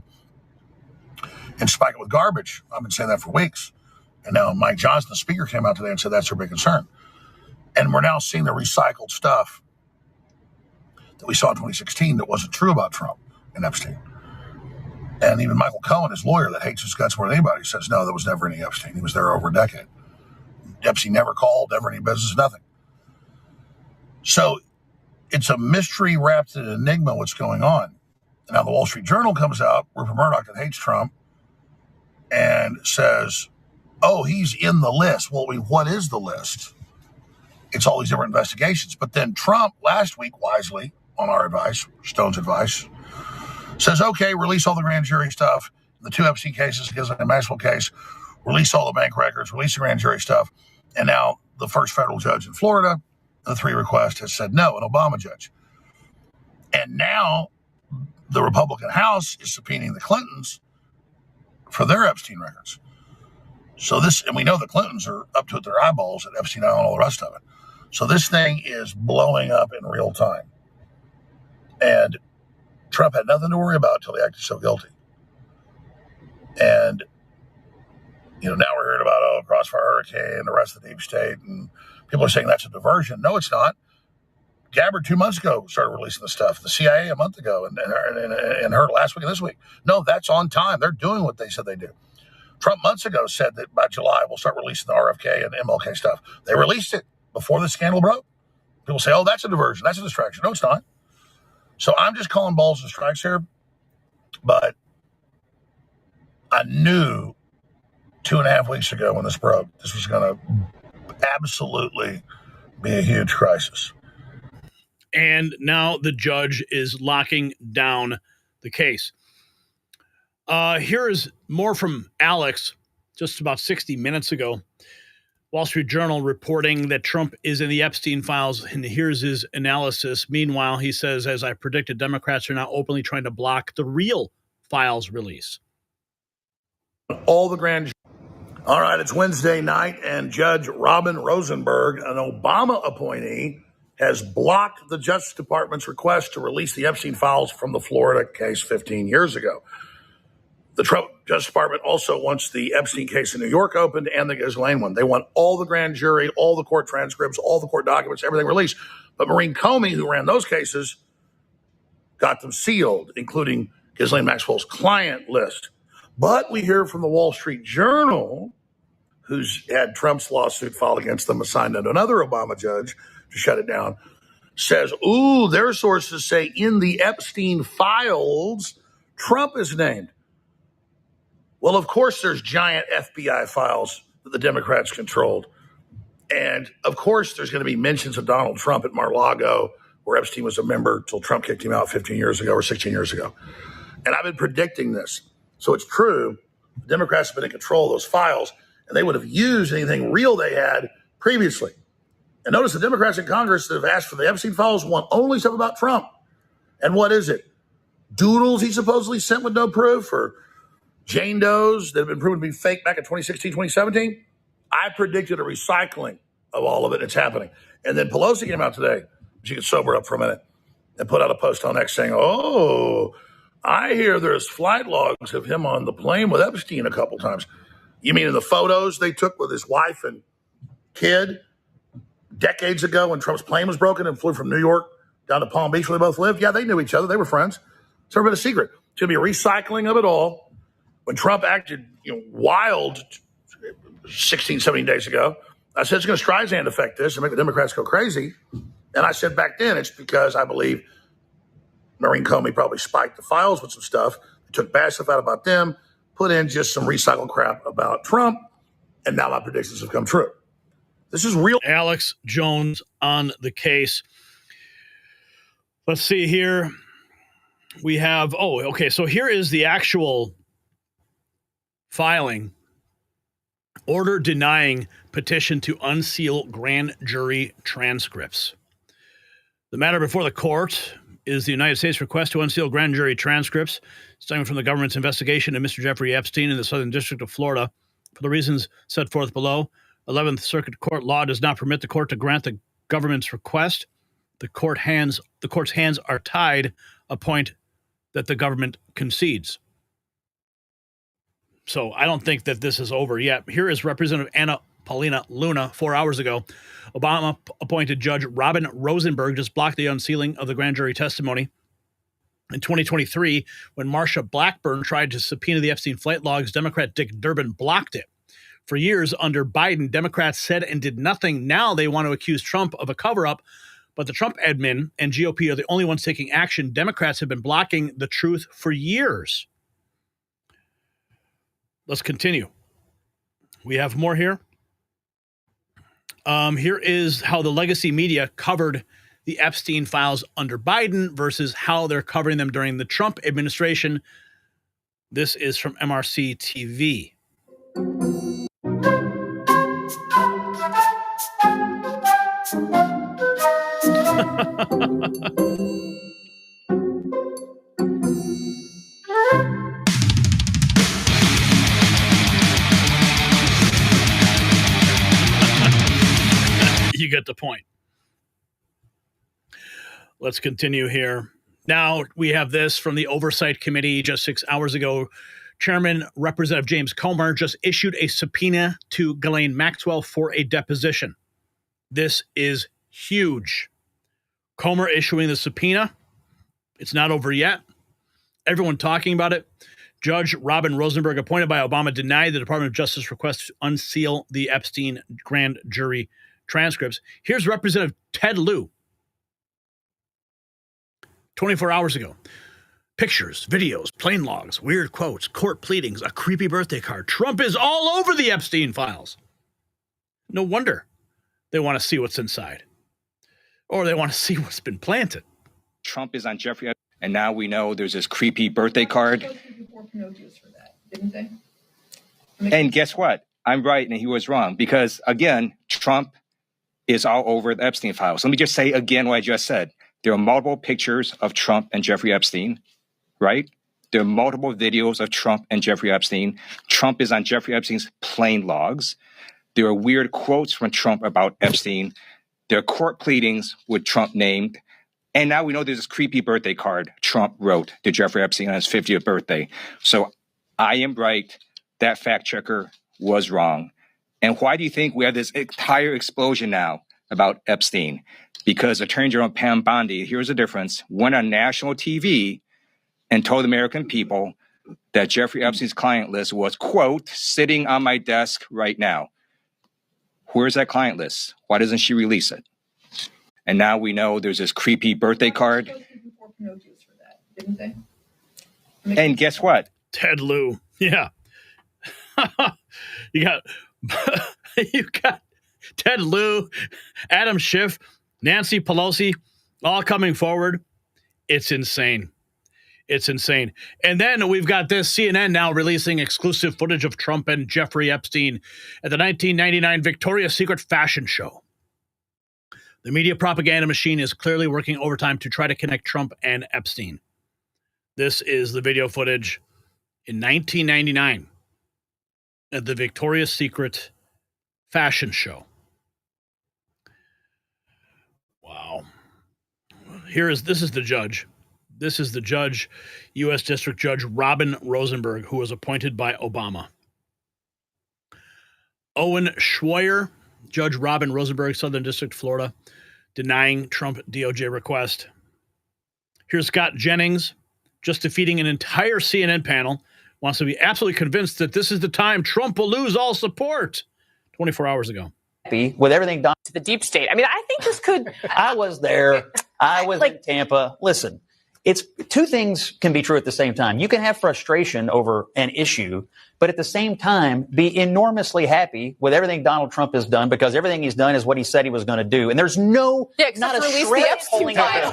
and spike it with garbage. I've been saying that for weeks. And now Mike Johnson, the speaker, came out today and said that's their big concern. And we're now seeing the recycled stuff that we saw in 2016 that wasn't true about Trump and Epstein. And even Michael Cohen, his lawyer that hates his guts more than anybody, says, no, there was never any Epstein. He was there over a decade. Epstein never called, never any business, nothing. So it's a mystery wrapped in an enigma what's going on. And now the Wall Street Journal comes out, Rupert Murdoch that hates Trump, and says, oh, he's in the list. Well, what is the list? It's all these different investigations. But then Trump last week, wisely, on our advice, Stone's advice, says, okay, release all the grand jury stuff, the 2 Epstein cases, the Maxwell case, release all the bank records, release the grand jury stuff. And now the first federal judge in Florida, the 3 request, has said no, an Obama judge. And now the Republican House is subpoenaing the Clintons for their Epstein records. So and we know the Clintons are up to their eyeballs at Epstein and all the rest of it. So this thing is blowing up in real time. And Trump had nothing to worry about until he acted so guilty. And, now we're hearing about, Crossfire Hurricane, the rest of the deep state, and people are saying that's a diversion. No, it's not. Gabbard 2 months ago started releasing the stuff. The CIA a month ago, and her last week and this week. No, that's on time. They're doing what they said they do. Trump months ago said that by July we'll start releasing the RFK and MLK stuff. They released it before the scandal broke. People say, oh, that's a diversion. That's a distraction. No, it's not. So I'm just calling balls and strikes here, but I knew 2.5 weeks ago when this broke, this was going to absolutely be a huge crisis. And now the judge is locking down the case. Here is more from Alex just about 60 minutes ago. Wall Street Journal reporting that Trump is in the Epstein files, and here's his analysis. Meanwhile, he says, as I predicted, Democrats are now openly trying to block the real files release. All the grand. All right, it's Wednesday night, and Judge Robin Rosenberg, an Obama appointee, has blocked the Justice Department's request to release the Epstein files from the Florida case 15 years ago. The Trump Justice Department also wants the Epstein case in New York opened and the Ghislaine one. They want all the grand jury, all the court transcripts, all the court documents, everything released. But Maureen Comey, who ran those cases, got them sealed, including Ghislaine Maxwell's client list. But we hear from the Wall Street Journal, who's had Trump's lawsuit filed against them, assigned to another Obama judge to shut it down, says, their sources say in the Epstein files, Trump is named. Well, of course, there's giant FBI files that the Democrats controlled. And, of course, there's going to be mentions of Donald Trump at Mar-a-Lago, where Epstein was a member till Trump kicked him out 15 years ago or 16 years ago. And I've been predicting this. So it's true. The Democrats have been in control of those files, and they would have used anything real they had previously. And notice the Democrats in Congress that have asked for the Epstein files want only stuff about Trump. And what is it? Doodles he supposedly sent with no proof, or Jane Does that have been proven to be fake back in 2016, 2017. I predicted a recycling of all of it. It's happening. And then Pelosi came out today. She could sober up for a minute and put out a post on X saying, I hear there's flight logs of him on the plane with Epstein a couple times. You mean in the photos they took with his wife and kid decades ago when Trump's plane was broken and flew from New York down to Palm Beach where they both lived? Yeah, they knew each other. They were friends. It's never been a secret. It's going to be a recycling of it all. When Trump acted wild 16, 17 days ago, I said it's going to Streisand affect this and make the Democrats go crazy. And I said back then it's because I believe Maureen Comey probably spiked the files with some stuff, took bad stuff out about them, put in just some recycled crap about Trump, and now my predictions have come true. This is real. Alex Jones on the case. Let's see here. We have, so here is the actual filing. Order denying petition to unseal grand jury transcripts. The matter before the court is the United States request to unseal grand jury transcripts stemming from the government's investigation of Mr. Jeffrey Epstein in the Southern District of Florida. For the reasons set forth below, 11th Circuit Court law does not permit the court to grant the government's request. The court's hands are tied, a point that the government concedes. So I don't think that this is over yet. Here is Representative Anna Paulina Luna 4 hours ago. Obama-appointed Judge Robin Rosenberg just blocked the unsealing of the grand jury testimony. In 2023, when Marsha Blackburn tried to subpoena the Epstein flight logs, Democrat Dick Durbin blocked it. For years under Biden, Democrats said and did nothing. Now they want to accuse Trump of a cover-up, but the Trump admin and GOP are the only ones taking action. Democrats have been blocking the truth for years. Let's continue. We have more here. Here is how the legacy media covered the Epstein files under Biden versus how they're covering them during the Trump administration. This is from MRC TV. You get the point. Let's continue here. Now we have this from the Oversight Committee just 6 hours ago. Chairman Representative James Comer just issued a subpoena to Ghislaine Maxwell for a deposition. This is huge. Comer issuing the subpoena. It's not over yet. Everyone talking about it. Judge Robin Rosenberg, appointed by Obama, denied the Department of Justice request to unseal the Epstein grand jury transcripts. Here's Representative Ted Lieu. 24 hours ago. Pictures, videos, plane logs, weird quotes, court pleadings, a creepy birthday card. Trump is all over the Epstein files. No wonder they want to see what's inside. Or they want to see what's been planted. Trump is on Jeffrey Epstein, and now we know there's this creepy birthday card. And guess what? I'm right and he was wrong. Because, again, Trump is all over the Epstein files. Let me just say again what I just said. There are multiple pictures of Trump and Jeffrey Epstein. Right? There are multiple videos of Trump and Jeffrey Epstein. Trump is on Jeffrey Epstein's plane logs. There are weird quotes from Trump about Epstein. There are court pleadings with Trump named. And now we know there's this creepy birthday card Trump wrote to Jeffrey Epstein on his 50th birthday. So I am right. That fact checker was wrong. And why do you think we have this entire explosion now about Epstein? Because Attorney General Pam Bondi, here's the difference, went on national TV and told the American people that Jeffrey Epstein's client list was, quote, sitting on my desk right now. Where's that client list? Why doesn't she release it? And now we know there's this creepy birthday card. And guess what? Ted Lieu. Yeah. you got Ted Lieu, Adam Schiff, Nancy Pelosi, all coming forward. It's insane. It's insane. And then we've got this CNN now releasing exclusive footage of Trump and Jeffrey Epstein at the 1999 Victoria's Secret fashion show. The media propaganda machine is clearly working overtime to try to connect Trump and Epstein. This is the video footage in 1999 at the Victoria's Secret fashion show. Wow. This is the judge. This is the judge, U.S. District Judge Robin Rosenberg, who was appointed by Obama. Owen Schroyer, Judge Robin Rosenberg, Southern District, Florida, denying Trump DOJ request. Here's Scott Jennings, just defeating an entire CNN panel, wants to be absolutely convinced that this is the time Trump will lose all support. 24 hours ago. With everything done To the deep state. I mean, I think this could. I was there. I was in Tampa. Listen, it's two things can be true at the same time. You can have frustration over an issue, but at the same time, be enormously happy with everything Donald Trump has done, because everything he's done is what he said he was going to do. And there's not a shred of polling evidence.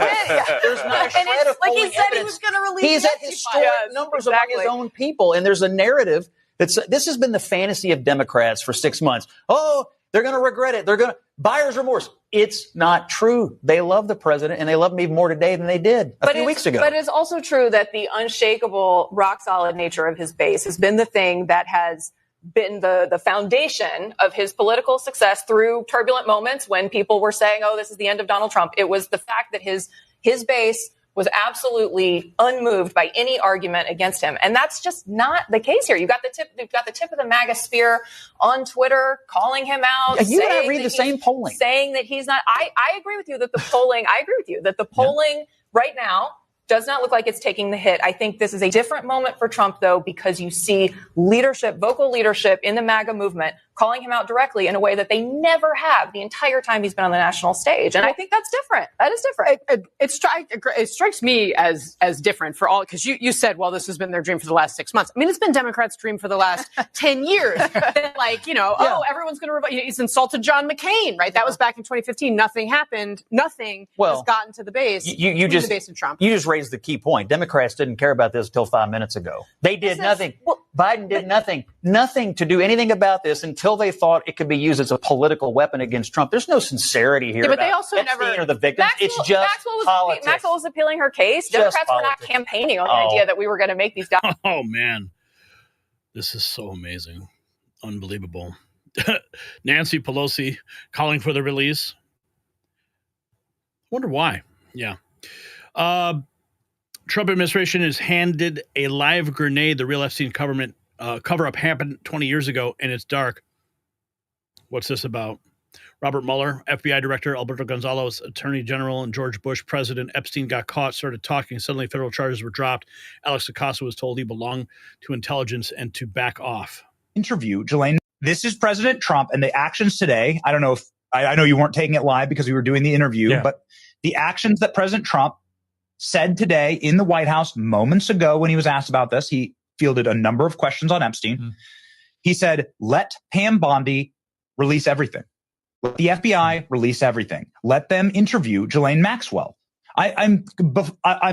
There's not a shred of polling evidence. He said he was going to release. He's at historic numbers among his own people. And there's a narrative that's, this has been the fantasy of Democrats for 6 months. Oh, they're going to regret it. They're going to buyer's remorse. It's not true. They love the president, and they love him even more today than they did a few weeks ago. But it's also true that the unshakable, rock-solid nature of his base has been the thing that has been the foundation of his political success through turbulent moments when people were saying, oh, this is the end of Donald Trump. It was the fact that his base was absolutely unmoved by any argument against him. And that's just not the case here. You've got the tip of the MAGA spear on Twitter calling him out. You and I read the same polling. Saying that he's not. I agree with you that the polling, right now does not look like it's taking the hit. I think this is a different moment for Trump, though, because you see leadership, vocal leadership in the MAGA movement calling him out directly in a way that they never have the entire time he's been on the national stage. And I think that's different. That is different. It strikes me as different for all, because you said, well, this has been their dream for the last 6 months. I mean, it's been Democrats' dream for the last 10 years. Everyone's going to he's insulted John McCain, right? That was back in 2015. Nothing happened. Nothing has gotten to the base. You just the base of Trump. You just raised the key point. Democrats didn't care about this until 5 minutes ago. They did nothing. Biden did nothing to do anything about this until they thought it could be used as a political weapon against Trump. There's no sincerity here. But they also Epstein or the victims. It's just politics. Maxwell was appealing her case. Democrats were not campaigning on the idea that we were going to make these documents. Oh, man. This is so amazing. Unbelievable. Nancy Pelosi calling for the release. Wonder why. Yeah. Trump administration has handed a live grenade. The real Epstein cover-up happened 20 years ago, and it's dark. What's this about? Robert Mueller, FBI Director, Alberto Gonzalez, Attorney General, and George Bush, President. Epstein got caught, started talking. Suddenly, federal charges were dropped. Alex Acosta was told he belonged to intelligence and to back off. Interview, Jelaine. This is President Trump, and the actions today, I don't know if, I know you weren't taking it live because we were doing the interview, but the actions that President Trump said today in the White House moments ago when he was asked about this, he fielded a number of questions on Epstein. He said, let Pam Bondi release everything. Let the FBI release everything. Let them interview Ghislaine Maxwell. I'm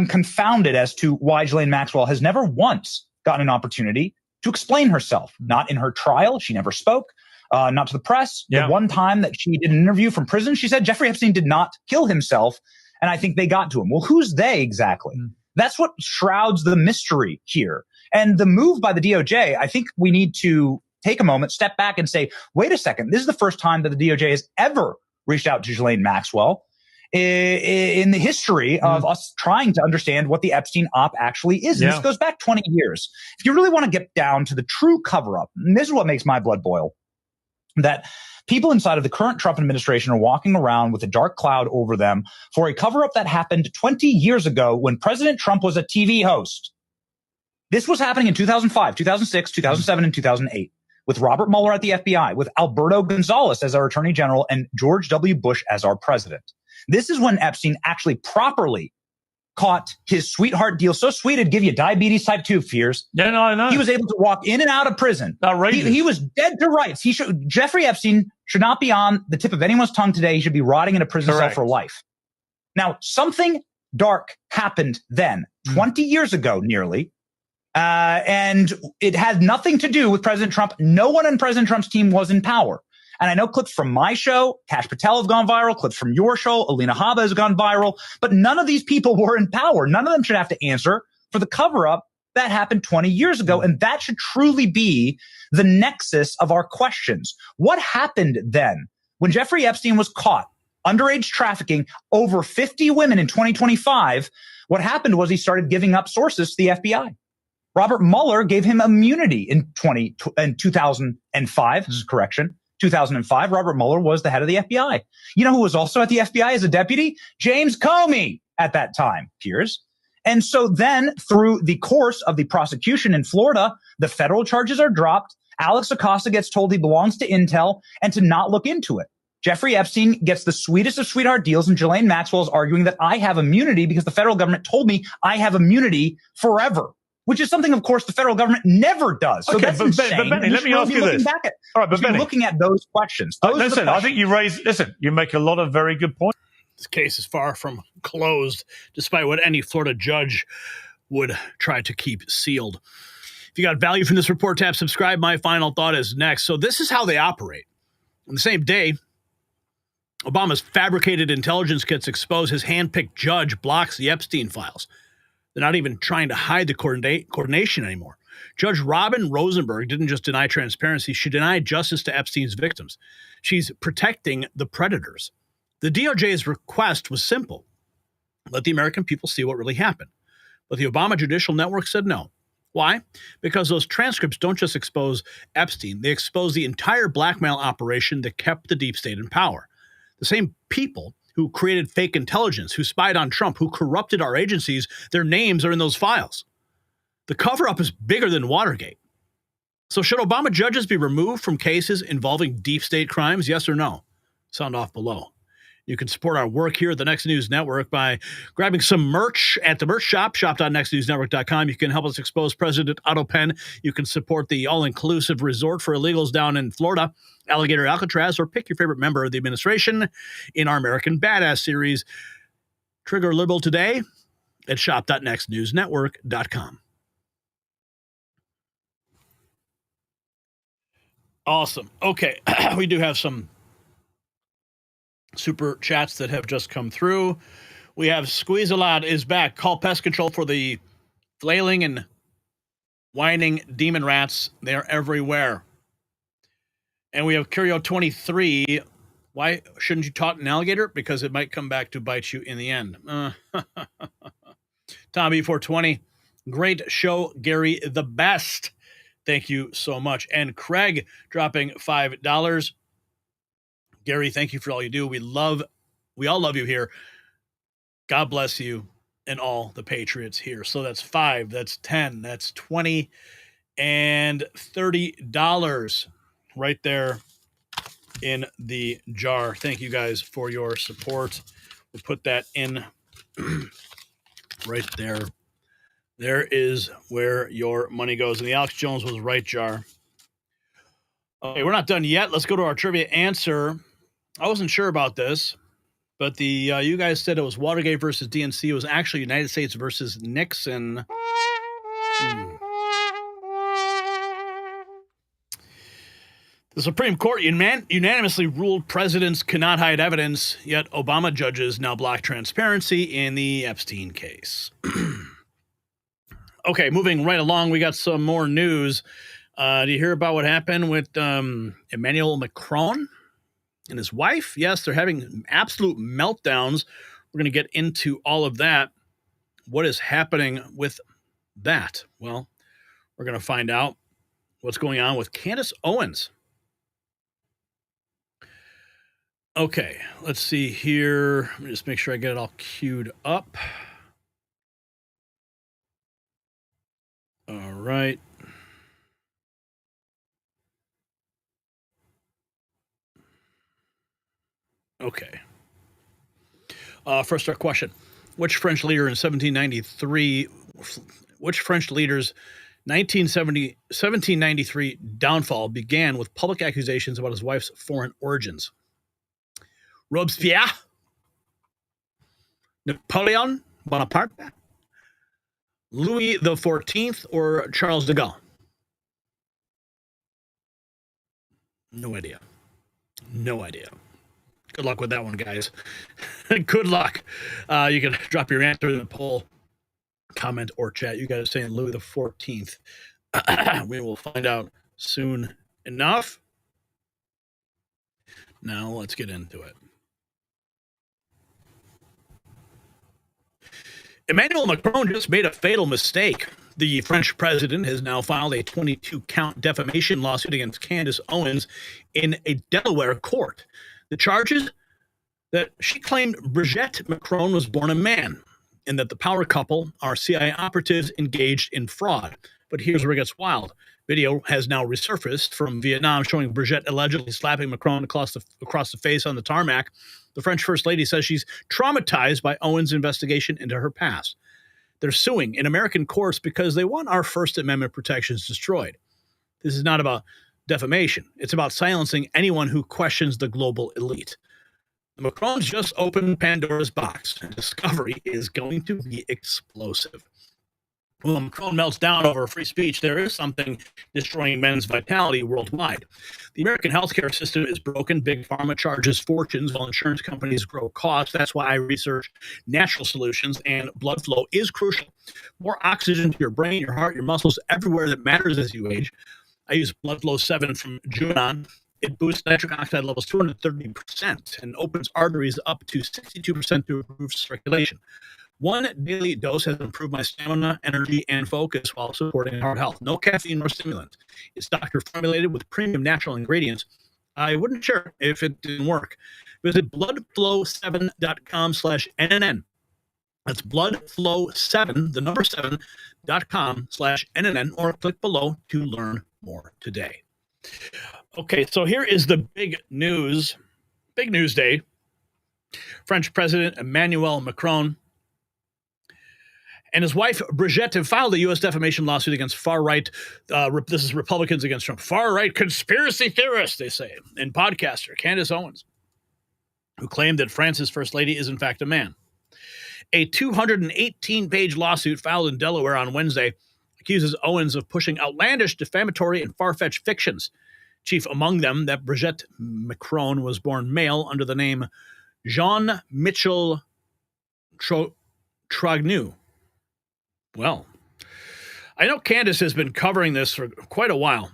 confounded as to why Ghislaine Maxwell has never once gotten an opportunity to explain herself. Not in her trial. She never spoke. Not to the press. The one time that she did an interview from prison, she said Jeffrey Epstein did not kill himself. And I think they got to him. Well, who's they exactly? That's what shrouds the mystery here. And the move by the DOJ, I think we need to take a moment, step back and say, wait a second. This is the first time that the DOJ has ever reached out to Ghislaine Maxwell in the history of us trying to understand what the Epstein op actually is. And this goes back 20 years. If you really want to get down to the true cover-up, and this is what makes my blood boil, that people inside of the current Trump administration are walking around with a dark cloud over them for a cover-up that happened 20 years ago when President Trump was a TV host. This was happening in 2005, 2006, 2007, and 2008 with Robert Mueller at the FBI, with Alberto Gonzales as our attorney general, and George W. Bush as our president. This is when Epstein actually properly caught his sweetheart deal. So sweet it'd give you diabetes type 2 fears. Yeah, no, I know. He was able to walk in and out of prison. Outrageous. He was dead to rights. Jeffrey Epstein should not be on the tip of anyone's tongue today. He should be rotting in a prison cell for life. Now, something dark happened then, 20 years ago nearly, and it had nothing to do with President Trump. No one on President Trump's team was in power. And I know clips from my show, Kash Patel, have gone viral. Clips from your show, Alina Habba, has gone viral. But none of these people were in power. None of them should have to answer for the cover-up that happened 20 years ago. And that should truly be the nexus of our questions. What happened then when Jeffrey Epstein was caught underage trafficking over 50 women in 2025? What happened was he started giving up sources to the FBI. Robert Mueller gave him immunity in 2005. Correction. 2005, Robert Mueller was the head of the FBI. You know who was also at the FBI as a deputy? James Comey at that time, Piers. And so then through the course of the prosecution in Florida, the federal charges are dropped. Alex Acosta gets told he belongs to Intel and to not look into it. Jeffrey Epstein gets the sweetest of sweetheart deals, and Ghislaine Maxwell is arguing that I have immunity because the federal government told me I have immunity forever. Which is something, of course, the federal government never does. So that's insane. But Benny, let me ask you this. All right, but Benny, looking at those questions. Listen, I think you make a lot of very good points. This case is far from closed, despite what any Florida judge would try to keep sealed. If you got value from this report, tap subscribe. My final thought is next. So this is how they operate. On the same day, Obama's fabricated intelligence kits expose his handpicked judge blocks the Epstein files. They're not even trying to hide the coordination anymore. Judge Robin Rosenberg didn't just deny transparency. She denied justice to Epstein's victims. She's protecting the predators. The DOJ's request was simple. Let the American people see what really happened. But the Obama Judicial Network said no. Why? Because those transcripts don't just expose Epstein. They expose the entire blackmail operation that kept the deep state in power. The same people who created fake intelligence, who spied on Trump, who corrupted our agencies, their names are in those files. The cover-up is bigger than Watergate. So should Obama judges be removed from cases involving deep state crimes? Yes or no? Sound off below. You can support our work here at the Next News Network by grabbing some merch at the merch shop, shop.nextnewsnetwork.com. You can help us expose President Otto Penn. You can support the all-inclusive resort for illegals down in Florida, Alligator Alcatraz, or pick your favorite member of the administration in our American Badass series. Trigger liberal today at shop.nextnewsnetwork.com. Awesome. Okay, we do have some super chats that have just come through. We have Squeeze a Lot is back. Call pest control for the flailing and whining demon rats. They're everywhere. And we have Curio 23. Why shouldn't you taunt an alligator? Because it might come back to bite you in the end. Tommy 420. Great show, Gary, the best. Thank you so much. And Craig dropping $5. Gary, thank you for all you do. We all love you here. God bless you and all the patriots here. So that's $5, that's $10, that's $20, and $30 right there in the jar. Thank you guys for your support. We'll put that in Right there. There is where your money goes. And the Alex Jones was right, Jar. Okay, we're not done yet. Let's go to our trivia answer. I wasn't sure about this, but you guys said it was Watergate versus DNC. It was actually United States versus Nixon. The Supreme Court unanimously ruled presidents cannot hide evidence, yet Obama judges now block transparency in the Epstein case. Okay, moving right along, we got some more news. Do you hear about what happened with Emmanuel Macron and his wife? Yes, they're having absolute meltdowns. We're going to get into all of that. What is happening with that? Well, we're going to find out what's going on with Candace Owens. Okay, let's see here. Let me just make sure I get it all queued up. All right. Okay. First, our question. Which French leader in 1793, which French leader's 1793 downfall began with public accusations about his wife's foreign origins? Robespierre? Napoleon Bonaparte? Louis XIV or Charles de Gaulle? No idea. No idea. Good luck with that one, guys. Good luck. You can drop your answer in the poll, comment, or chat. You guys saying Louis XIV. We will find out soon enough. Now let's get into it. Emmanuel Macron just made a fatal mistake. The French president has now filed a 22-count defamation lawsuit against Candace Owens in a Delaware court. The charges that she claimed Brigitte Macron was born a man and that the power couple are CIA operatives engaged in fraud. But here's where it gets wild. Video has now resurfaced from Vietnam showing Brigitte allegedly slapping Macron across the face on the tarmac. The French First Lady says she's traumatized by Owens' investigation into her past. They're suing in American courts because they want our First Amendment protections destroyed. This is not about defamation. It's about silencing anyone who questions the global elite. Macron's just opened Pandora's box, and discovery is going to be explosive. When Macron melts down over free speech, there is something destroying men's vitality worldwide. The American healthcare system is broken. Big pharma charges fortunes while insurance companies grow costs. That's why I research natural solutions, and blood flow is crucial. More oxygen to your brain, your heart, your muscles, everywhere that matters as you age. I use Blood Flow 7 from June on. It boosts nitric oxide levels 230% and opens arteries up to 62% to improve circulation. One daily dose has improved my stamina, energy, and focus while supporting heart health. No caffeine nor stimulant. It's doctor formulated with premium natural ingredients. I wouldn't share if it didn't work. Visit bloodflow7.com/NNN. That's bloodflow7, the number 7.com/NNN, or click below to learn more today. Okay, so here is the big news. Big news day. French President Emmanuel Macron and his wife, Brigitte, have filed a U.S. defamation lawsuit against far-right, this is Republicans against Trump, far-right conspiracy theorists, they say, and podcaster Candace Owens, who claimed that France's First Lady is in fact a man. A 218-page lawsuit filed in Delaware on Wednesday accuses Owens of pushing outlandish, defamatory, and far-fetched fictions. Chief among them that Brigitte Macron was born male under the name Jean-Michel Trogneau. Well, I know Candace has been covering this for quite a while.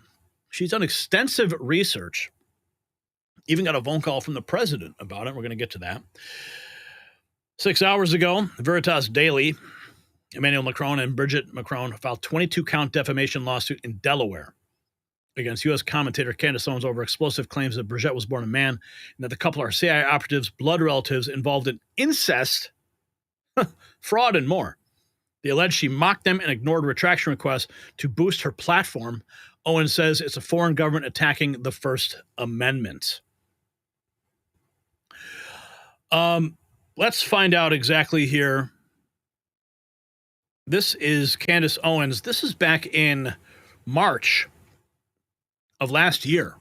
She's done extensive research. Even got a phone call from the president about it. We're going to get to that. 6 hours ago, Veritas Daily, Emmanuel Macron and Brigitte Macron filed 22-count defamation lawsuit in Delaware against U.S. commentator Candace Owens over explosive claims that Brigitte was born a man and that the couple are CIA operatives, blood relatives involved in incest, fraud, and more. They allege she mocked them and ignored retraction requests to boost her platform. Owens says it's a foreign government attacking the First Amendment. Let's find out exactly here This is Candace Owens. This is back in March of last year.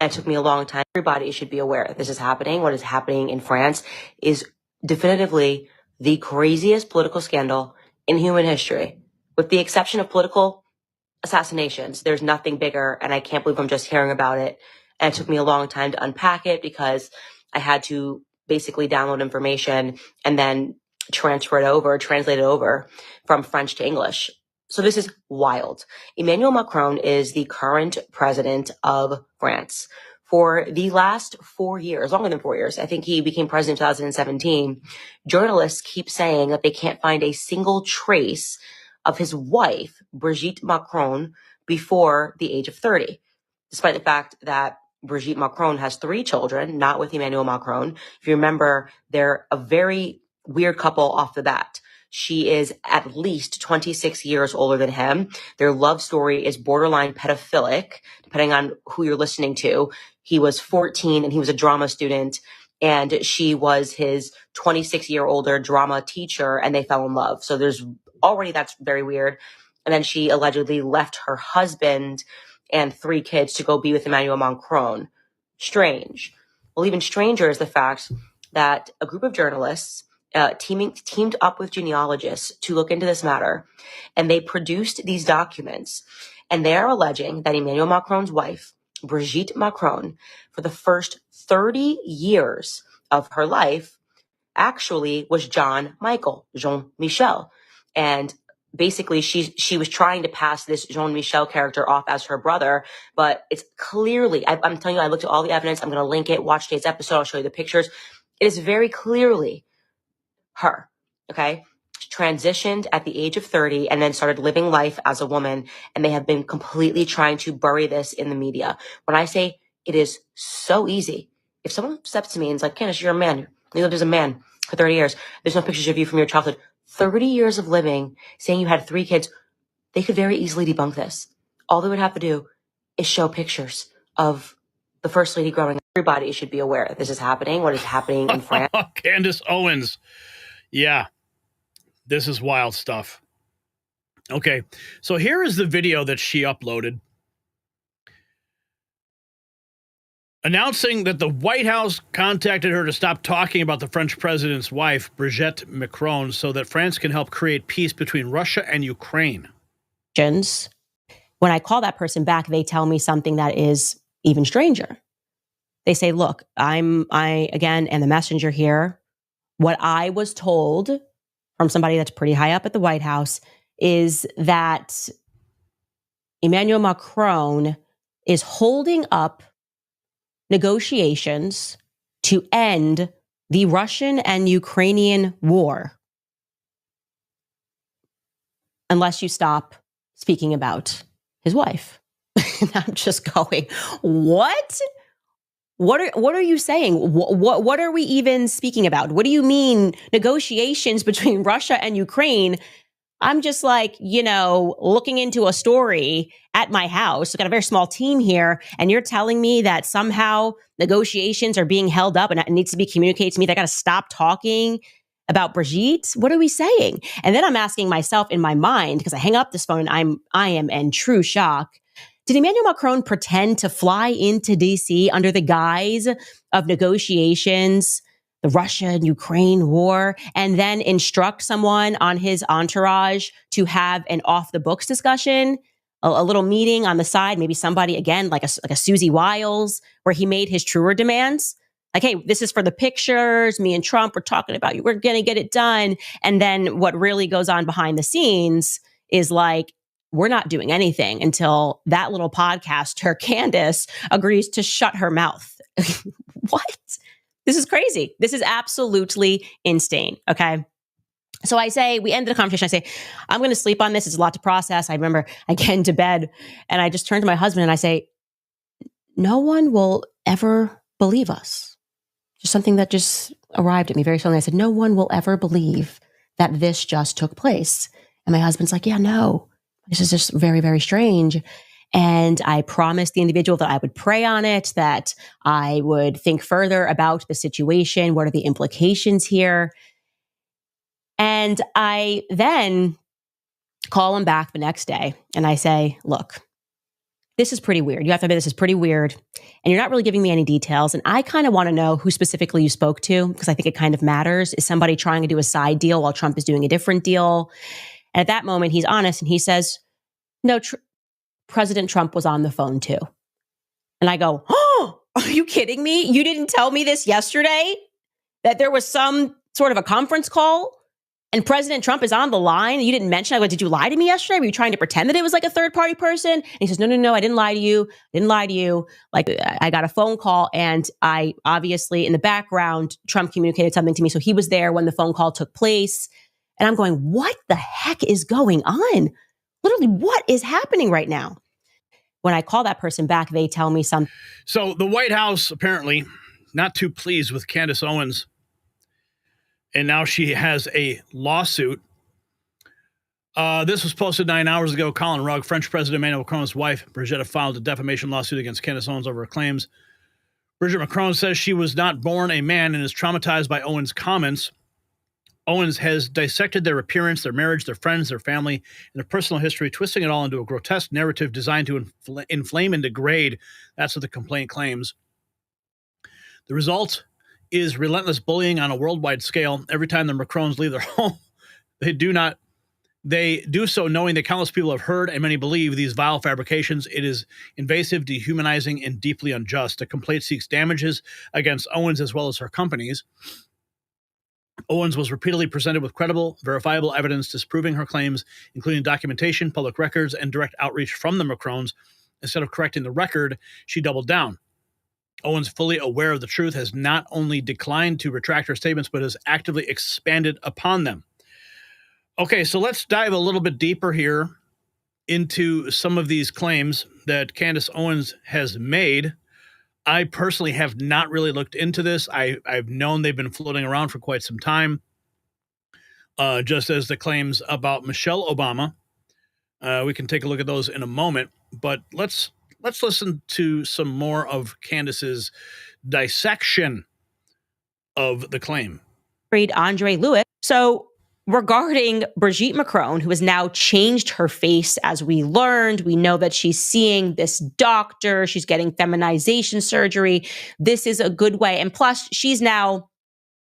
It took me a long time. Everybody should be aware this is happening. What is happening in France is definitively the craziest political scandal in human history. With the exception of political assassinations, there's nothing bigger, and I can't believe I'm just hearing about it. And it took me a long time to unpack it because I had to basically download information and then translate it over from French to English. So this is wild. Emmanuel Macron is the current president of France. For the last 4 years, longer than 4 years, I think he became president in 2017, journalists keep saying that they can't find a single trace of his wife, Brigitte Macron, before the age of 30, despite the fact that Brigitte Macron has 3 children, not with Emmanuel Macron. If you remember, they're a very weird couple off the bat. She is at least 26 years older than him. Their love story is borderline pedophilic, depending on who you're listening to. He was 14 and he was a drama student, and she was his 26-year-older drama teacher, and they fell in love. So there's already, that's very weird. And then she allegedly left her husband and 3 kids to go be with Emmanuel Macron. Strange. Well, even stranger is the fact that a group of journalists teamed up with genealogists to look into this matter, and they produced these documents, and they are alleging that Emmanuel Macron's wife, Brigitte Macron, for the first 30 years of her life, actually was Jean-Michel. And basically, she was trying to pass this Jean-Michel character off as her brother, but it's clearly, I'm telling you, I looked at all the evidence. I'm going to link it. Watch today's episode. I'll show you the pictures. It is very clearly her, okay? She transitioned at the age of 30 and then started living life as a woman, and they have been completely trying to bury this in the media. When I say it is so easy, if someone steps to me and is like, Candace, you're a man. You lived as a man for 30 years. There's no pictures of you from your childhood. 30 years of living, saying you had 3 kids, they could very easily debunk this. All they would have to do is show pictures of the First Lady growing up. Everybody should be aware that this is happening, what is happening in France. Candace Owens. Yeah, this is wild stuff. Okay, so here is the video that she uploaded announcing that the White House contacted her to stop talking about the French president's wife, Brigitte Macron, so that France can help create peace between Russia and Ukraine. When I call that person back, they tell me something that is even stranger. They say, look, I again am the messenger here. What I was told from somebody that's pretty high up at the White House is that Emmanuel Macron is holding up negotiations to end the Russian and Ukrainian war unless you stop speaking about his wife. And I'm just going, what? What are you saying? What are we even speaking about? What do you mean negotiations between Russia and Ukraine? I'm just like, looking into a story at my house. I've got a very small team here, and you're telling me that somehow negotiations are being held up and it needs to be communicated to me that I got to stop talking about Brigitte? What are we saying? And then I'm asking myself in my mind, because I hang up this phone, I am in true shock. Did Emmanuel Macron pretend to fly into DC under the guise of negotiations, the Russia and Ukraine war, and then instruct someone on his entourage to have an off-the-books discussion, a little meeting on the side, maybe somebody, again, like a Susie Wiles, where he made his truer demands? Like, hey, this is for the pictures. Me and Trump were talking about you. We're going to get it done. And then what really goes on behind the scenes is like, we're not doing anything until that little podcaster, Candace, agrees to shut her mouth. What? This is crazy. This is absolutely insane. Okay. So we ended the conversation. I say, I'm going to sleep on this. It's a lot to process. I remember I get into bed and I just turn to my husband and I say, no one will ever believe us. Just something that just arrived at me very suddenly. I said, no one will ever believe that this just took place. And my husband's like, yeah, no. This is just very, very strange. And I promised the individual that I would pray on it, that I would think further about the situation. What are the implications here? And I then call him back the next day and I say, look, this is pretty weird. You have to admit this is pretty weird. And you're not really giving me any details. And I kind of want to know who specifically you spoke to, because I think it kind of matters. Is somebody trying to do a side deal while Trump is doing a different deal? And at that moment, he's honest and he says, no, President Trump was on the phone too. And I go, oh, are you kidding me? You didn't tell me this yesterday? That there was some sort of a conference call and President Trump is on the line? You didn't mention. I go, did you lie to me yesterday? Were you trying to pretend that it was like a third party person? And he says, no, I didn't lie to you. Like, I got a phone call and I obviously in the background, Trump communicated something to me. So he was there when the phone call took place. And I'm going, what the heck is going on? Literally, what is happening right now? When I call that person back, they tell me something. So the White House apparently not too pleased with Candace Owens. And now she has a lawsuit. This was posted 9 hours ago. Colin Rugg, French President Emmanuel Macron's wife, Brigitte, filed a defamation lawsuit against Candace Owens over her claims. Brigitte Macron says she was not born a man and is traumatized by Owens' comments. Owens has dissected their appearance, their marriage, their friends, their family, and their personal history, twisting it all into a grotesque narrative designed to inflame and degrade. That's what the complaint claims. The result is relentless bullying on a worldwide scale. Every time the Macrons leave their home, they do so knowing that countless people have heard and many believe these vile fabrications. It is invasive, dehumanizing, and deeply unjust. The complaint seeks damages against Owens as well as her companies. Owens was repeatedly presented with credible, verifiable evidence disproving her claims, including documentation, public records, and direct outreach from the Macrons. Instead of correcting the record, she doubled down. Owens, fully aware of the truth, has not only declined to retract her statements, but has actively expanded upon them. Okay, so let's dive a little bit deeper here into some of these claims that Candace Owens has made. I personally have not really looked into this. I've known they've been floating around for quite some time, just as the claims about Michelle Obama. We can take a look at those in a moment, but let's listen to some more of Candace's dissection of the claim. Read Andre Lewis. So regarding Brigitte Macron, who has now changed her face, as we learned, we know that she's seeing this doctor. She's getting feminization surgery. This is a good way. And plus, she's now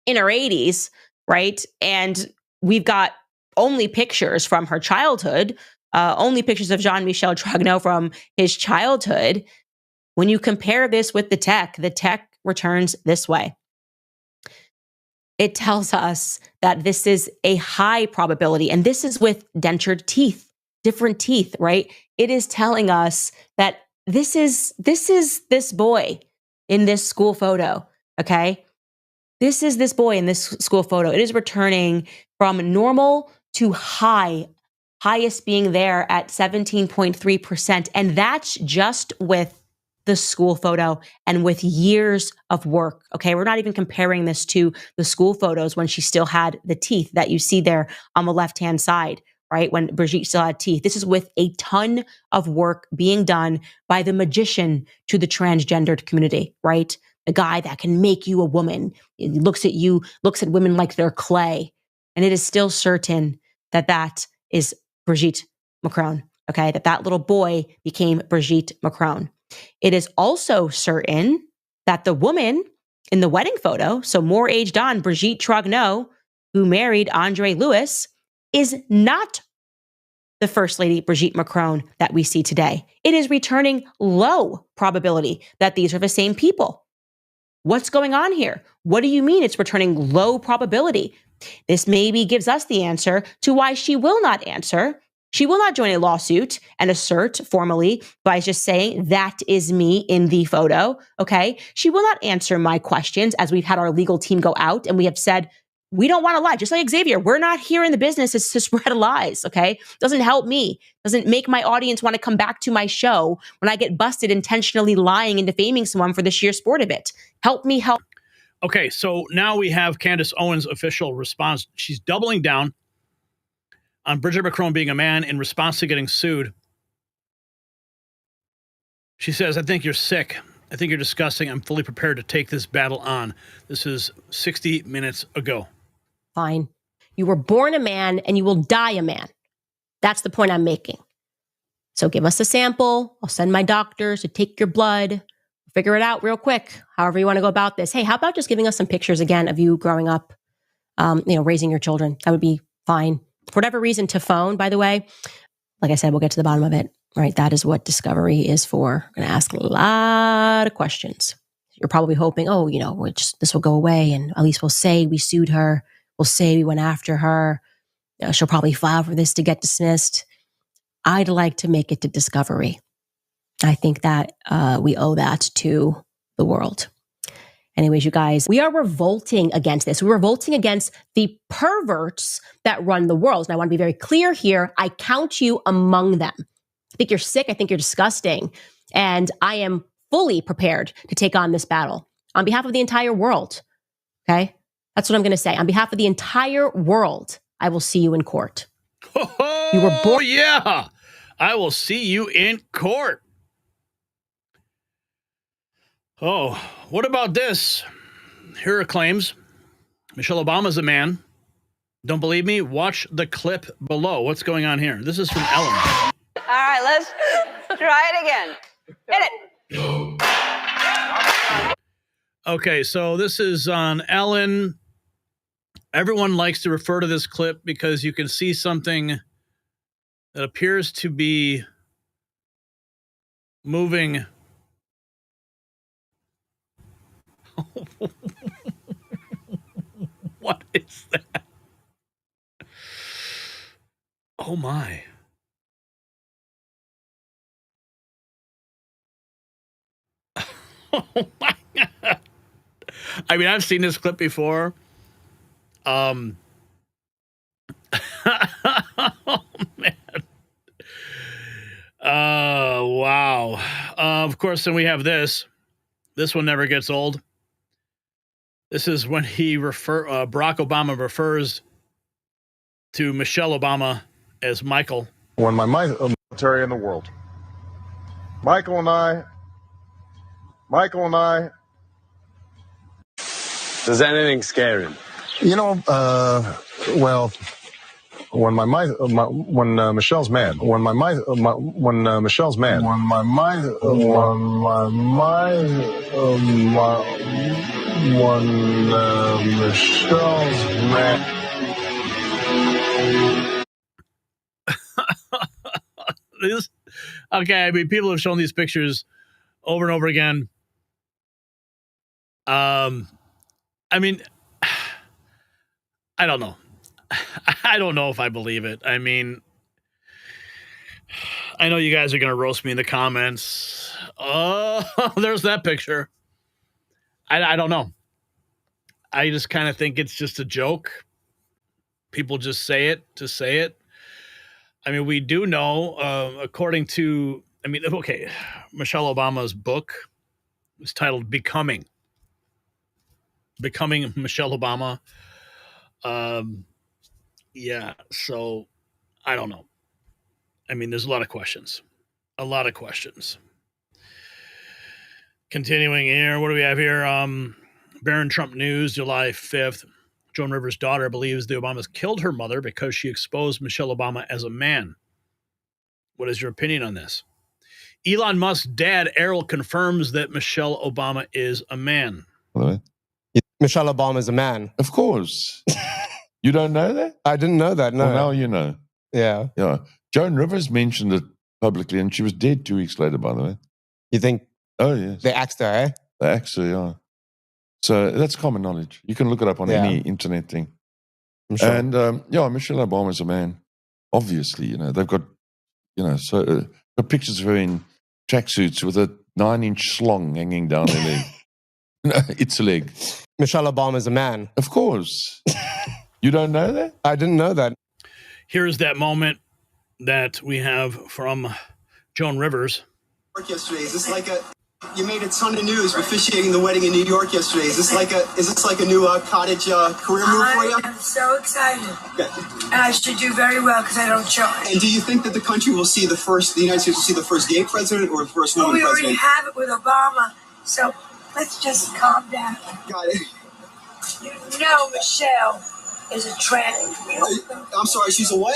in her 80s, right? And we've got only pictures from her childhood, only pictures of Jean-Michel Trogneau from his childhood. When you compare this with the tech returns this way. It tells us that this is a high probability, and this is with dentured teeth, different teeth, right? It is telling us that this is this boy in this school photo, okay? This is this boy in this school photo. It is returning from normal to high, highest being there at 17.3%. And that's just with the school photo and with years of work. Okay. We're not even comparing this to the school photos when she still had the teeth that you see there on the left-hand side, right? When Brigitte still had teeth. This is with a ton of work being done by the magician to the transgendered community, right? The guy that can make you a woman. He looks at you, looks at women like they're clay. And it is still certain that that is Brigitte Macron. Okay. That little boy became Brigitte Macron. It is also certain that the woman in the wedding photo, so more aged on, Brigitte Trogneau, who married Andre Lewis, is not the First Lady Brigitte Macron that we see today. It is returning low probability that these are the same people. What's going on here? What do you mean it's returning low probability? This maybe gives us the answer to why she will not answer. She will not join a lawsuit and assert formally by just saying, that is me in the photo, okay? She will not answer my questions as we've had our legal team go out and we have said, we don't want to lie. Just like Xavier, we're not here in the business to spread lies, okay? Doesn't help me. Doesn't make my audience want to come back to my show when I get busted intentionally lying and defaming someone for the sheer sport of it. Help me help. Okay, so now we have Candace Owens' official response. She's doubling down on Brigitte Macron being a man in response to getting sued. She says, I think you're sick. I think you're disgusting. I'm fully prepared to take this battle on. This is 60 minutes ago. Fine. You were born a man and you will die a man. That's the point I'm making. So give us a sample. I'll send my doctors to take your blood. Figure it out real quick, however you want to go about this. Hey, how about just giving us some pictures again of you growing up, raising your children? That would be fine. For whatever reason, to phone, by the way, like I said, we'll get to the bottom of it, right? That is what discovery is for. We're going to ask a lot of questions. You're probably hoping, this will go away and at least we'll say we sued her. We'll say we went after her. She'll probably file for this to get dismissed. I'd like to make it to discovery. I think that we owe that to the world. Anyways, you guys, we are revolting against this. We're revolting against the perverts that run the world. And I want to be very clear here. I count you among them. I think you're sick. I think you're disgusting. And I am fully prepared to take on this battle on behalf of the entire world. Okay? That's what I'm going to say. On behalf of the entire world, I will see you in court. You were born. Yeah. I will see you in court. Oh, what about this? Here are claims. Michelle Obama's a man. Don't believe me? Watch the clip below. What's going on here? This is from Ellen. All right, let's try it again. Hit it. Okay, so this is on Ellen. Everyone likes to refer to this clip because you can see something that appears to be moving. What is that? Oh my. Oh my God. I mean, I've seen this clip before. Oh man. Wow. Of course, then we have this. This one never gets old. This is when Barack Obama refers to Michelle Obama as Michael. One of my military in the world. Michael and I. Does anything scare him? When Michelle's mad. When Michelle's mad. Okay, I mean, people have shown these pictures over and over again. I mean, I don't know. I don't know if I believe it. I mean, I know you guys are going to roast me in the comments. Oh, there's that picture. I don't know. I just kind of think it's just a joke. People just say it to say it. I mean, we do know, according to, Michelle Obama's book is titled Becoming Michelle Obama. Yeah, so I don't know. I mean, there's a lot of questions. Continuing here, what do we have here? Barron Trump News, July 5th. Joan Rivers' daughter believes the Obamas killed her mother because she exposed Michelle Obama as a man. What is your opinion on this? Elon Musk's dad, Errol, confirms that Michelle Obama is a man. Michelle Obama is a man. Of course. You don't know that? I didn't know that, no. Well, now you know. Yeah. Yeah. Joan Rivers mentioned it publicly, and she was dead 2 weeks later, by the way. You think? Oh, yes. They axed her, eh? They axed her, yeah. So that's common knowledge. You can look it up on any internet thing. I'm sure. And, Michelle Obama is a man. Obviously, they've got, got pictures of her in tracksuits with a 9-inch slong hanging down her leg. It's a leg. Michelle Obama is a man. Of course. You don't know that? I didn't know that. Here's that moment that we have from Joan Rivers. Yesterday, is this like you made a ton of news officiating the wedding in New York yesterday. Is this like a new cottage career move for you? I'm so excited. Okay. And I should do very well because I don't charge. And do you think that the country will see the United States will see the first gay president or the first woman president? president? We already have it with Obama, so let's just calm down. Got it. You know, Michelle, is a trans. I'm sorry, she's a what?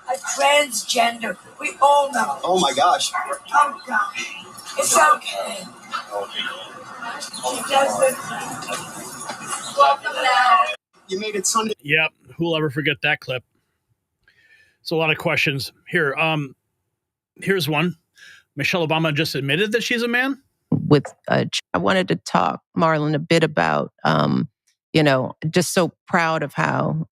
A transgender. We all know. Oh my gosh. Oh gosh. It's okay. She doesn't. Welcome now. You made a ton of. Yep. Who'll ever forget that clip? So a lot of questions here. Here's one. Michelle Obama just admitted that she's a man. I wanted to talk, Marlon, a bit about, just so proud of how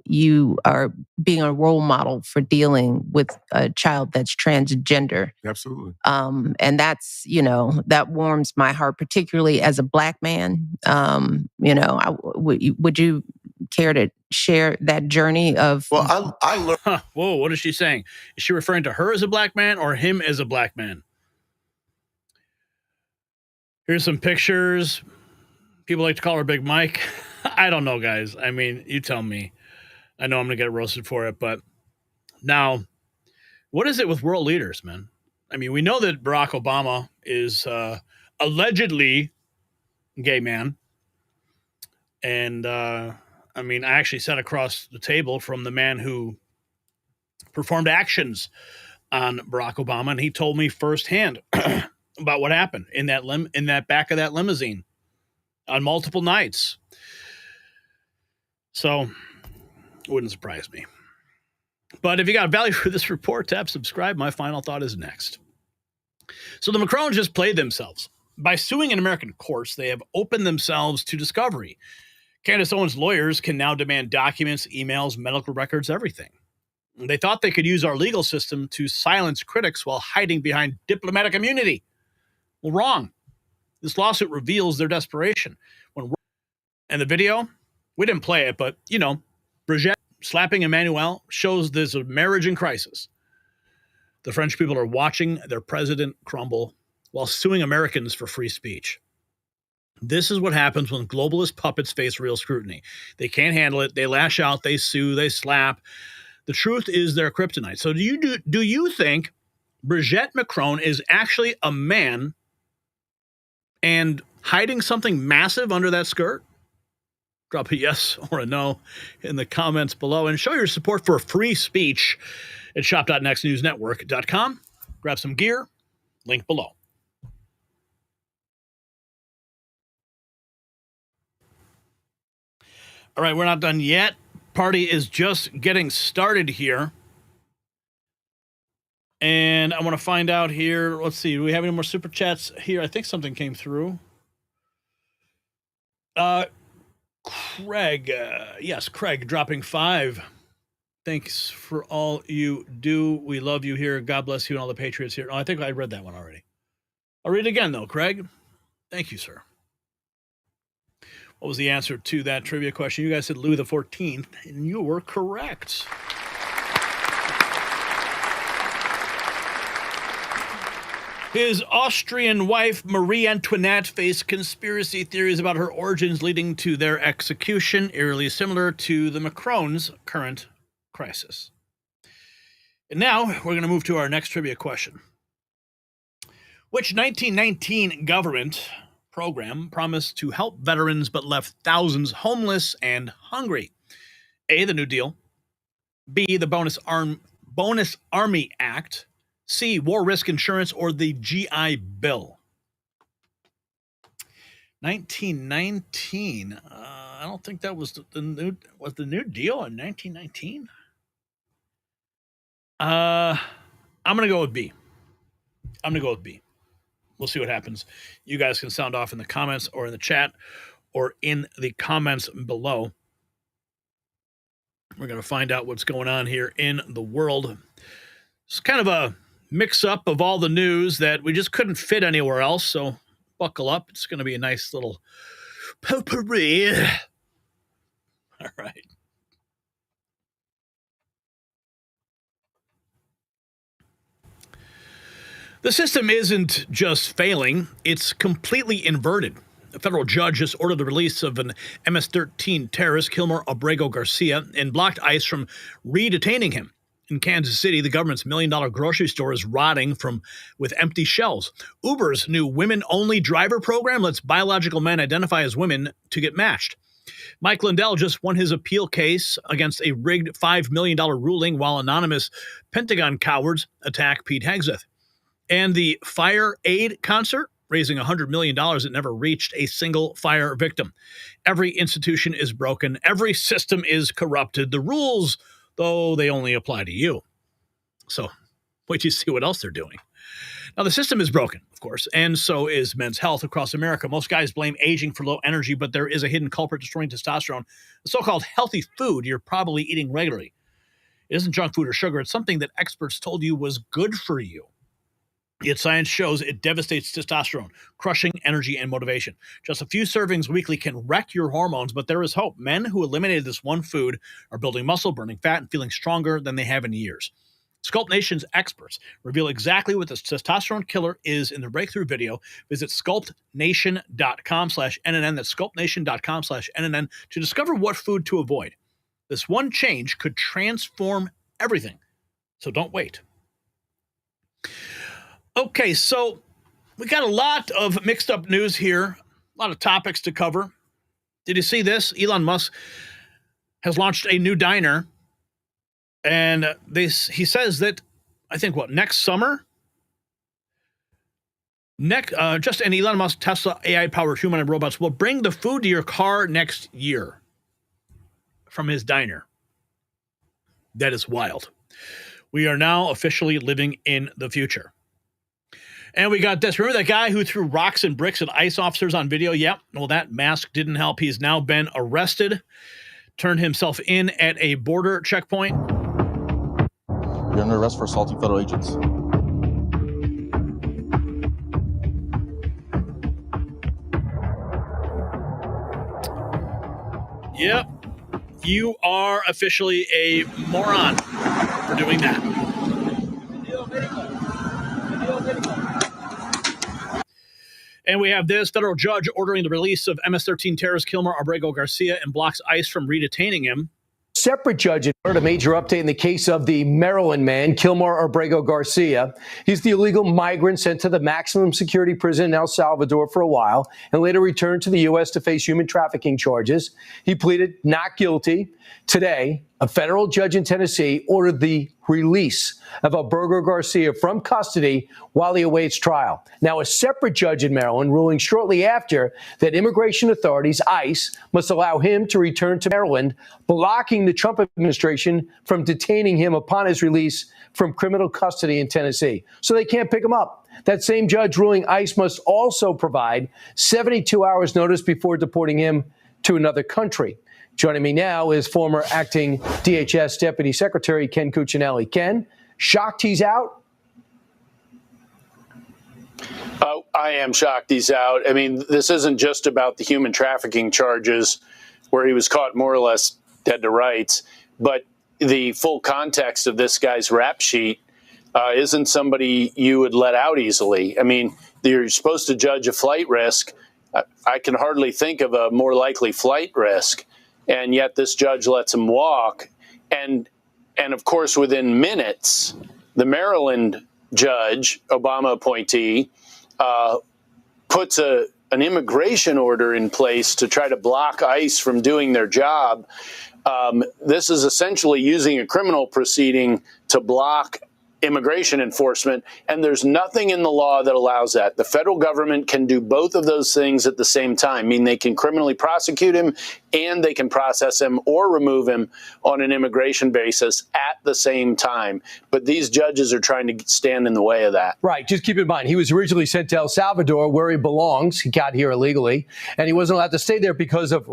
you are being a role model for dealing with a child that's transgender. Absolutely. And that's, that warms my heart, particularly as a Black man. Would you care to share that journey of? Well, I learned. Whoa, what is she saying? Is she referring to her as a Black man or him as a Black man? Here's some pictures. People like to call her Big Mike. I don't know, guys. I mean, you tell me. I know I'm going to get roasted for it, but now, what is it with world leaders, man? I mean, we know that Barack Obama is allegedly a gay man. And, I actually sat across the table from the man who performed actions on Barack Obama, and he told me firsthand about what happened in that back of that limousine on multiple nights. So it wouldn't surprise me. But if you got value for this report, tap subscribe. My final thought is next. So the Macrons just played themselves. By suing in American courts, they have opened themselves to discovery. Candace Owens' lawyers can now demand documents, emails, medical records, everything. They thought they could use our legal system to silence critics while hiding behind diplomatic immunity. Well, wrong. This lawsuit reveals their desperation. And the video, we didn't play it, but, Brigitte slapping Emmanuel shows there's a marriage in crisis. The French people are watching their president crumble while suing Americans for free speech. This is what happens when globalist puppets face real scrutiny. They can't handle it. They lash out. They sue. They slap. The truth is their kryptonite. So do you think Brigitte Macron is actually a man and hiding something massive under that skirt? Drop a yes or a no in the comments below and show your support for free speech at shop.nextnewsnetwork.com. Grab some gear, link below. All right, we're not done yet. Party is just getting started here. And I want to find out here. Let's see. Do we have any more super chats here? I think something came through. Craig. Yes, Craig dropping 5. Thanks for all you do. We love you here. God bless you and all the patriots here. Oh, I think I read that one already. I'll read it again, though, Craig. Thank you, sir. What was the answer to that trivia question? You guys said Louis XIV, and you were correct. His Austrian wife, Marie Antoinette, faced conspiracy theories about her origins leading to their execution, eerily similar to the Macron's current crisis. And now we're going to move to our next trivia question. Which 1919 government program promised to help veterans but left thousands homeless and hungry? A, the New Deal. B, the Bonus Army Act. C, War Risk Insurance, or the GI Bill? 1919. I don't think that was the New Deal in 1919. I'm going to go with B. We'll see what happens. You guys can sound off in the comments or in the chat or in the comments below. We're going to find out what's going on here in the world. It's kind of a mix-up of all the news that we just couldn't fit anywhere else, so buckle up. It's going to be a nice little potpourri. All right. The system isn't just failing, it's completely inverted. A federal judge just ordered the release of an MS-13 terrorist, Kilmer Abrego Garcia, and blocked ICE from re-detaining him. In Kansas City, the government's $1 million grocery store is rotting with empty shelves. Uber's new women-only driver program lets biological men identify as women to get matched. Mike Lindell just won his appeal case against a rigged $5 million ruling while anonymous Pentagon cowards attack Pete Hegseth. And the Fire Aid concert, raising $100 million that never reached a single fire victim. Every institution is broken. Every system is corrupted. The rules, though, they only apply to you. So wait till you see what else they're doing. Now, the system is broken, of course, and so is men's health across America. Most guys blame aging for low energy, but there is a hidden culprit destroying testosterone, the so-called healthy food you're probably eating regularly. It isn't junk food or sugar. It's something that experts told you was good for you. Yet science shows it devastates testosterone, crushing energy and motivation. Just a few servings weekly can wreck your hormones, but there is hope. Men who eliminated this one food are building muscle, burning fat, and feeling stronger than they have in years. Sculpt Nation's experts reveal exactly what this testosterone killer is in the breakthrough video. Visit sculptnation.com/NNN. That's sculptnation.com/NNN to discover what food to avoid. This one change could transform everything. So don't wait. Okay, so we got a lot of mixed up news here, a lot of topics to cover. Did you see this? Elon Musk has launched a new diner. And he says that, I think, next summer? Just an Elon Musk Tesla AI-powered humanoid robots will bring the food to your car next year from his diner. That is wild. We are now officially living in the future. And we got this. Remember that guy who threw rocks and bricks at ICE officers on video? Yep. Well, that mask didn't help. He's now been arrested, turned himself in at a border checkpoint. You're under arrest for assaulting federal agents. Yep. You are officially a moron for doing that. And we have this federal judge ordering the release of MS-13 terrorist Kilmer Abrego Garcia and blocks ICE from redetaining him. Separate judge heard a major update in the case of the Maryland man, Kilmer Abrego Garcia. He's the illegal migrant sent to the maximum security prison in El Salvador for a while and later returned to the U.S. to face human trafficking charges. He pleaded not guilty. Today, a federal judge in Tennessee ordered the release of Abrego Garcia from custody while he awaits trial. Now, a separate judge in Maryland ruling shortly after that immigration authorities, ICE, must allow him to return to Maryland, blocking the Trump administration from detaining him upon his release from criminal custody in Tennessee. So they can't pick him up. That same judge ruling ICE must also provide 72 hours notice before deporting him to another country. Joining me now is former acting DHS Deputy Secretary Ken Cuccinelli. Ken, shocked he's out? I am shocked he's out. I mean, this isn't just about the human trafficking charges where he was caught more or less dead to rights, but the full context of this guy's rap sheet isn't somebody you would let out easily. I mean, you're supposed to judge a flight risk. I can hardly think of a more likely flight risk. And yet this judge lets him walk. And of course, within minutes, the Maryland judge, Obama appointee, puts an immigration order in place to try to block ICE from doing their job. This is essentially using a criminal proceeding to block immigration enforcement, and there's nothing in the law that allows that. The federal government can do both of those things at the same time. I mean, they can criminally prosecute him and they can process him or remove him on an immigration basis at the same time. But these judges are trying to stand in the way of that. Right. Just keep in mind, he was originally sent to El Salvador where he belongs. He got here illegally, and he wasn't allowed to stay there because of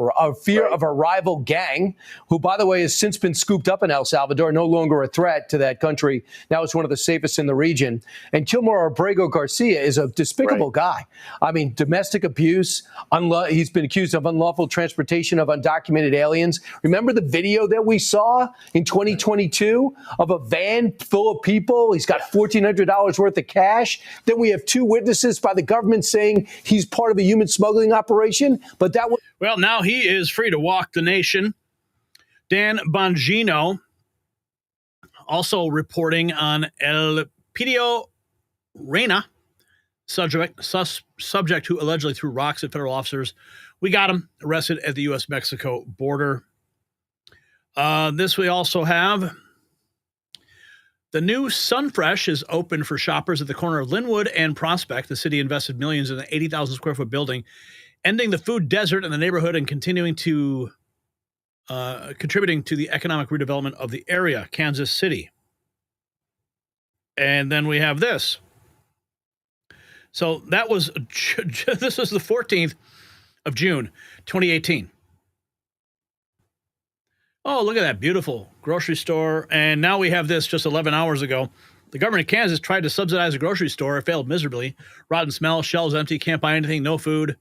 fear of a rival gang, who, by the way, has since been scooped up in El Salvador, no longer a threat to that country. Now it's one of the safest in the region. And Kilmer Abrego Garcia is a despicable guy. I mean, domestic abuse. He's been accused of unlawful transportation of undocumented aliens. Remember the video that we saw in 2022 of a van full of people? He's got $1,400 worth of cash. Then we have two witnesses by the government saying he's part of a human smuggling operation. But that was well, now he is free to walk the nation. Dan Bongino also reporting on El Pidio Reina, subject who allegedly threw rocks at federal officers, We got him arrested at the U.S.-Mexico border. This we also have. The new Sunfresh is open for shoppers at the corner of Linwood and Prospect. The city invested millions in an 80,000 square foot building, ending the food desert in the neighborhood and contributing to the economic redevelopment of the area, Kansas City. And then we have this. So that was, this was the 14th of June, 2018. Oh, look at that beautiful grocery store. And now we have this just 11 hours ago. The government of Kansas tried to subsidize a grocery store. It failed miserably. Rotten smell, shelves empty, can't buy anything, no food.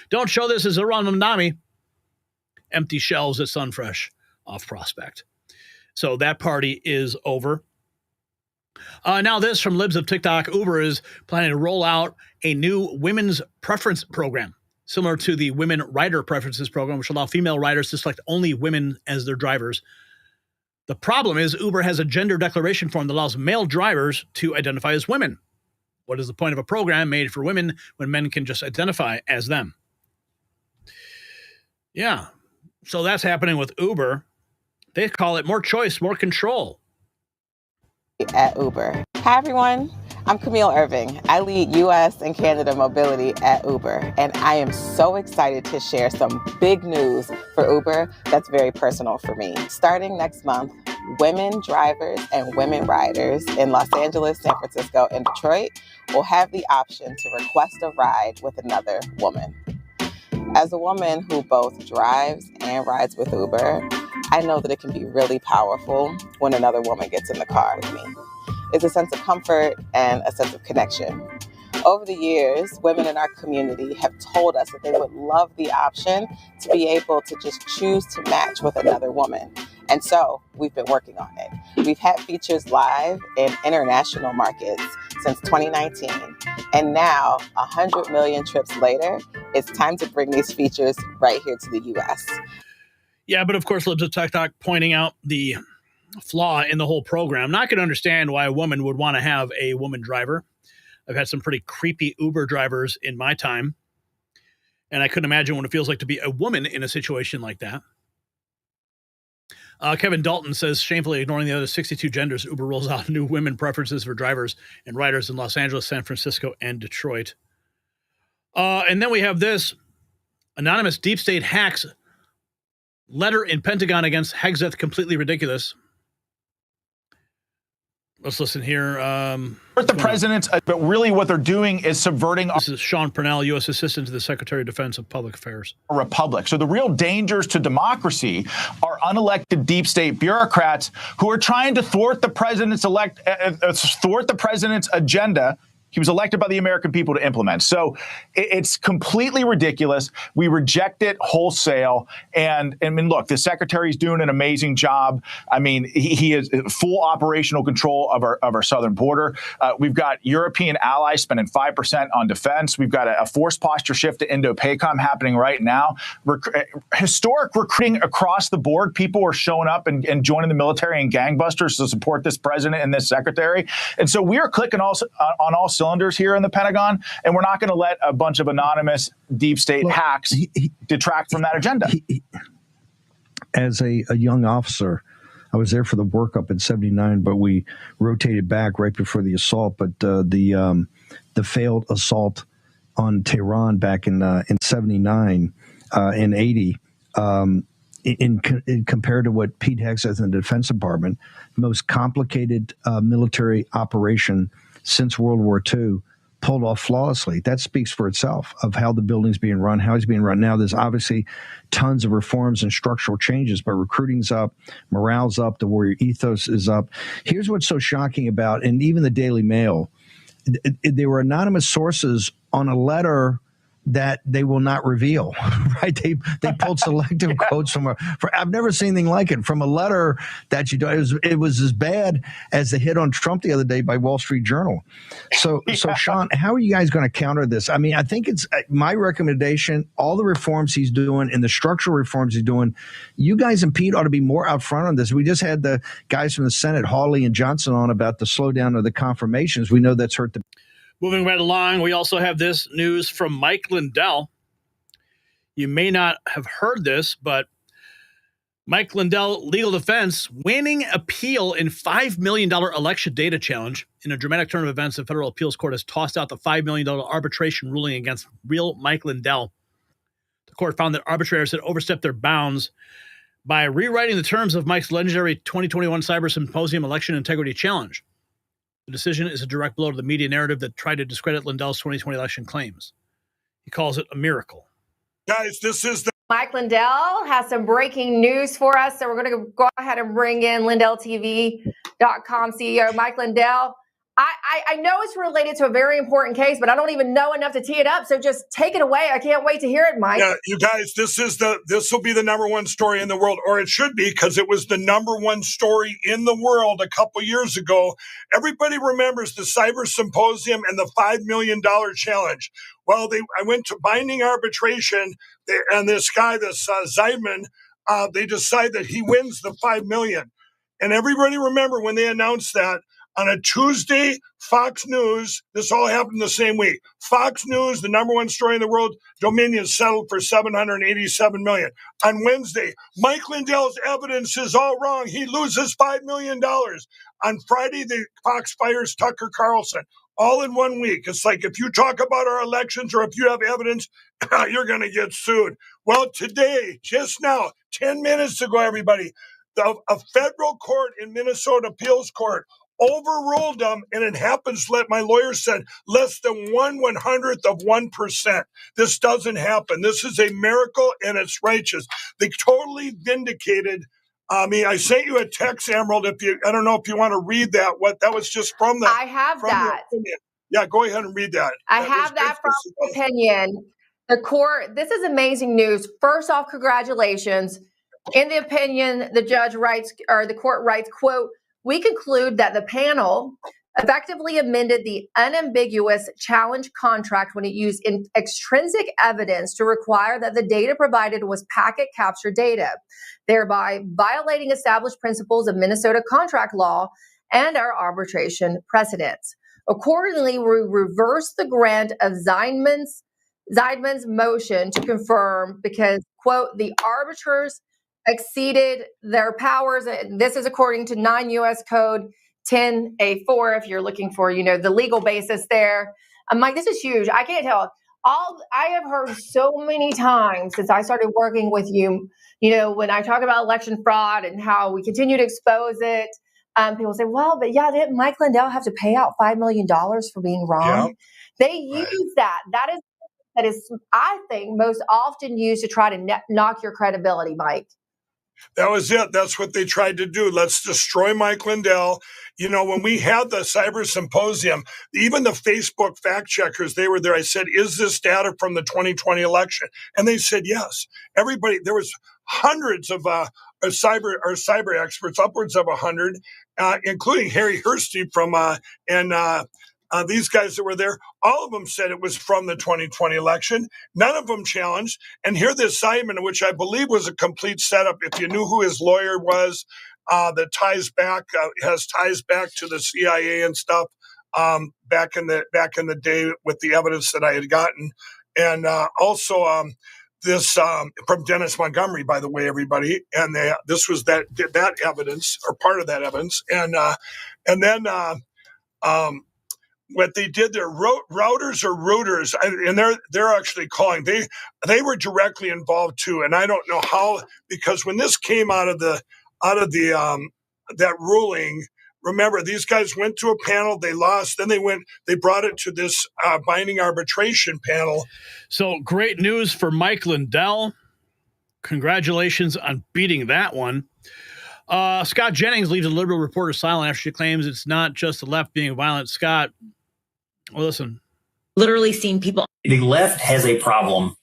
Don't show this as a Ramnami. Empty shelves at Sunfresh off Prospect. So that party is over. Now this from Libs of TikTok. Uber is planning to roll out a new women's preference program, similar to the Women Rider Preferences program, which allow female riders to select only women as their drivers. The problem is Uber has a gender declaration form that allows male drivers to identify as women. What is the point of a program made for women when men can just identify as them? Yeah, so that's happening with Uber. They call it more choice, more control. At Uber. Hi, everyone. I'm Camille Irving. I lead U.S. and Canada mobility at Uber, and I am so excited to share some big news for Uber that's very personal for me. Starting next month, women drivers and women riders in Los Angeles, San Francisco, and Detroit will have the option to request a ride with another woman. As a woman who both drives and rides with Uber, I know that it can be really powerful when another woman gets in the car with me. It's a sense of comfort and a sense of connection. Over the years, women in our community have told us that they would love the option to be able to just choose to match with another woman. And so we've been working on it. We've had features live in international markets since 2019. And now, 100 million trips later, it's time to bring these features right here to the U.S. Yeah, but of course, Libs of TikTok pointing out the flaw in the whole program. Not going to understand why a woman would want to have a woman driver. I've had some pretty creepy Uber drivers in my time, and I couldn't imagine what it feels like to be a woman in a situation like that. Kevin Dalton says, shamefully ignoring the other 62 genders, Uber rolls out new women preferences for drivers and riders in Los Angeles, San Francisco, and Detroit. And then we have this. Anonymous deep state hacks letter in Pentagon against Hegseth, completely ridiculous. Let's listen here. The president, but really what they're doing is subverting. This is Sean Purnell, U.S. Assistant to the Secretary of Defense of Public Affairs. A republic. So the real dangers to democracy are unelected deep state bureaucrats who are trying to thwart the president's agenda. He was elected by the American people to implement. So it's completely ridiculous. We reject it wholesale. And I mean, look, the secretary's doing an amazing job. I mean, he has full operational control of our southern border. We've got European allies spending 5% on defense. We've got a force posture shift to Indo-PACOM happening right now. Historic recruiting across the board. People are showing up and joining the military and gangbusters to support this president and this secretary. And so we are clicking on all cylinders here in the Pentagon, and we're not going to let a bunch of anonymous deep state hacks detract from that agenda. As a young officer, I was there for the workup in '79, but we rotated back right before the assault. But the failed assault on Tehran back in '79 and '80. In compared to what Pete Hegseth and the Defense Department, most complicated military operation since World War II, pulled off flawlessly. That speaks for itself of how the building's being run, how it's being run now. There's obviously tons of reforms and structural changes, but recruiting's up, morale's up, the warrior ethos is up. Here's what's so shocking about, and even the Daily Mail, they were anonymous sources on a letter that they will not reveal, right? They pulled selective quotes from I've never seen anything like it, from a letter that you don't. It was as bad as the hit on Trump the other day by Wall Street Journal. So Sean, how are you guys going to counter this? I mean, I think it's my recommendation. All the reforms he's doing and the structural reforms he's doing, you guys and Pete ought to be more out front on this. We just had the guys from the Senate, Hawley and Johnson, on about the slowdown of the confirmations. We know that's hurt the. Moving right along, we also have this news from Mike Lindell. You may not have heard this, but Mike Lindell Legal Defense winning appeal in $5 million election data challenge. In a dramatic turn of events, the federal appeals court has tossed out the $5 million arbitration ruling against real Mike Lindell. The court found that arbitrators had overstepped their bounds by rewriting the terms of Mike's legendary 2021 Cyber Symposium election integrity challenge. The decision is a direct blow to the media narrative that tried to discredit Lindell's 2020 election claims. He calls it a miracle. Guys, this is the Mike Lindell has some breaking news for us. So we're going to go ahead and bring in LindellTV.com CEO Mike Lindell. I know it's related to a very important case, but I don't even know enough to tee it up. So just take it away. I can't wait to hear it, Mike. Yeah, you guys, this will be the number one story in the world, or it should be, because it was the number one story in the world a couple years ago. Everybody remembers the Cyber Symposium and the $5 million challenge. Well, I went to binding arbitration, and this guy, Zeidman, they decide that he wins the $5 million. And everybody remember when they announced that, on a Tuesday, Fox News, this all happened the same week. Fox News, the number one story in the world, Dominion settled for $787 million. On Wednesday, Mike Lindell's evidence is all wrong. He loses $5 million. On Friday, the Fox fires Tucker Carlson. All in 1 week. It's like if you talk about our elections or if you have evidence, you're going to get sued. Well, today, just now, 10 minutes ago, everybody, a federal court in Minnesota appeals court overruled them, and it happens, my lawyer said, less than 1/100% of 1%. This doesn't happen. This is a miracle, and it's righteous. They totally vindicated. I sent you a text, Emerald. I don't know if you want to read that. That was just from the. I have that. Yeah, go ahead and read that. I have that from the opinion. The court. This is amazing news. First off, congratulations. In the opinion, the judge writes, or the court writes, quote, "We conclude that the panel effectively amended the unambiguous challenge contract when it used extrinsic evidence to require that the data provided was packet capture data, thereby violating established principles of Minnesota contract law and our arbitration precedents. Accordingly, we reversed the grant of Zeidman's motion to confirm because, quote, the arbiters exceeded their powers. This is according to 9 U.S. Code 10A4, if you're looking for, the legal basis there. I'm like, this is huge. I can't tell. I have heard so many times since I started working with you, when I talk about election fraud and how we continue to expose it, people say, well, but yeah, didn't Mike Lindell have to pay out $5 million for being wrong? Yep. They use that. That is, I think, most often used to try to knock your credibility, Mike. That was it. That's what they tried to do. Let's destroy Mike Lindell. When we had the Cyber Symposium, even the Facebook fact checkers, they were there. I said, is this data from the 2020 election? And they said, yes. Everybody, there was hundreds of cyber experts, upwards of 100, including Harry Hursty from, these guys that were there, all of them said it was from the 2020 election. None of them challenged. And here this Zeidman, which I believe was a complete setup, if you knew who his lawyer was, that has ties back to the CIA and stuff, back in the day with the evidence that I had gotten. And also this from Dennis Montgomery, by the way, everybody. And this was that evidence, or part of that evidence. And then what they did, their routers or routers, and they're actually calling. They were directly involved too, and I don't know how, because when this came out of the that ruling, remember these guys went to a panel, they lost, then they brought it to this binding arbitration panel. So great news for Mike Lindell. Congratulations on beating that one. Scott Jennings leaves a liberal reporter silent after she claims it's not just the left being violent. Scott, well, listen. Literally seen people. The left has a problem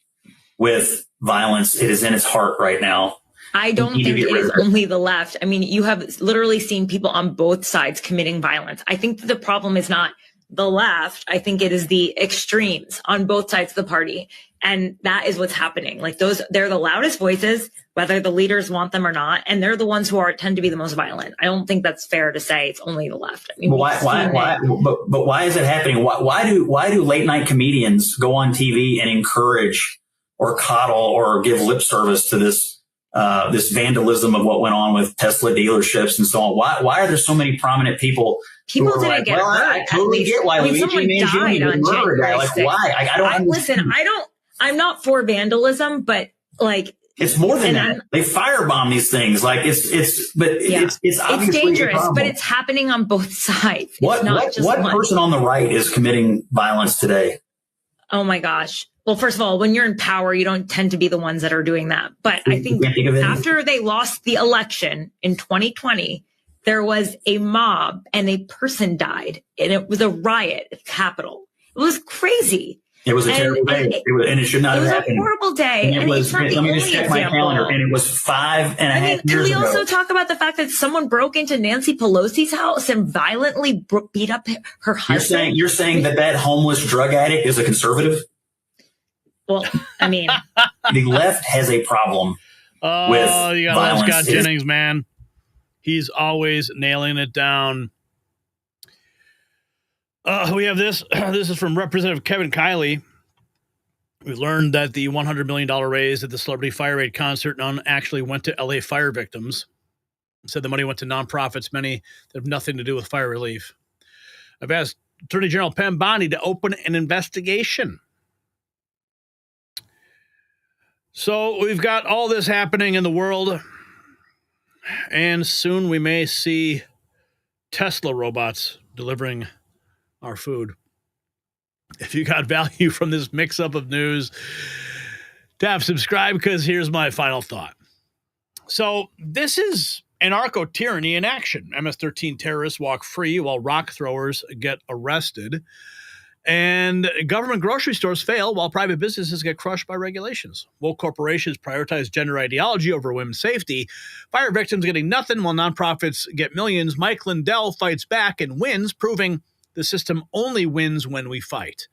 with violence. It is in its heart right now. I don't think it is only the left. I mean, you have literally seen people on both sides committing violence. I think that the problem is not the left. I think it is the extremes on both sides of the party. And that is what's happening. Like they're the loudest voices, whether the leaders want them or not. And they're the ones who tend to be the most violent. I don't think that's fair to say it's only the left. I mean, why, but why is it happening? Why do late night comedians go on TV and encourage or coddle or give lip service to this vandalism of what went on with Tesla dealerships and so on. Why are there so many prominent people? People who are didn't like, get well, hurt. I totally get why Luigi Mangione would murder a guy. Like, why? I don't understand. Listen, I'm not for vandalism, but like, it's more than that. They firebomb these things. Like it's obviously it's dangerous, but it's happening on both sides. What person on the right is committing violence today? Oh my gosh. Well, first of all, when you're in power, you don't tend to be the ones that are doing that. But I think after they lost the election in 2020, there was a mob and a person died, and it was a riot at the Capitol. It was crazy. It was a terrible day, and it should not have happened. It was a horrible day. And let me just check my calendar, and it was 5.5 years ago. Can we also talk about the fact that someone broke into Nancy Pelosi's house and violently beat up her husband? You're saying that homeless drug addict is a conservative? Well, I mean, the left has a problem with you gotta love Scott Jennings, man. He's always nailing it down. We have this. This is from Representative Kevin Kiley. We learned that the $100 million raise at the Celebrity Fire Aid concert none actually went to LA fire victims. Said the money went to nonprofits, many that have nothing to do with fire relief. I've asked Attorney General Pam Bondi to open an investigation. So we've got all this happening in the world, and soon we may see Tesla robots delivering our food. If you got value from this mix-up of news, tap subscribe, because here's my final thought. So this is anarcho-tyranny in action. MS-13 terrorists walk free while rock throwers get arrested. And government grocery stores fail while private businesses get crushed by regulations. Woke corporations prioritize gender ideology over women's safety. Fire victims getting nothing while nonprofits get millions. Mike Lindell fights back and wins, proving the system only wins when we fight.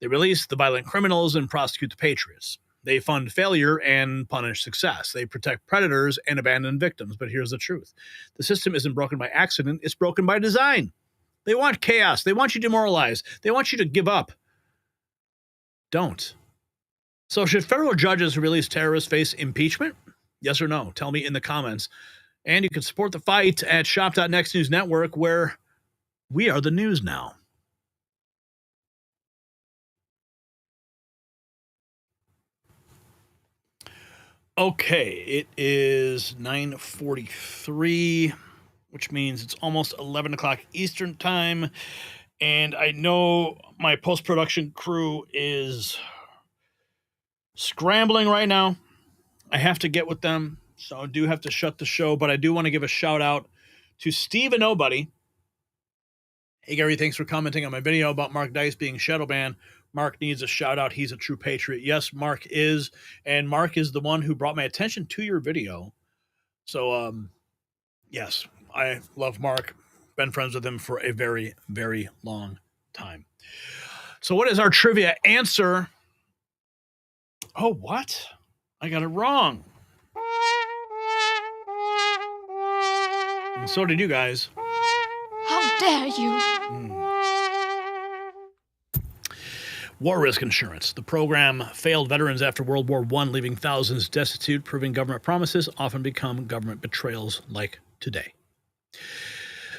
They release the violent criminals and prosecute the patriots. They fund failure and punish success. They protect predators and abandon victims. But here's the truth. The system isn't broken by accident. It's broken by design. They want chaos. They want you demoralized. They want you to give up. Don't. So should federal judges who release terrorists face impeachment? Yes or no? Tell me in the comments. And you can support the fight at shop.next News Network, where we are the news now. Okay, it is 9:43. Which means it's almost 11 o'clock Eastern time. And I know my post-production crew is scrambling right now. I have to get with them, so I do have to shut the show. But I do want to give a shout-out to Steve and Nobody. Hey, Gary, thanks for commenting on my video about Mark Dice being shadow banned. Mark needs a shout-out. He's a true patriot. Yes, Mark is. And Mark is the one who brought my attention to your video. So, yes. I love Mark. Been friends with him for a very, very long time. So what is our trivia answer? Oh, what? I got it wrong. And so did you guys. How dare you? War risk insurance. The program failed veterans after World War I, leaving thousands destitute, proving government promises often become government betrayals like today.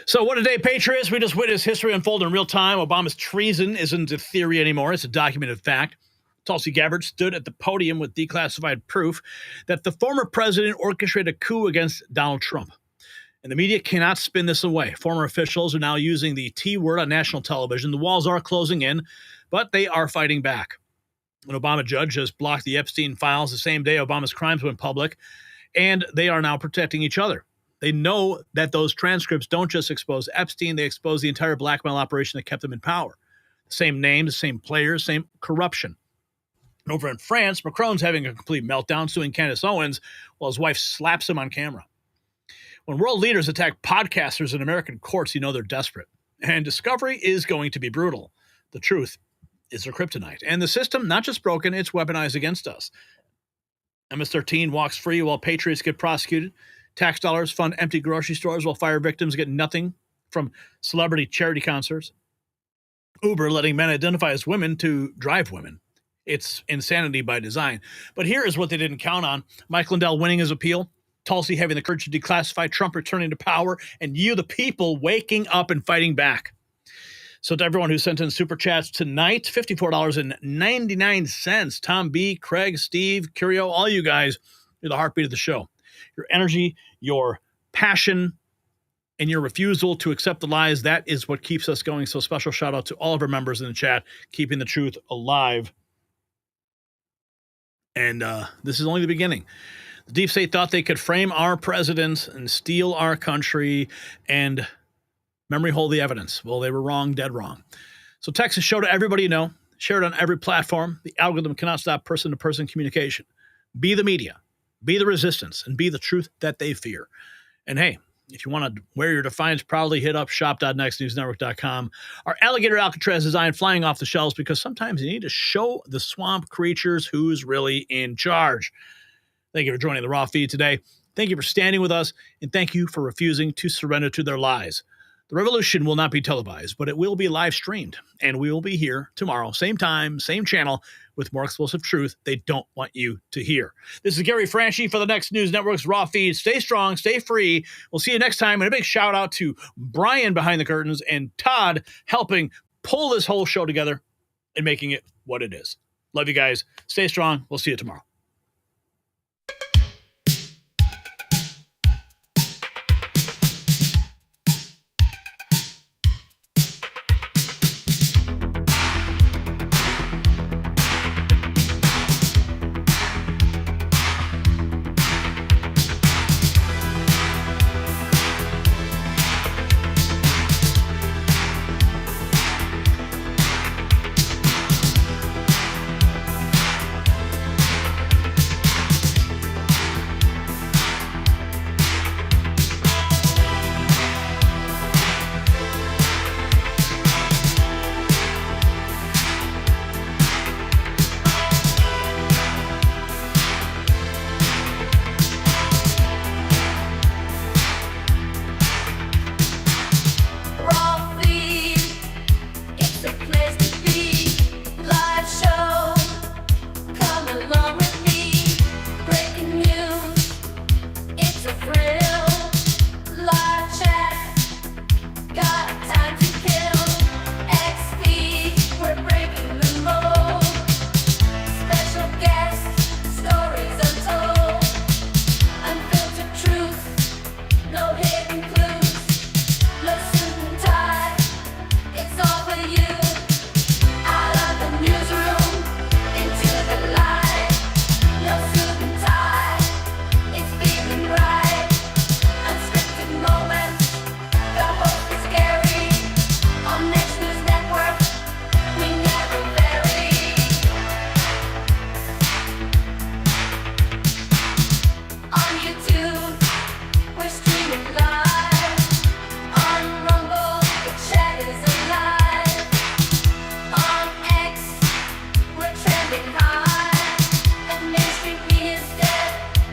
So what a day, Patriots. We just witnessed history unfold in real time. Obama's treason isn't a theory anymore. It's a documented fact. Tulsi Gabbard stood at the podium with declassified proof that the former president orchestrated a coup against Donald Trump. And the media cannot spin this away. Former officials are now using the T word on national television. The walls are closing in, but they are fighting back. An Obama judge has blocked the Epstein files the same day Obama's crimes went public, and they are now protecting each other. They know that those transcripts don't just expose Epstein, they expose the entire blackmail operation that kept them in power. Same names, same players, same corruption. And over in France, Macron's having a complete meltdown, suing Candace Owens while his wife slaps him on camera. When world leaders attack podcasters in American courts, you know they're desperate. And discovery is going to be brutal. The truth is their kryptonite. And the system, not just broken, it's weaponized against us. MS-13 walks free while patriots get prosecuted. Tax dollars fund empty grocery stores while fire victims get nothing from celebrity charity concerts. Uber letting men identify as women to drive women. It's insanity by design. But here is what they didn't count on. Mike Lindell winning his appeal, Tulsi having the courage to declassify, Trump returning to power, and you, the people, waking up and fighting back. So to everyone who sent in super chats tonight, $54.99. Tom B., Craig, Steve, Curio, all you guys, you're the heartbeat of the show. Your energy, your passion, and your refusal to accept the lies, that is what keeps us going. So special shout out to all of our members in the chat, keeping the truth alive. And this is only the beginning. The deep state thought they could frame our presidents and steal our country and memory hold the evidence. Well, they were wrong, dead wrong. So text the show to everybody you know. Share it on every platform. The algorithm cannot stop person-to-person communication. Be the media. Be the resistance. And be the truth that they fear. And hey, if you want to wear your defiance proudly, hit up shop.nextnewsnetwork.com. Our alligator Alcatraz design flying off the shelves because sometimes you need to show the swamp creatures who's really in charge. Thank you for joining the Raw Feed today. Thank you for standing with us. And thank you for refusing to surrender to their lies. The revolution will not be televised, but it will be live streamed. And we will be here tomorrow, same time, same channel, with more explosive truth they don't want you to hear. This is Gary Franchi for the Next News Network's Raw Feed. Stay strong, stay free. We'll see you next time. And a big shout out to Brian behind the curtains and Todd helping pull this whole show together and making it what it is. Love you guys. Stay strong. We'll see you tomorrow.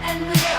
And we